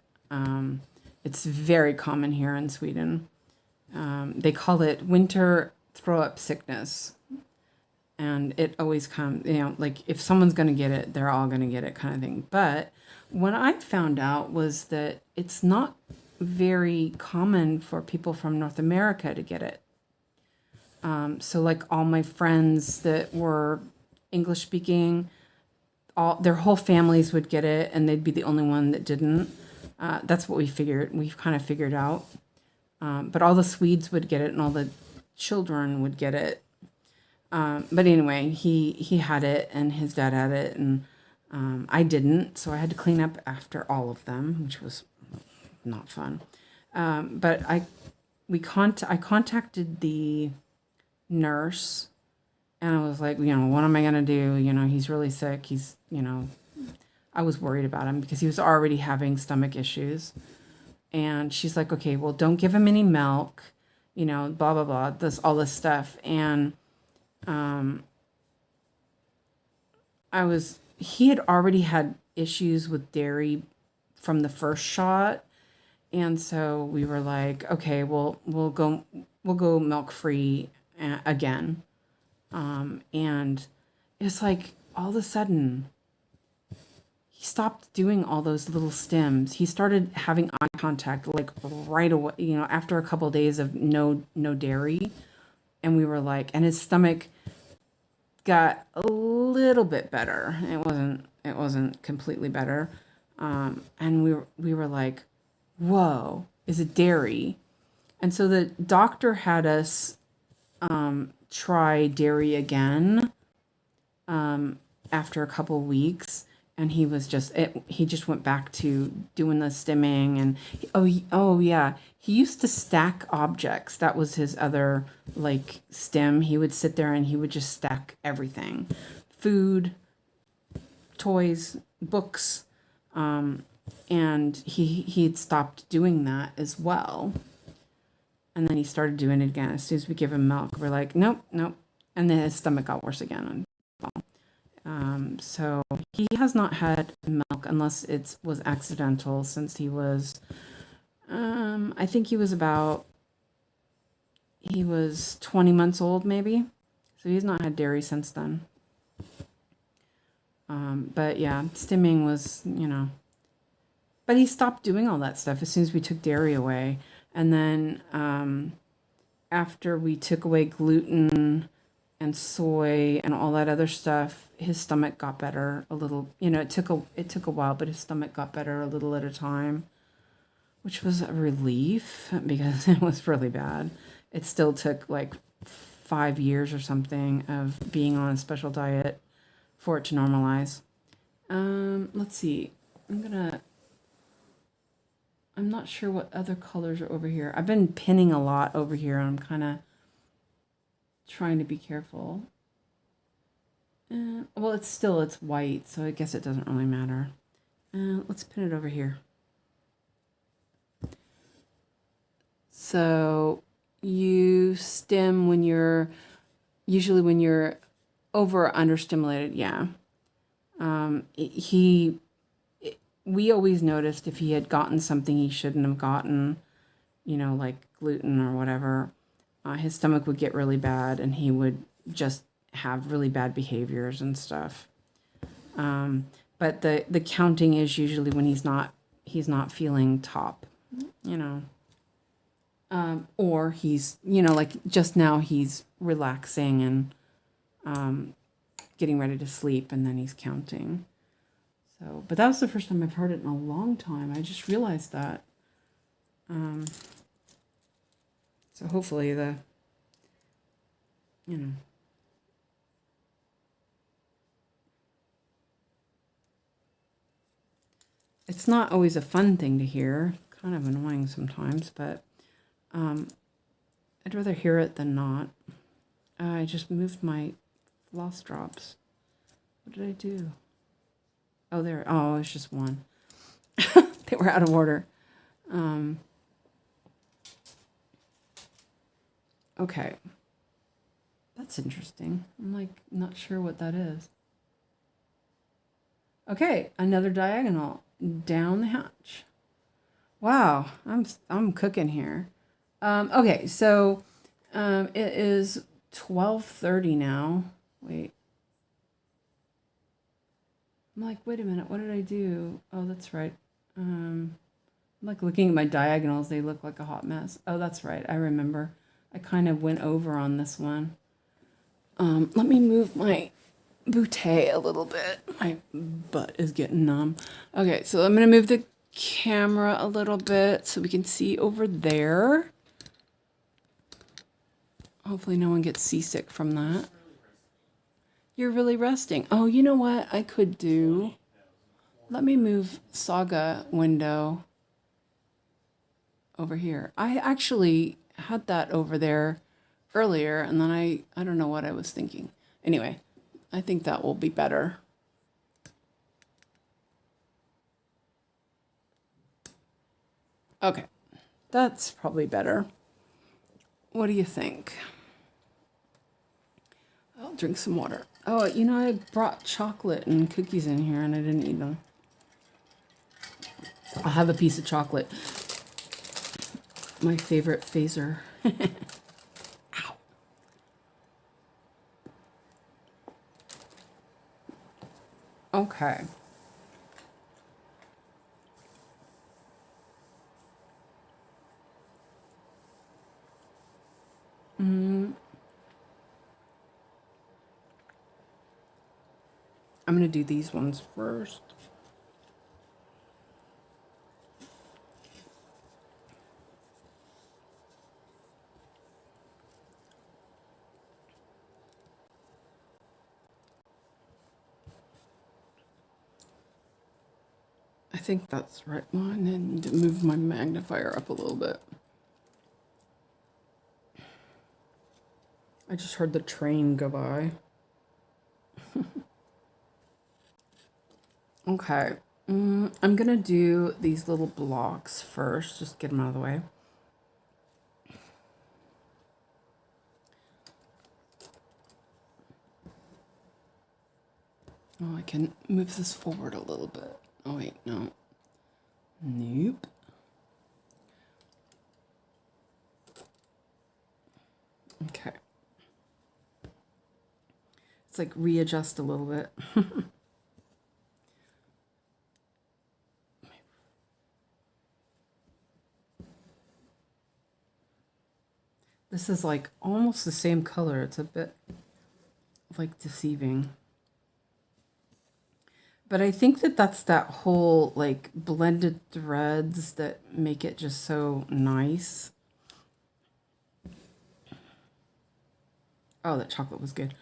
S1: It's very common here in Sweden. They call it winter throw-up sickness. And it always comes, like if someone's going to get it, they're all going to get it kind of thing. But what I found out was that it's not very common for people from North America to get it. So like all my friends that were English speaking, their whole families would get it and they'd be the only one that didn't. That's what we've kind of figured out. But all the Swedes would get it and all the children would get it. But anyway, he had it and his dad had it and I didn't. So I had to clean up after all of them, which was not fun. But I contacted the nurse, and I was like, what am I gonna do? He's really sick. I was worried about him because he was already having stomach issues. And she's like, okay, well, don't give him any milk, blah, blah, blah, all this stuff. And he had already had issues with dairy from the first shot. And so we were like, okay, well, we'll go milk free again. And it's like all of a sudden he stopped doing all those little stims. He started having eye contact like right away, after a couple of days of no dairy. And we were like, and his stomach got a little bit better. It wasn't completely better. And we were like, whoa, is it dairy? And so the doctor had us try dairy again after a couple weeks, and he just went back to doing the stimming. And he used to stack objects. That was his other stim. He would sit there and he would just stack everything, food, toys, books, and he had stopped doing that as well. And then he started doing it again. As soon as we give him milk, we're like, nope. And then his stomach got worse again. So he has not had milk unless it was accidental since he was, I think he was 20 months old maybe. So he's not had dairy since then. But yeah, stimming was, but he stopped doing all that stuff as soon as we took dairy away. And then after we took away gluten and soy and all that other stuff, his stomach got better a little. It took a while, but his stomach got better a little at a time, which was a relief because it was really bad. It still took 5 years or something of being on a special diet for it to normalize. Let's see. I'm not sure what other colors are over here. I've been pinning a lot over here, and I'm kind of trying to be careful. Well, it's white, so I guess it doesn't really matter. Let's pin it over here. So you stim usually when you're over or understimulated, yeah. We always noticed if he had gotten something he shouldn't have gotten, like gluten or whatever, his stomach would get really bad and he would just have really bad behaviors and stuff. But the counting is usually when he's not feeling top, or he's, like just now he's relaxing and getting ready to sleep, and then he's counting. So, but that was the first time I've heard it in a long time. I just realized that. So hopefully it's not always a fun thing to hear. Kind of annoying sometimes, but I'd rather hear it than not. I just moved my floss drops. What did I do? Oh, there. Oh, it's just one. They were out of order. Okay. That's interesting. I'm not sure what that is. Okay, another diagonal down the hatch. Wow, I'm cooking here. Okay, so it is 12:30 now. Wait. I'm wait a minute, what did I do? Oh, that's right. I'm looking at my diagonals. They look like a hot mess. Oh, that's right. I remember. I kind of went over on this one. Let me move my bootay a little bit. My butt is getting numb. Okay, so I'm going to move the camera a little bit so we can see over there. Hopefully no one gets seasick from that. You're really resting. Oh, you know what I could do? Let me move Saga window over here. I actually had that over there earlier, and then I don't know what I was thinking. Anyway, I think that will be better. Okay, that's probably better. What do you think? I'll drink some water. Oh, you know, I brought chocolate and cookies in here and I didn't eat them. I'll have a piece of chocolate. My favorite phaser. Ow. Okay. I'm going to do these ones first. I think that's the right one, and move my magnifier up a little bit. I just heard the train go by. Okay, I'm gonna do these little blocks first, just get them out of the way. Oh, I can move this forward a little bit. Oh wait, no. Nope. Okay. It's like readjust a little bit. This is like almost the same color. It's a bit like deceiving. But I think that that's that whole like blended threads that make it just so nice. Oh, that chocolate was good.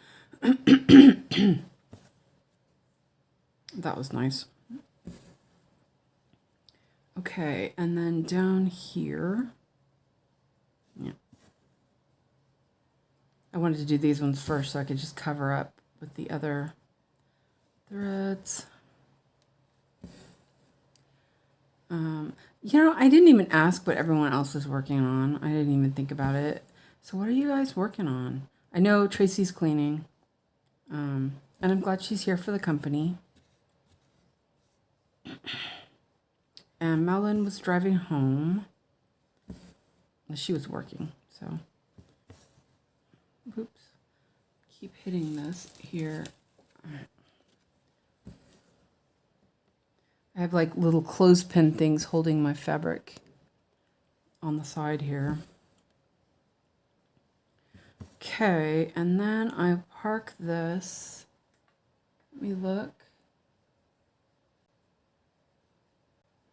S1: That was nice. Okay, and then down here. Yeah. I wanted to do these ones first so I could just cover up with the other threads. You know, I didn't even ask what everyone else is working on. I didn't even think about it. So what are you guys working on? I know Tracy's cleaning. And I'm glad she's here for the company. And Melon was driving home. She was working, so. Oops. Keep hitting this here. I have like little clothespin things holding my fabric on the side here. Okay, and then I park this. Let me look.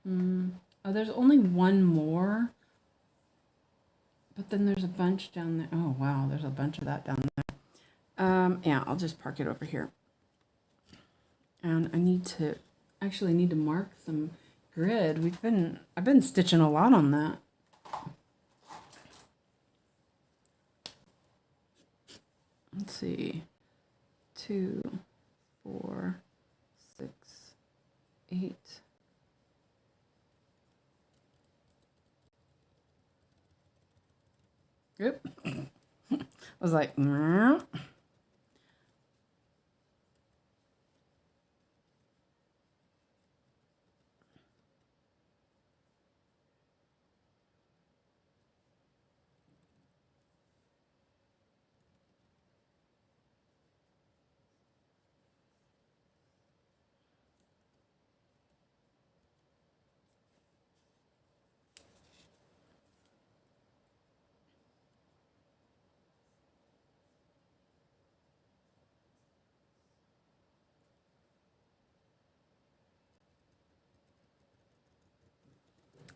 S1: Oh, there's only one more. But then there's a bunch down there. Oh, wow, there's a bunch of that down there. Yeah, I'll just park it over here. And I need to mark some grid. I've been stitching a lot on that. Let's see. 2, 4, 6, 8. Yep. I was like, nah.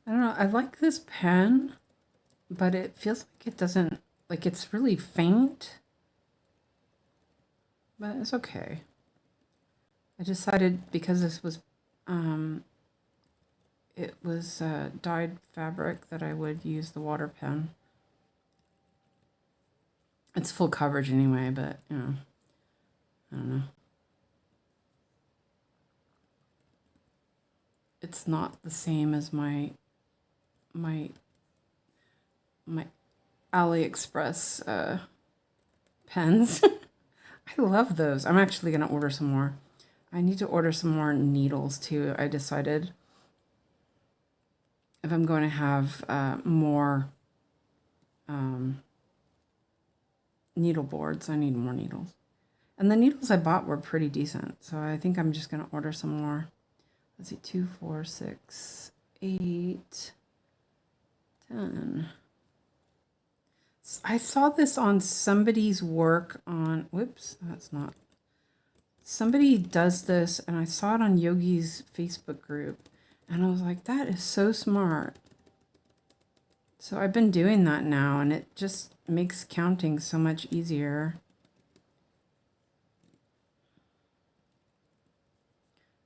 S1: I don't know. I like this pen, but it feels like it doesn't, like it's really faint. But it's okay. I decided because this was, it was dyed fabric that I would use the water pen. It's full coverage anyway, but you know, I don't know. It's not the same as my AliExpress pens. I love those. I'm actually gonna order some more. I need to order some more needles too. I decided if I'm going to have more needle boards, I need more needles. And the needles I bought were pretty decent, so I think I'm just going to order some more. Let's see, 2, 4, 6, 8, 10. I saw this on somebody's work on, whoops, that's not. Somebody does this, and I saw it on Yogi's Facebook group, and I was like, that is so smart. So I've been doing that now, and it just makes counting so much easier.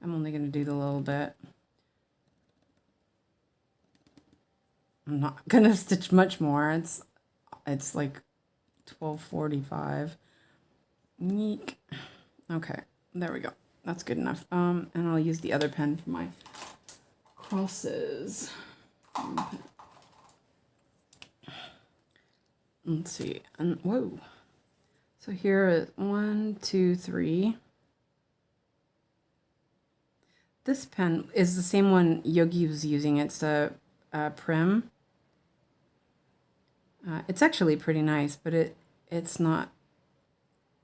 S1: I'm only going to do the little bit. I'm not going to stitch much more. It's like 12:45. Neek. Okay, there we go. That's good enough. And I'll use the other pen for my crosses. Let's see. And whoa. So here is 1, 2, 3. This pen is the same one Yogi was using. It's a Prim. It's actually pretty nice, but it's not.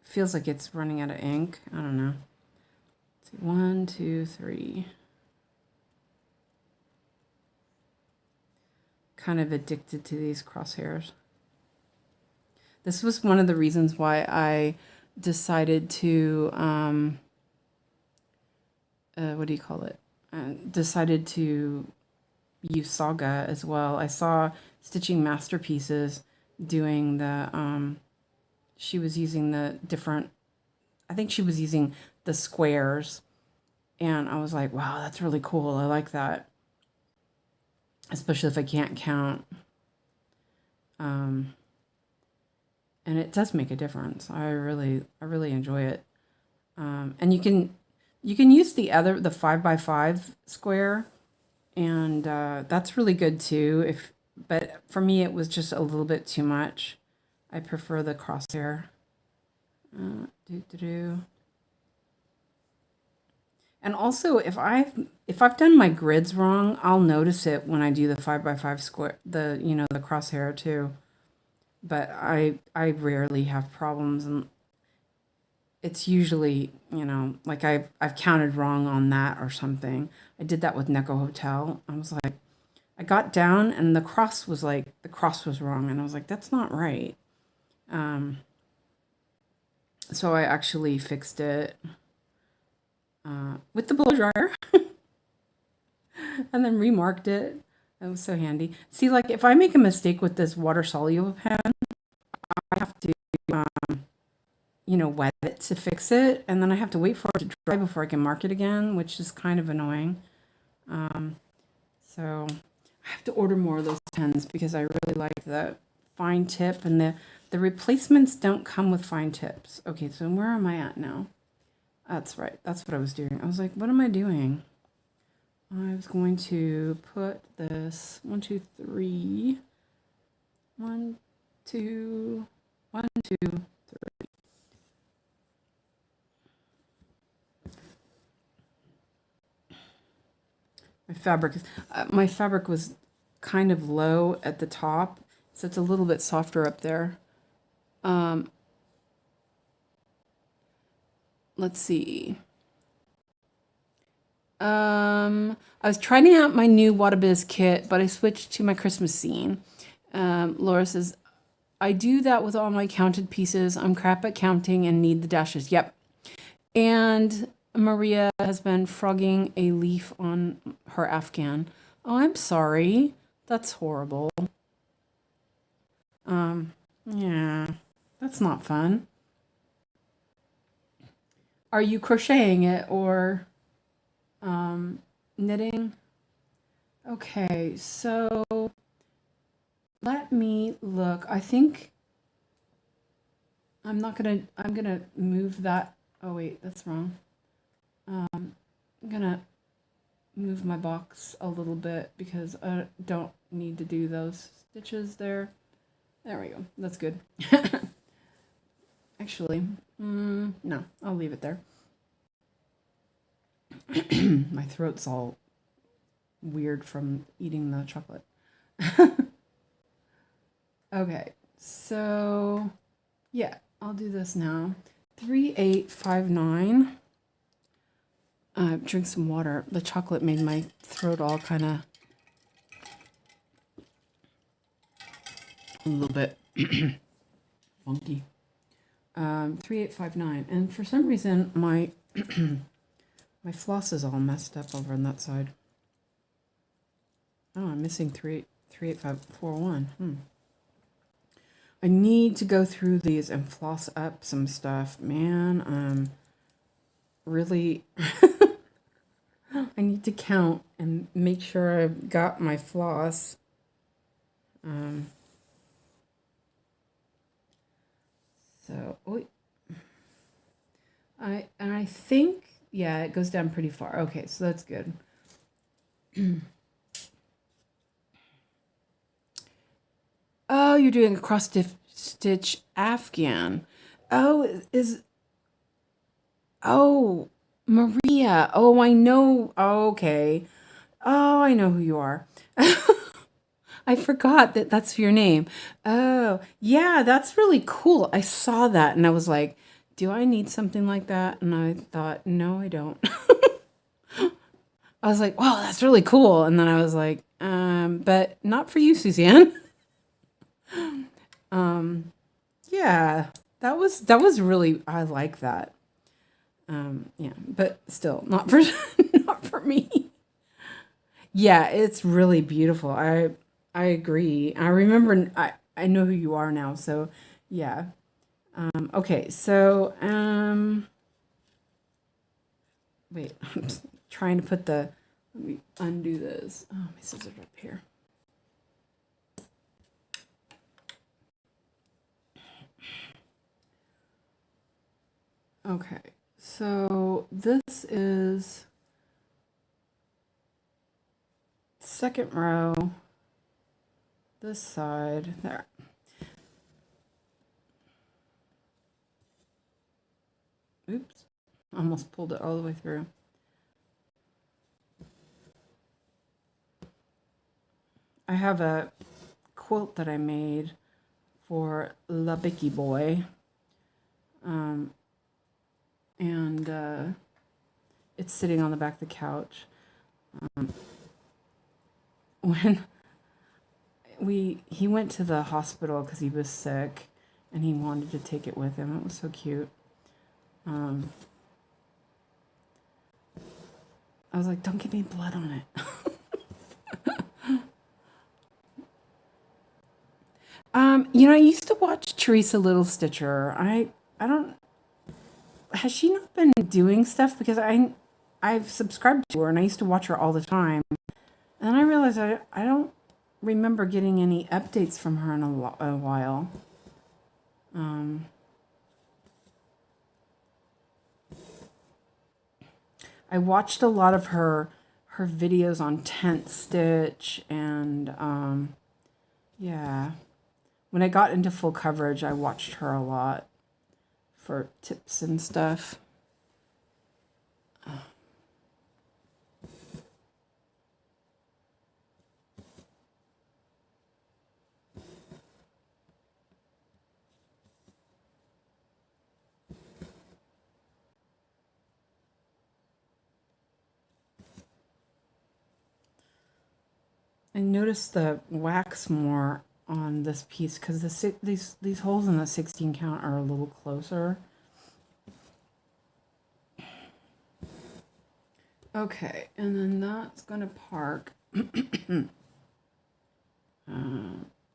S1: Feels like it's running out of ink. I don't know. Let's see, 1, 2, 3. Kind of addicted to these crosshairs. This was one of the reasons why I decided to what do you call it? Decided to use Saga as well. I saw Stitching Masterpieces doing the she was using the different, I think she was using the squares, and I was like, wow, that's really cool. I like that, especially if I can't count. And it does make a difference. I really enjoy it. And you can use the 5x5 square, and that's really good too. But for me, it was just a little bit too much. I prefer the crosshair. And also, if I've done my grids wrong, I'll notice it when I do the 5x5 square, the crosshair too. But I rarely have problems, and it's usually, like I've counted wrong on that or something. I did that with Neko Hotel. I was like, I got down and the cross was wrong, and I was like, that's not right. So I actually fixed it with the blow dryer and then remarked it. That was so handy. See, like if I make a mistake with this water soluble pen, I have to, wet it to fix it, and then I have to wait for it to dry before I can mark it again, which is kind of annoying. So I have to order more of those pens because I really like the fine tip, and the replacements don't come with fine tips. Okay, so where am I at now? That's right. That's what I was doing. I was like, what am I doing? I was going to put this 1, 2, 3. 1, 2, 1, 2, 3. My fabric was kind of low at the top, so it's a little bit softer up there. Let's see. I was trying out my new Whatabiz kit, but I switched to my Christmas scene. Laura says, I do that with all my counted pieces. I'm crap at counting and need the dashes. Yep. And Maria has been frogging a leaf on her Afghan. Oh, I'm sorry. That's horrible. Yeah, that's not fun. Are you crocheting it or knitting? Okay, so let me look. I think I'm gonna move that. Oh wait, that's wrong. I'm gonna move my box a little bit because I don't need to do those stitches there. There we go. That's good. Actually, no, I'll leave it there. My throat's all weird from eating the chocolate. Okay, so yeah, I'll do this now. 3859. Drink some water. The chocolate made my throat all kind of a little bit funky. 3859, and for some reason my my floss is all messed up over on that side. Oh, I'm missing 38541. I need to go through these and floss up some stuff. Man, really I need to count and make sure I've got my floss. So, I think, yeah, it goes down pretty far. Okay, so that's good. Oh, you're doing a cross stitch Afghan. Oh, oh, Maria. Oh, I know. Oh, okay. Oh, I know who you are. I forgot that that's your name. Oh, yeah, that's really cool. I saw that and I was like, do I need something like that? And I thought, no, I don't. I was like, wow, that's really cool. And then I was like, but not for you, Suzanne. Yeah, that was really, I like that. Yeah, but still not for not for me. Yeah, it's really beautiful. I agree. I remember. I know who you are now. So yeah. Okay. So wait. I'm trying to put the. Let me undo this. Oh, my scissors are up here. Okay. So this is second row. This side there. Oops, almost pulled it all the way through. I have a quilt that I made for La Bicky Boy. And it's sitting on the back of the couch. When he went to the hospital because he was sick and he wanted to take it with him. It was so cute. I was like, don't get me blood on it. I used to watch Teresa Little Stitcher. I don't, has she not been doing stuff? Because I've subscribed to her and I used to watch her all the time. And then I realized I don't remember getting any updates from her in a while. I watched a lot of her videos on tent stitch and yeah. When I got into full coverage, I watched her a lot for tips and stuff. I noticed the wax more on this piece because these holes in the 16 count are a little closer. Okay, and then that's gonna park. Let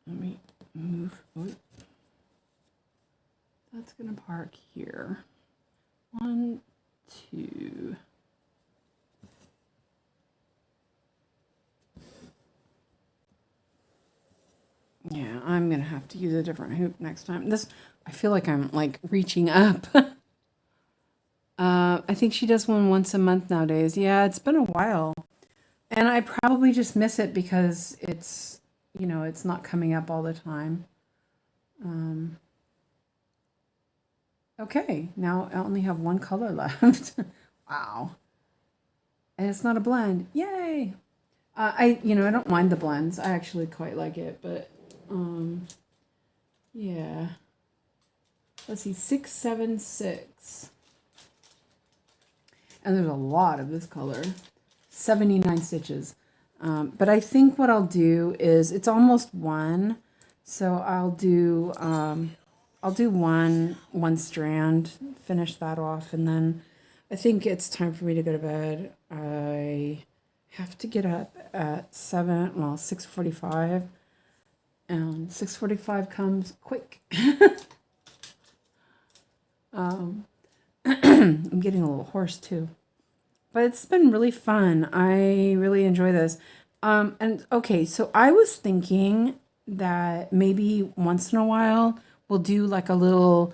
S1: me move. Oh, that's gonna park here. 1, 2. I'm going to have to use a different hoop next time. This, I feel like I'm like reaching up. I think she does one once a month nowadays. Yeah, it's been a while. And I probably just miss it because it's, you know, it's not coming up all the time. Okay, now I only have one color left. Wow. And it's not a blend. Yay! I don't mind the blends. I actually quite like it, but yeah. Let's see, 676. And there's a lot of this color. 79 stitches. But I think what I'll do is it's almost one, so I'll do one strand, finish that off, and then I think it's time for me to go to bed. I have to get up at 6:45, and 6:45 comes quick. I'm getting a little hoarse too, but it's been really fun. I really enjoy this. And okay, so I was thinking that maybe once in a while we'll do like a little,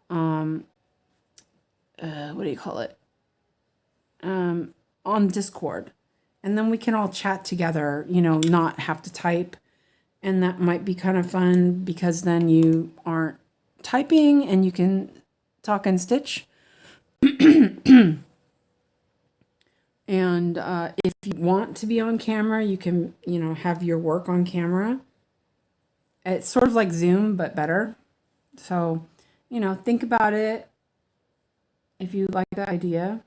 S1: what do you call it? On Discord. And then we can all chat together, you know, not have to type. And that might be kind of fun because then you aren't typing and you can talk and stitch. And if you want to be on camera, you can, you know, have your work on camera. It's sort of like Zoom, but better. So, you know, think about it if you like the idea.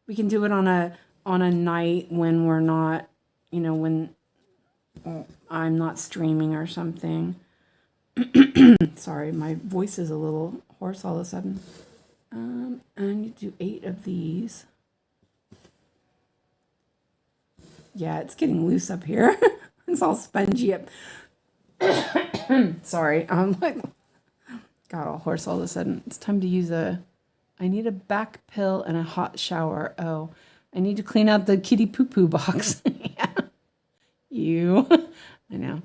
S1: We can do it on a night when we're not, you know, when I'm not streaming or something. Sorry, my voice is a little hoarse all of a sudden. And you do 8 of these. Yeah, it's getting loose up here. It's all spongy up. Sorry, I'm like got all hoarse all of a sudden. It's time to use I need a back pill and a hot shower. Oh, I need to clean out the kitty poo-poo box. Yeah. You. I know.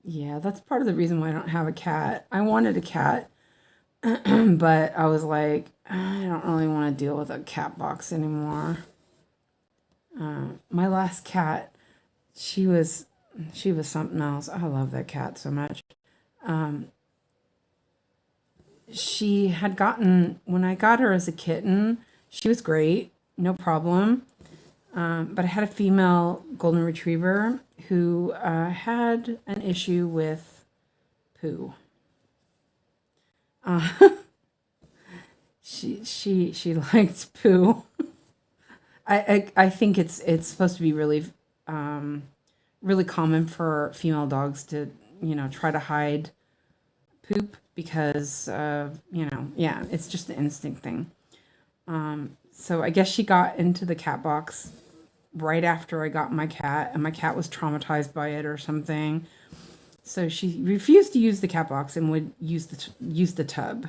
S1: Yeah, that's part of the reason why I don't have a cat. I wanted a cat, but I was like, I don't really want to deal with a cat box anymore. My last cat, she was something else. I love that cat so much. She had gotten, when I got her as a kitten, she was great, no problem. But I had a female golden retriever who had an issue with poo. She liked poo. I think it's supposed to be really really common for female dogs to, you know, try to hide poop because you know, yeah, it's just an instinct thing. So I guess she got into the cat box right after I got my cat, and my cat was traumatized by it or something. So she refused to use the cat box and would use the tub,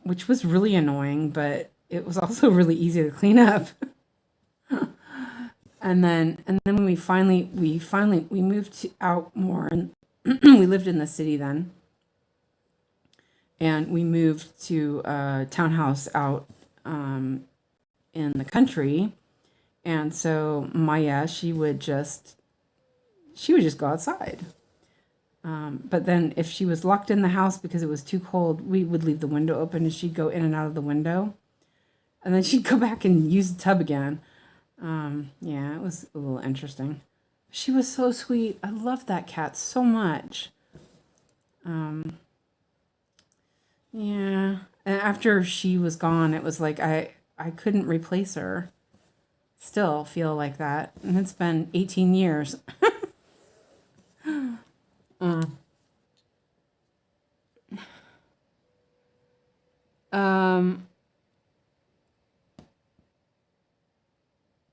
S1: which was really annoying, but it was also really easy to clean up. and then when we moved out more, and we lived in the city then, and we moved to a townhouse out in the country. And so Maya, she would just go outside. But then if she was locked in the house because it was too cold, we would leave the window open and she'd go in and out of the window. And then she'd go back and use the tub again. Yeah, it was a little interesting. She was so sweet. I loved that cat so much. Yeah. And after she was gone, it was like I couldn't replace her. Still feel like that. And it's been 18 years.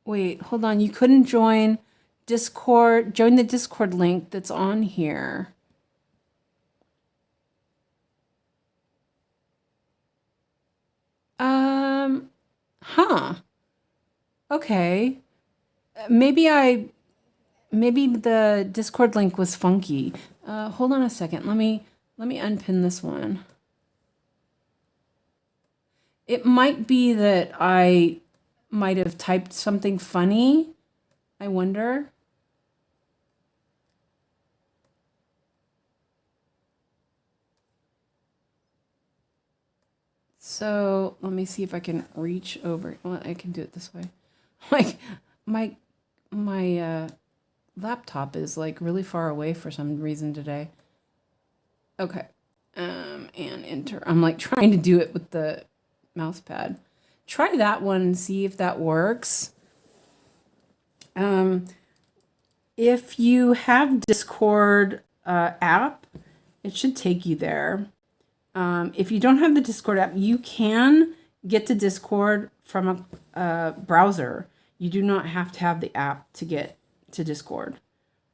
S1: Wait, hold on. You couldn't join Discord. Join the Discord link that's on here. Huh. Okay. Maybe the Discord link was funky. Hold on a second. Let me unpin this one. It might be that I might have typed something funny. I wonder. So let me see if I can reach over. Well, I can do it this way. Like my laptop is like really far away for some reason today. Okay. And enter. I'm like trying to do it with the mouse pad. Try that one and see if that works. If you have Discord app, it should take you there. If you don't have the Discord app, you can get to Discord from a browser. You do not have to have the app to get to Discord.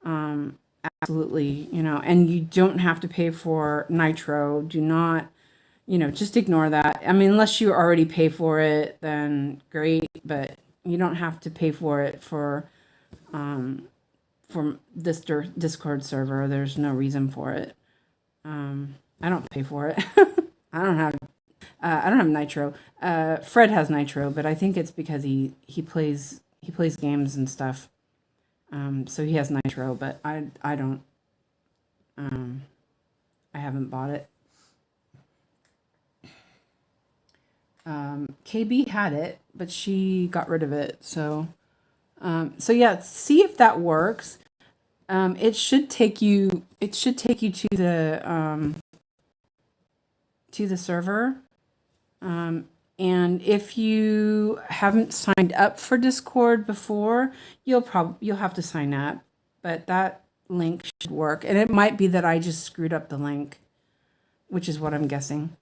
S1: Absolutely, and you don't have to pay for Nitro. Do not, just ignore that. I mean, unless you already pay for it, then great, but you don't have to pay for it for this Discord server. There's no reason for it. I don't pay for it. I don't have Nitro. Fred has Nitro, but I think it's because he plays games and stuff. So he has Nitro, but I don't. I haven't bought it. KB had it, but she got rid of it. So yeah, see if that works. It should take you to the server. And if you haven't signed up for Discord before, you'll have to sign up, but that link should work. And it might be that I just screwed up the link, which is what I'm guessing.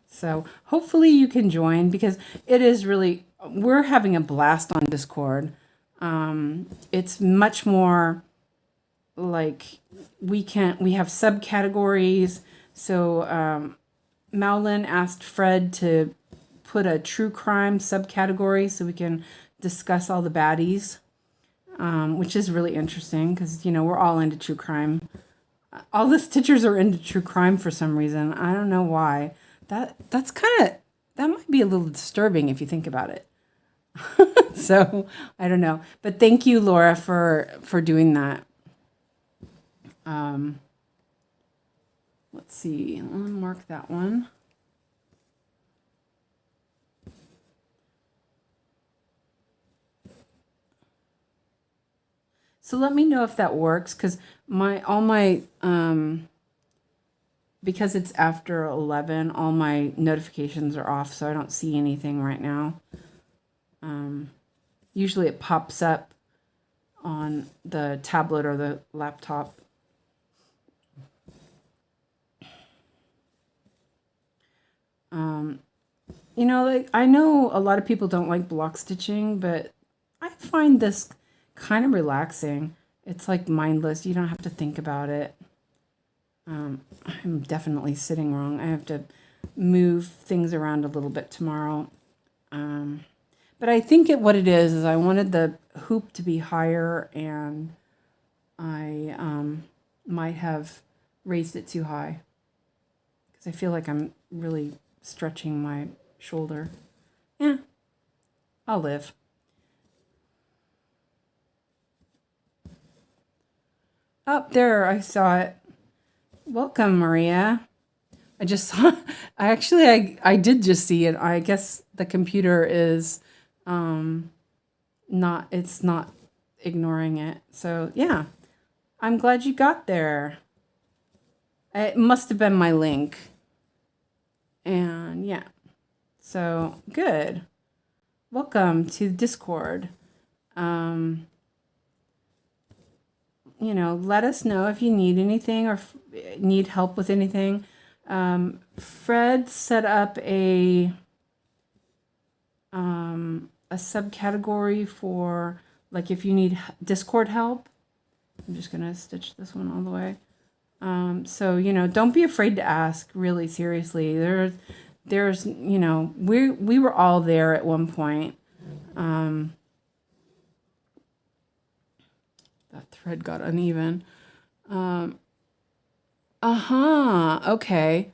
S1: So hopefully you can join, because it is really, we're having a blast on Discord. It's much more like we have subcategories. So Maulin asked Fred to put a true crime subcategory so we can discuss all the baddies, which is really interesting because, we're all into true crime. All the Stitchers are into true crime for some reason. I don't know why. That might be a little disturbing if you think about it. So I don't know. But thank you, Laura, for doing that. Let's see. I'll mark that one. So let me know if that works, because because it's after 11, all my notifications are off, so I don't see anything right now. Usually it pops up on the tablet or the laptop. Like, I know a lot of people don't like block stitching, but I find this kind of relaxing. It's like mindless. You don't have to think about it. I'm definitely sitting wrong. I have to move things around a little bit tomorrow. But I think what it is I wanted the hoop to be higher, and I might have raised it too high because I feel like I'm really stretching my shoulder. Yeah, I'll live. Up there, I saw it. Welcome, Maria. I just saw. I did just see it. I guess the computer is not. It's not ignoring it. So yeah, I'm glad you got there. It must have been my link. And yeah, so good. Welcome to Discord. Let us know if you need anything or need help with anything. Fred set up a subcategory for, like, if you need Discord help. I'm just gonna stitch this one all the way. So don't be afraid to ask. Really, seriously, there's, you know, we were all there at one point. That thread got uneven. Okay.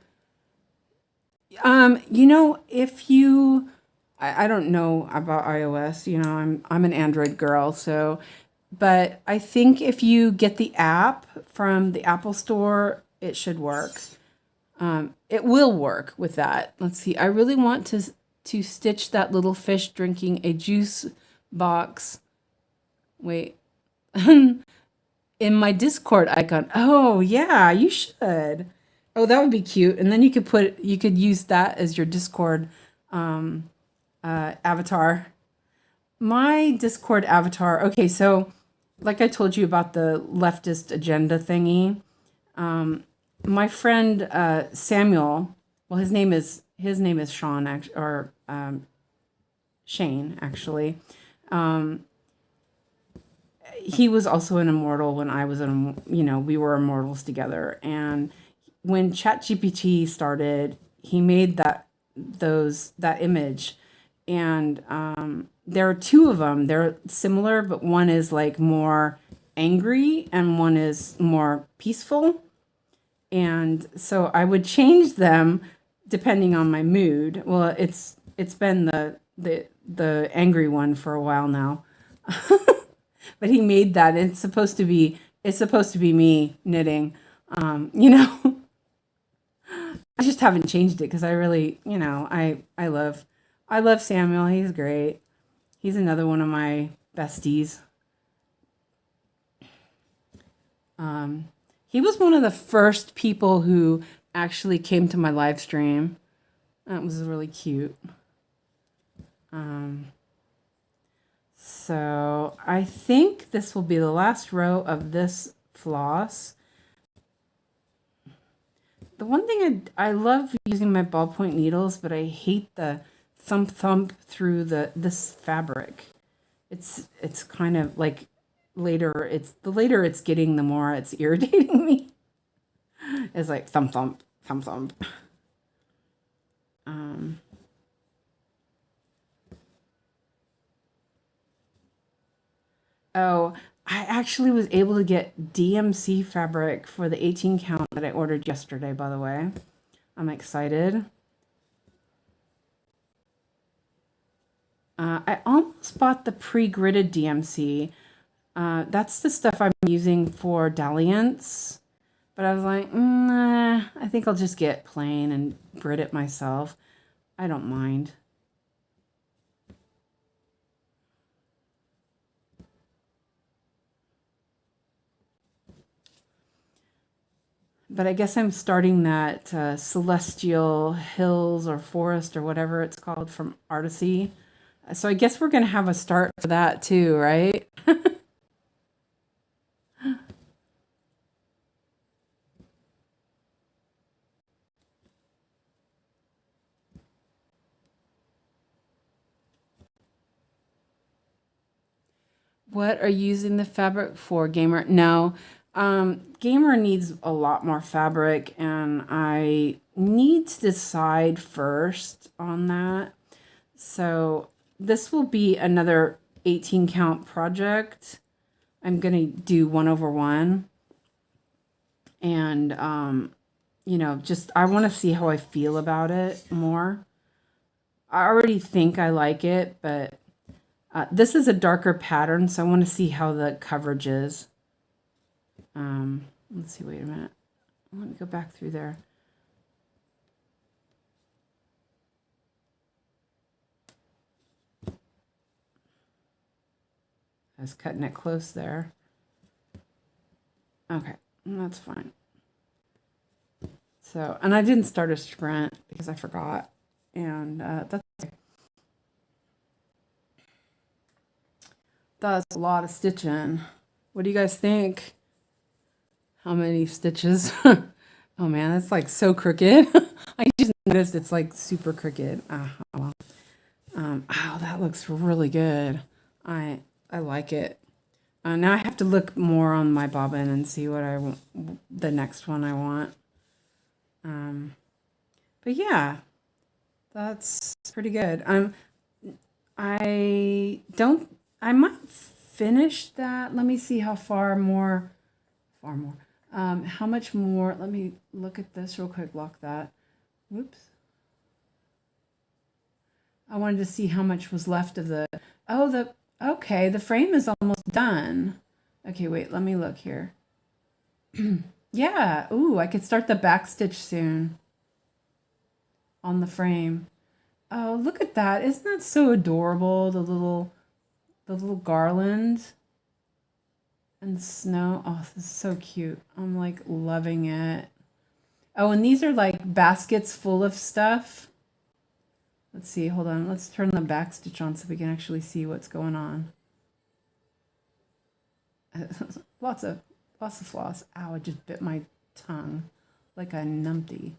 S1: You know, if you, I don't know about iOS, you know, I'm an Android girl, so, but I think if you get the app from the Apple Store, it should work. It will work with that. Let's see. I really want to stitch that little fish drinking a juice box. Wait. In my Discord icon. Oh, yeah, you should. Oh, that would be cute. And then you could use that as your Discord avatar. My Discord avatar. Okay, so like I told you about the leftist agenda thingy. My friend Samuel, well, his name is Sean, or Shane, actually. He was also an immortal when I was we were immortals together. And when ChatGPT started, he made that image, and there are two of them. They're similar, but one is like more angry and one is more peaceful. And so I would change them depending on my mood. Well, it's been the angry one for a while now. But he made that. It's supposed to be me knitting. I just haven't changed it because I really, I love Samuel. He's great. He's another one of my besties. He was one of the first people who actually came to my live stream. That was really cute. So I think this will be the last row of this floss. The one thing I love using my ballpoint needles, but I hate the thump through this fabric. It's kind of like the later it's getting, the more it's irritating me. It's like thump. Oh, I actually was able to get DMC fabric for the 18 count that I ordered yesterday, by the way. I'm excited. I almost bought the pre-gridded DMC. That's the stuff I'm using for dalliance. But I was like, nah, I think I'll just get plain and grid it myself. I don't mind. But I guess I'm starting that Celestial Hills or Forest or whatever it's called from Artisy. So I guess we're going to have a start for that too, right? What are you using the fabric for, Gamer? No. Gamer needs a lot more fabric, and I need to decide first on that. So this will be another 18 count project. I'm going to do 1/1. And, I want to see how I feel about it more. I already think I like it, but this is a darker pattern, so I want to see how the coverage is. Let's see, wait a minute. Let me go back through there. I was cutting it close there. Okay, that's fine. So, and I didn't start a sprint because I forgot. And that's okay. That's a lot of stitching. What do you guys think? How many stitches? Oh man, that's like so crooked. I just noticed it's like super crooked. Oh, that looks really good. I like it. Now I have to look more on my bobbin and see what I want, the next one I want. But yeah, That's pretty good. I might finish that. Let me see how far more. How much more? Let me look at this real quick. Lock that. Whoops. I wanted to see how much was left of the. Okay, the frame is almost done. Okay, wait, let me look here. Yeah, ooh, I could start the back stitch soon on the frame. Oh, look at that. Isn't that so adorable? The little garland and the snow. Oh, this is so cute. I'm like loving it. Oh, and these are like baskets full of stuff. Let's see, hold on. Let's turn the back stitch on so we can actually see what's going on. lots of floss. Ow, I just bit my tongue like a numpty.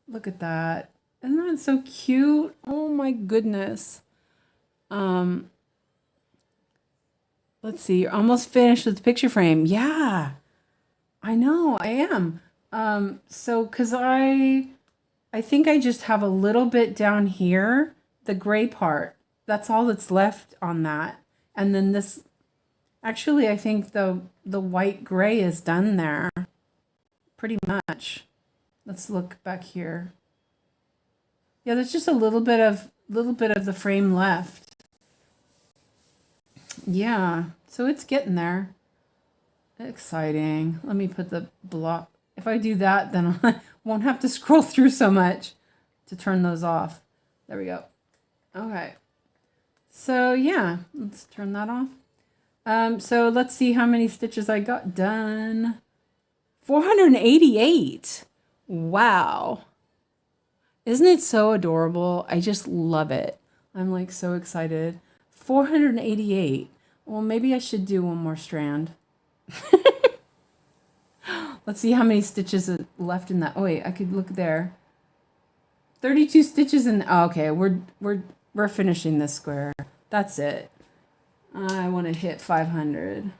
S1: Look at that. Isn't that so cute? Oh my goodness. Let's see, you're almost finished with the picture frame. Yeah, I know, I am. So, cause I think I just have a little bit down here, the gray part. That's all that's left on that. And then this, actually, I think the white gray is done there. Pretty much. Let's look back here. Yeah, there's just a little bit of the frame left. Yeah, so it's getting there. Exciting. Let me put the block. If I do that, then I won't have to scroll through so much to turn those off. There we go. Okay. So yeah, let's turn that off. So let's see how many stitches I got done. 488. Wow. Isn't it so adorable? I just love it. I'm like so excited. 488. Well, maybe I should do one more strand. Let's see how many stitches are left in that. Oh wait, I could look there. 32 stitches in. Oh, okay, we're finishing this square. That's it. I want to hit 500.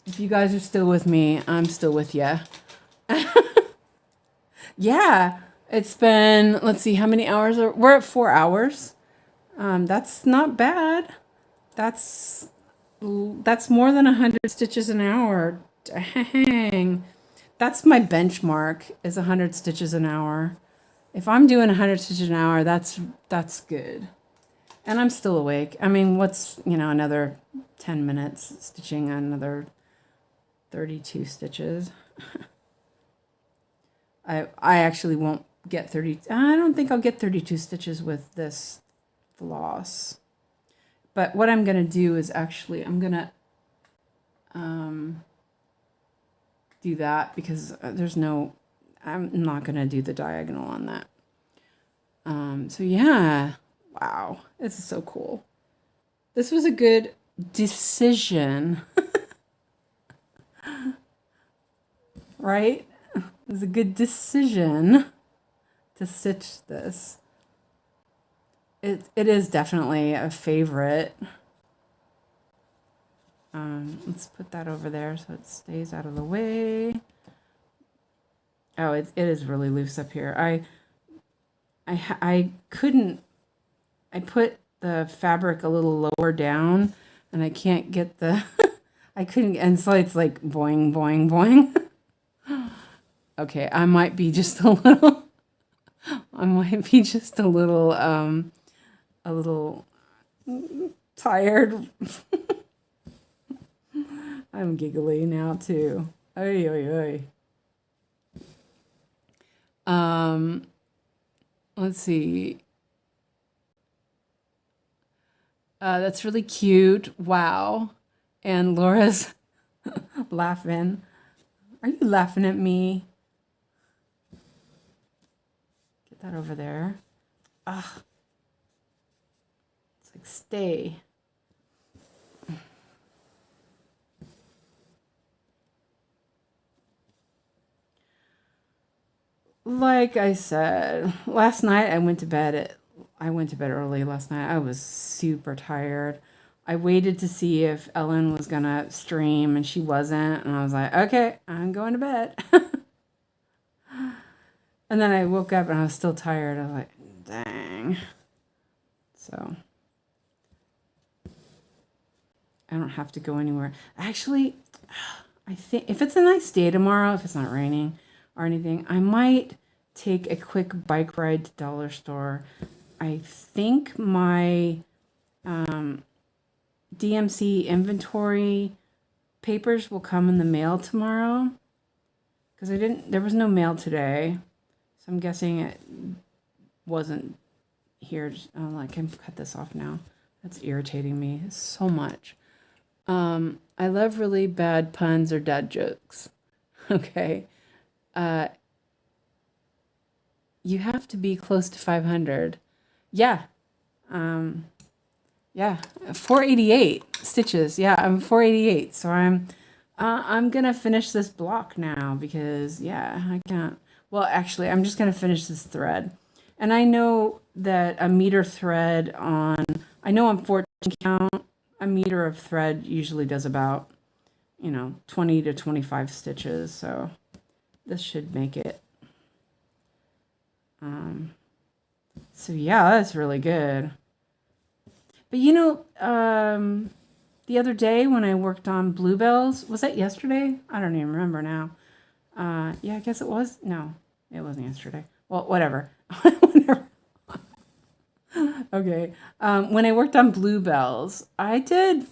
S1: If you guys are still with me, I'm still with you. Yeah, it's been. Let's see how many hours we're at. 4 hours. That's not bad. That's more than 100 stitches an hour. Dang. That's my benchmark, is 100 stitches an hour. If I'm doing 100 stitches an hour, that's good. And I'm still awake. I mean, what's, another 10 minutes stitching another 32 stitches. I actually won't get 30. I don't think I'll get 32 stitches with this floss. But what I'm going to do is actually, I'm going to do that because I'm not going to do the diagonal on that. So yeah, wow, this is so cool. This was a good decision, right? It was a good decision to stitch this. It is definitely a favorite. Let's put that over there so it stays out of the way. Oh, it is really loose up here. I couldn't. I put the fabric a little lower down, and I can't get the. I couldn't, and so it's like boing, boing, boing. Okay, I might be just a little. I might be just a little tired. I'm giggly now too. Oy, oy, oy. Let's see. That's really cute. Wow. And Laura's laughing. Are you laughing at me? Get that over there. Ah. It's like, stay. Like I said, last night I went to bed early last night. I was super tired. I waited to see if Ellen was gonna stream, and she wasn't, and I was like, okay, I'm going to bed. And then I woke up and I was still tired. I was like, dang. anything. So I don't have to go anywhere. Actually, I think if it's a nice day tomorrow, if it's not raining or anything, I might take a quick bike ride to dollar store. I think my DMC inventory papers will come in the mail tomorrow, because there was no mail today, so I'm guessing it wasn't here. I can cut this off now. That's irritating me so much. I love really bad puns or dad jokes. Okay. You have to be close to 500. Yeah. Yeah. 488 stitches. Yeah, I'm 488. So I'm going to finish this block now because, yeah, I can't. Well, actually, I'm just going to finish this thread. And I know that a meter thread on 14 count, a meter of thread usually does about, 20 to 25 stitches. So this should make it. So yeah, that's really good. But the other day when I worked on bluebells, was that yesterday? I don't even remember now. Yeah, I guess it was. No, it wasn't yesterday. Well, whatever. Okay. When I worked on bluebells, I did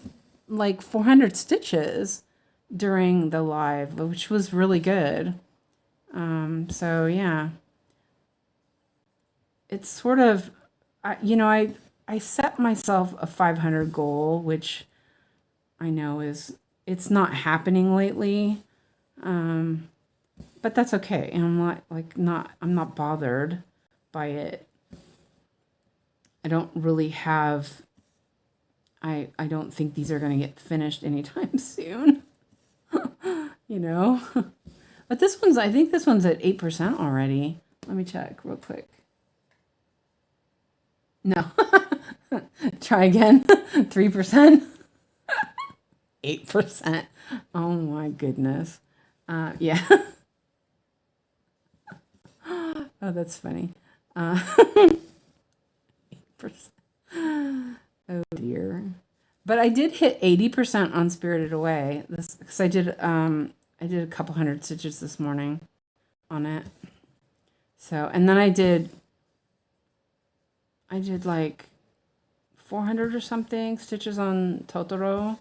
S1: like 400 stitches during the live, which was really good. So yeah, it's sort of, I set myself a 500 goal, which I know it's not happening lately. But that's okay. And I'm not bothered by it. I don't really have, I don't think these are going to get finished anytime soon, But I think this one's at 8% already. Let me check real quick. No. Try again. 3%. 8%. Oh my goodness. Yeah. Oh, that's funny. 8%. Oh dear. But I did hit 80% on Spirited Away. This because I did a couple hundred stitches this morning on it. So, and then I did like 400 or something stitches on Totoro.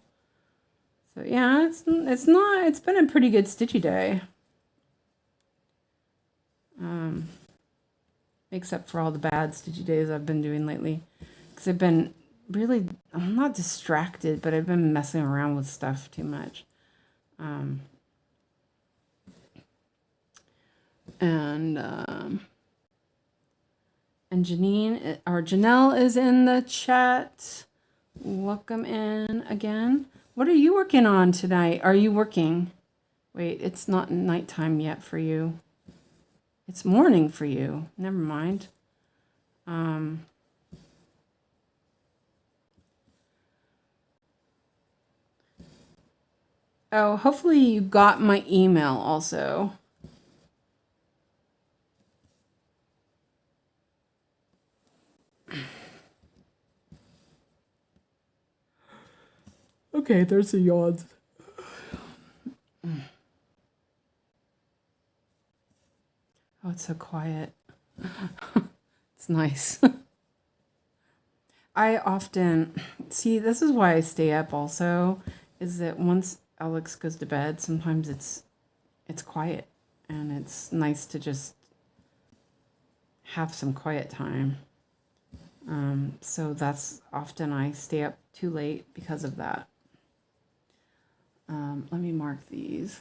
S1: So yeah, it's been a pretty good stitchy day. Except for all the bad stitchy days I've been doing lately. Because I'm not distracted, but I've been messing around with stuff too much. And Janelle is in the chat. Welcome in again. What are you working on tonight? Are you working? Wait, it's not nighttime yet for you. It's morning for you. Never mind. Oh, hopefully you got my email also. Okay, there's the yawns. Oh, it's so quiet. It's nice. I often see, this is why I stay up also, is that once Alex goes to bed, sometimes it's quiet and it's nice to just have some quiet time. So that's often I stay up too late because of that. Let me mark these.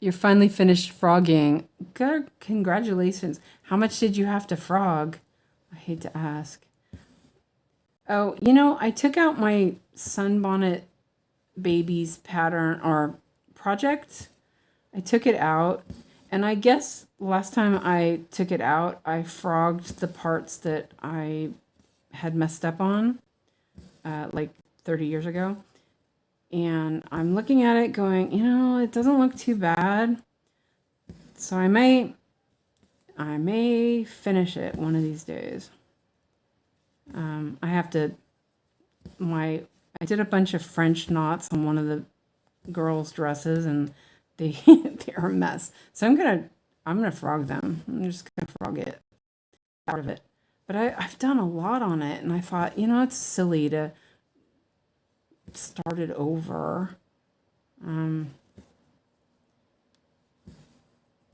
S1: You're finally finished frogging. Good, congratulations. How much did you have to frog? I hate to ask. Oh, I took out my sunbonnet babies pattern or project. I took it out, and I guess last time I took it out, I frogged the parts that I had messed up on like 30 years ago. And I'm looking at it going, it doesn't look too bad. So I may finish it one of these days. I have to, I did a bunch of French knots on one of the girls' dresses, and they're a mess. So I'm gonna frog them. I'm just gonna frog it out of it. But I've done a lot on it, and I thought, it's silly to start it over.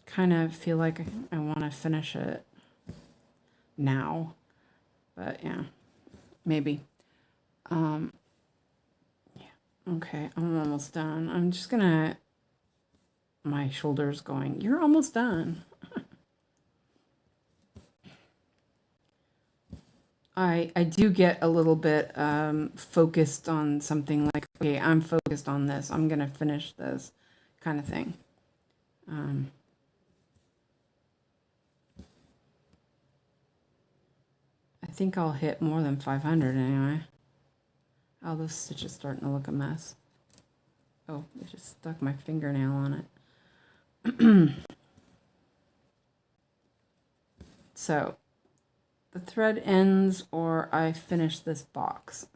S1: Kind of feel like I want to finish it now, but yeah, maybe. Yeah, okay, I'm almost done. I'm just gonna, my shoulder's going, you're almost done. I do get a little bit focused on something like, okay, I'm focused on this. I'm going to finish this kind of thing. I think I'll hit more than 500 anyway. Oh, those stitches starting to look a mess. Oh, I just stuck my fingernail on it. So the thread ends or I finish this box.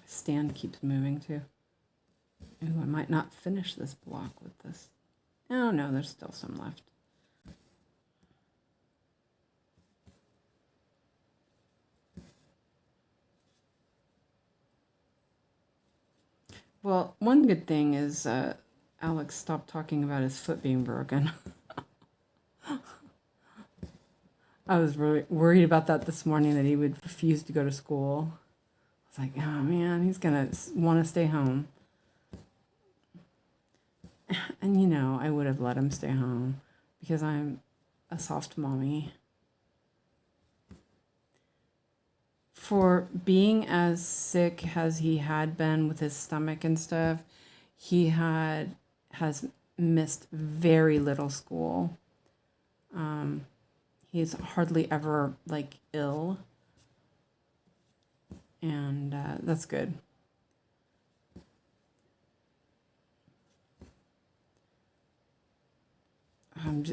S1: Stand keeps moving too. Ooh, I might not finish this block with this. Oh no, there's still some left. Well, one good thing is Alex stopped talking about his foot being broken. I was really worried about that this morning, that he would refuse to go to school. I was like, oh man, he's going to want to stay home. And I would have let him stay home because I'm a soft mommy. For being as sick as he had been with his stomach and stuff, he has missed very little school. He's hardly ever ill, and that's good.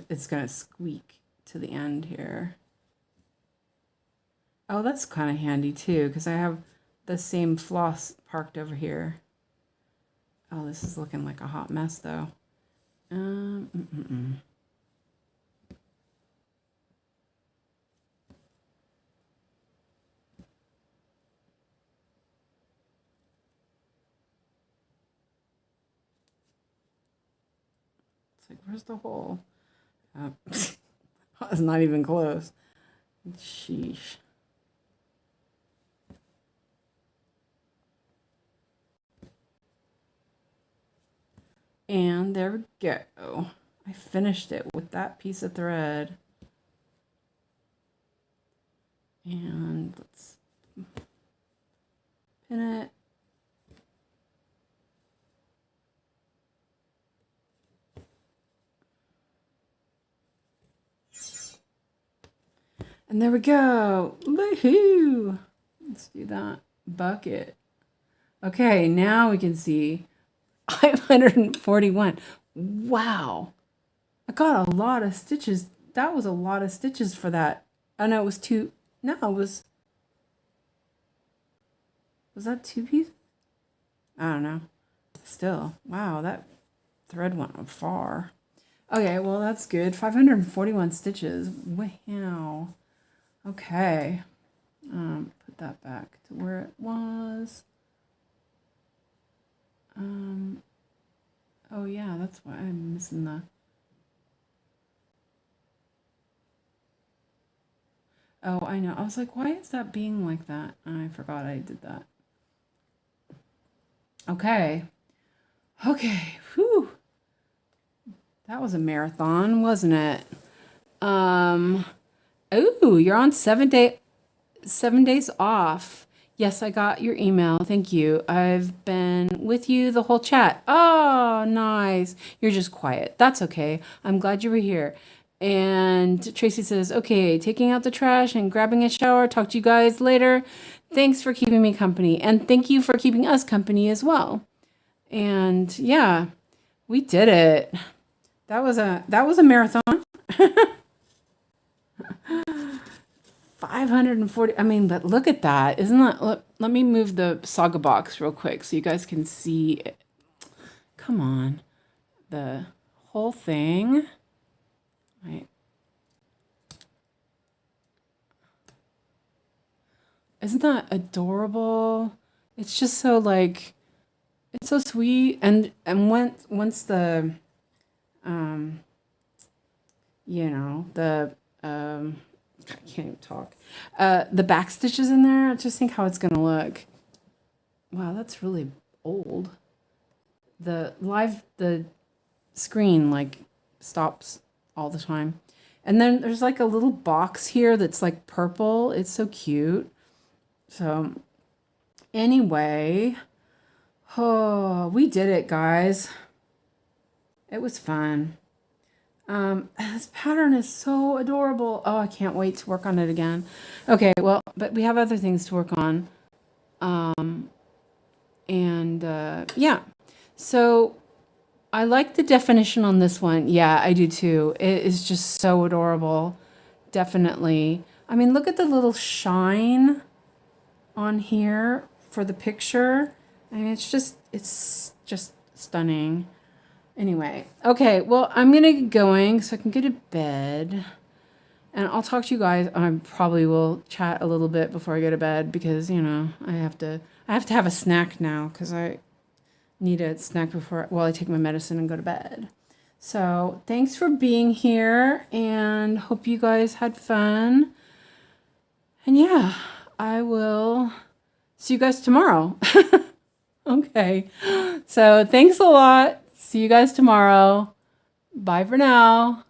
S1: It's gonna squeak to the end here. Oh, that's kind of handy too, because I have the same floss parked over here. Oh, this is looking like a hot mess though. It's like, where's the hole? It's not even close. Sheesh. And there we go. I finished it with that piece of thread. And let's pin it. And there we go. Woohoo! Let's do that. Bucket. Okay, now we can see 541. Wow. I got a lot of stitches. That was a lot of stitches for that. Oh no, it was two. No, it was that two pieces? I don't know. Still, wow, that thread went far. Okay, well, that's good. 541 stitches. Wow. Okay. Put that back to where it was. Oh yeah, that's why I'm missing the... Oh, I know. I was like, why is that being like that? I forgot I did that. Okay. Okay. Whew. That was a marathon, wasn't it? Oh, you're on 7 days off. Yes, I got your email. Thank you. I've been with you the whole chat. Oh, nice. You're just quiet. That's okay. I'm glad you were here. And Tracy says, okay, taking out the trash and grabbing a shower. Talk to you guys later. Thanks for keeping me company. And thank you for keeping us company as well. And yeah, we did it. That was a marathon. 540. I mean, but look at that. Isn't that, let me move the saga box real quick so you guys can see it. Come on. The whole thing. Right. Isn't that adorable? It's just so like, it's so sweet. And once the, I can't even talk. The back stitches in there, just think how it's gonna look. Wow, that's really old. The screen like stops all the time. And then there's like a little box here that's like purple. It's so cute. So anyway, oh, we did it, guys. It was fun. This pattern is so adorable. Oh, I can't wait to work on it again. Okay, well, but we have other things to work on. Yeah. So I like the definition on this one. Yeah, I do too. It is just so adorable. Definitely. I mean, look at the little shine on here for the picture. I mean, it's just stunning. Anyway, okay, well, I'm going to get going so I can go to bed. And I'll talk to you guys. I probably will chat a little bit before I go to bed because, I have to have a snack now because I need a snack while I take my medicine and go to bed. So thanks for being here and hope you guys had fun. And yeah, I will see you guys tomorrow. Okay. So thanks a lot. See you guys tomorrow. Bye for now.